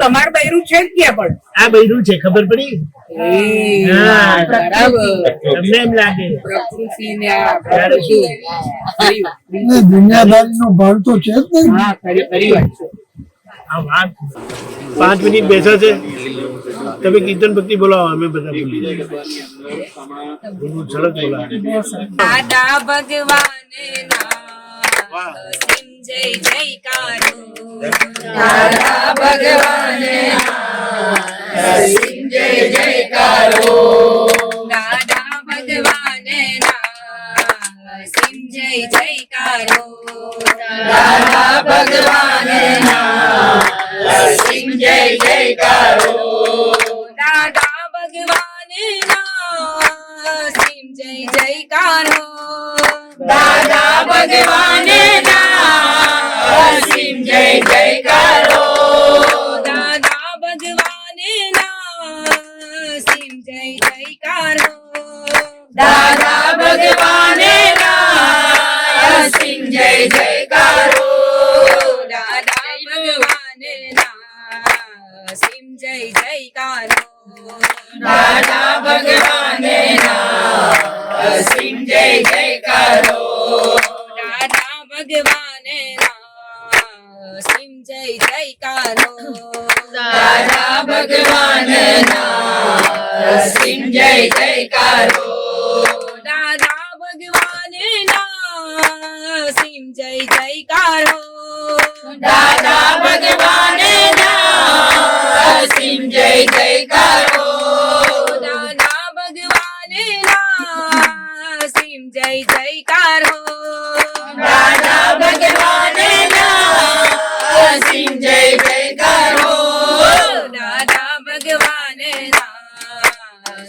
[SPEAKER 6] તમારું બૈરું છે જ ક્યાં પણ
[SPEAKER 3] આ બૈરું છે ખબર પડી હા,
[SPEAKER 6] બરાબર
[SPEAKER 3] તમને એમ લાગે
[SPEAKER 6] પ્રકૃતિને આ બધું
[SPEAKER 1] ને દુનિયાદારીનો ભાર તો છે જ નહીં
[SPEAKER 6] હા ખરી વાત છે
[SPEAKER 3] આ વાત 5 મિનિટ બેસા છે તમે કીર્તન ભક્તિ બોલાવો અમે બધા બોલી સરસ બોલાવો
[SPEAKER 4] દાદા ભગવાન જય જયકારો દાદા ભગવાન જય જયકારો દાદા ભગવાન જય જયકારો દાદા ભગવાન જય જયકારો દાદા ભગવાન જય જયકારો દાદા ભગવાન જય જયકારો દાદા ભગવાન જય જયકારો દાદા ભગવાન જય જયકારો દાદા ભગવાન જય જયકારો દાદા ભગવાન જય જયકારો દાદા ભગવાન જય જયકારો દાદા ભગવાન જય જયકારો દાદા ભગવાન જય જયકારો જયકારો
[SPEAKER 2] દાદા ભગવાને ના સીમ જય જયકારો
[SPEAKER 4] દાદા ભગવાને ના અસીમ જય જયકારો
[SPEAKER 2] દાદા ભગવાને ના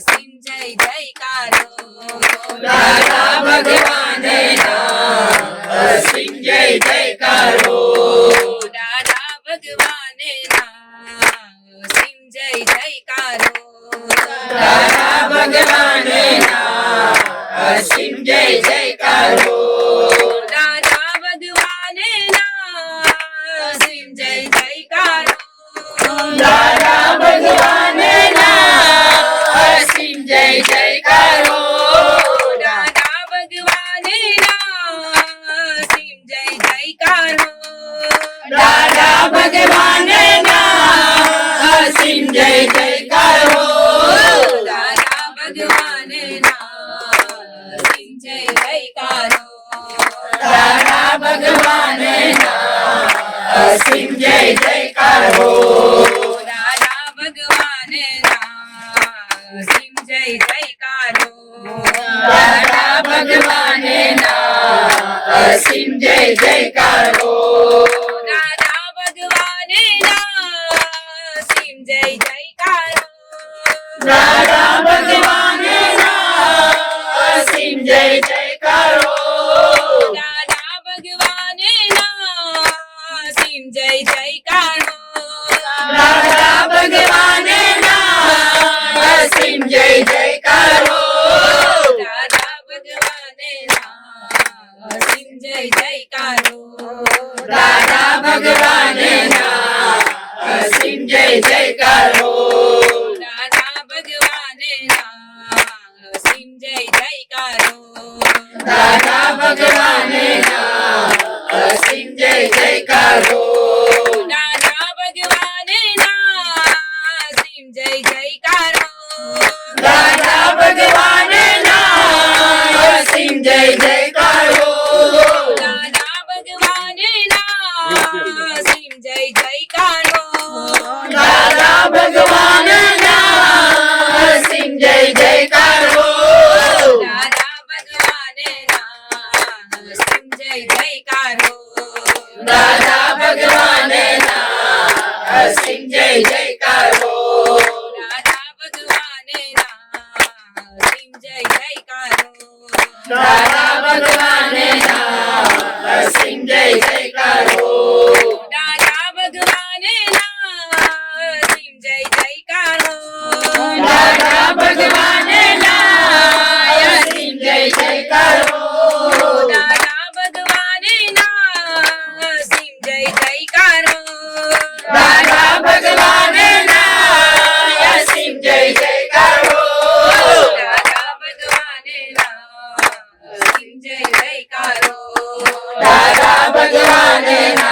[SPEAKER 2] સીમ જય જયકારો
[SPEAKER 4] દાદા ભગવાને ના અસીમ જય જયકારો
[SPEAKER 2] દાદા ભગવાને ના સીમ જય જયકારો
[SPEAKER 4] દાદા ભગવાને ના અસીમ જય જયકારો
[SPEAKER 2] દાદા ભગવાને ના સીમ જય જયકારો
[SPEAKER 4] દાદા ભગવાને ના અસીમ જય જયકારો
[SPEAKER 2] દાદા ભગવાને ના સીમ જય જયકારો
[SPEAKER 4] દાદા ભગવાને ના અસીમ જય જયકારો
[SPEAKER 2] દાદા ભગવાને ના સીમ જય જયકારો
[SPEAKER 4] દાદા ભગવાને ના અસીમ જય જયકારો
[SPEAKER 2] દાદા ભગવાને ના સીમ જય જયકારો
[SPEAKER 4] દાદા ભગવાને ના અસીમ જય જયકારો
[SPEAKER 2] દાદા ભગવાને ના સીમ જય જયકારો
[SPEAKER 4] દાદા ભગવાને ના અસીમ જય જયકારો
[SPEAKER 2] દાદા ભગવાને ના સીમ જય જયકારો
[SPEAKER 4] દાદા ભગવાને ના અસીમ જય જયકારો
[SPEAKER 2] દાદા ભગવાને ના સીમ જય જયકારો
[SPEAKER 4] દાદા ભગવાને ના અસીમ જય જયકારો
[SPEAKER 2] દાદા ભગવાને ના સીમ જય જયકારો
[SPEAKER 4] દાદા ભગવાને ના અસીમ જય જયકારો
[SPEAKER 2] દાદા ભગવાને ના સીમ જય જયકારો
[SPEAKER 4] દાદા ભગવાને ના અસીમ જય જયકારો
[SPEAKER 2] દાદા ભગવાને ના સીમ જય જયકારો
[SPEAKER 4] દાદા ભગવાને ના અસીમ જય જયકારો
[SPEAKER 2] દાદા ભગવાને ના સીમ જય જયકારો
[SPEAKER 4] દાદા ભગવાને ના અસીમ જય જયકારો
[SPEAKER 2] દાદા ભગવાને ના સીમ જય જયકારો
[SPEAKER 4] દાદા ભગવાને ના અસીમ જય જયકારો
[SPEAKER 2] દાદા ભગવાને ના સીમ જય જયકારો
[SPEAKER 4] દાદા ભગવાને ના અસીમ જય જયકારો
[SPEAKER 2] દાદા ભગવાને ના સીમ જય જયકારો
[SPEAKER 4] દાદા ભગવાને ના અસીમ જય જયકારો
[SPEAKER 2] દાદા ભગવાને ના સીમ જય જયકારો
[SPEAKER 4] દાદા ભગવાને ના અસીમ જય જયકારો
[SPEAKER 2] દાદા ભગવાને ના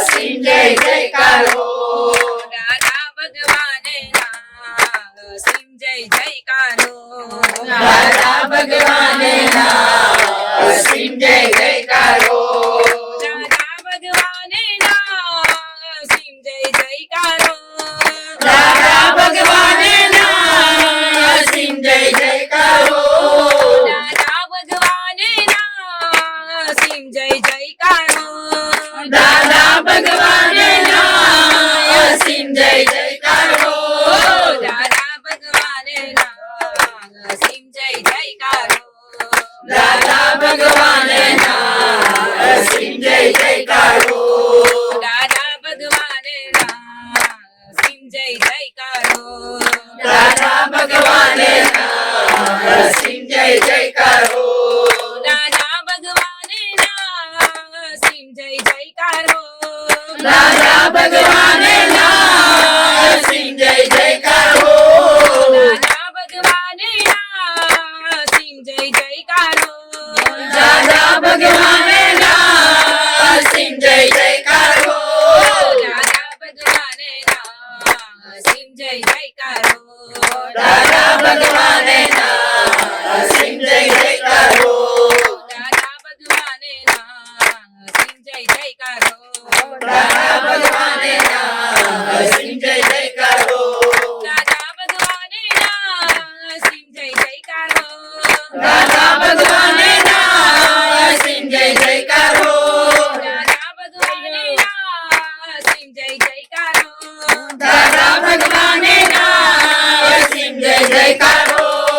[SPEAKER 2] સીમ જય જયકારો
[SPEAKER 4] દાદા ભગવાને ના અસીમ જય જયકારો
[SPEAKER 2] દાદા ભગવાને ના સીમ જય જયકારો
[SPEAKER 4] દાદા ભગવાને ના અસીમ જય જયકારો
[SPEAKER 2] દાદા ભગવાને ના સીમ જય જયકારો
[SPEAKER 4] દાદા ભગવાને ના અસીમ જય જયકારો
[SPEAKER 2] દાદા ભગવાને ના સીમ જય જયકારો
[SPEAKER 4] દાદા ભગવાને ના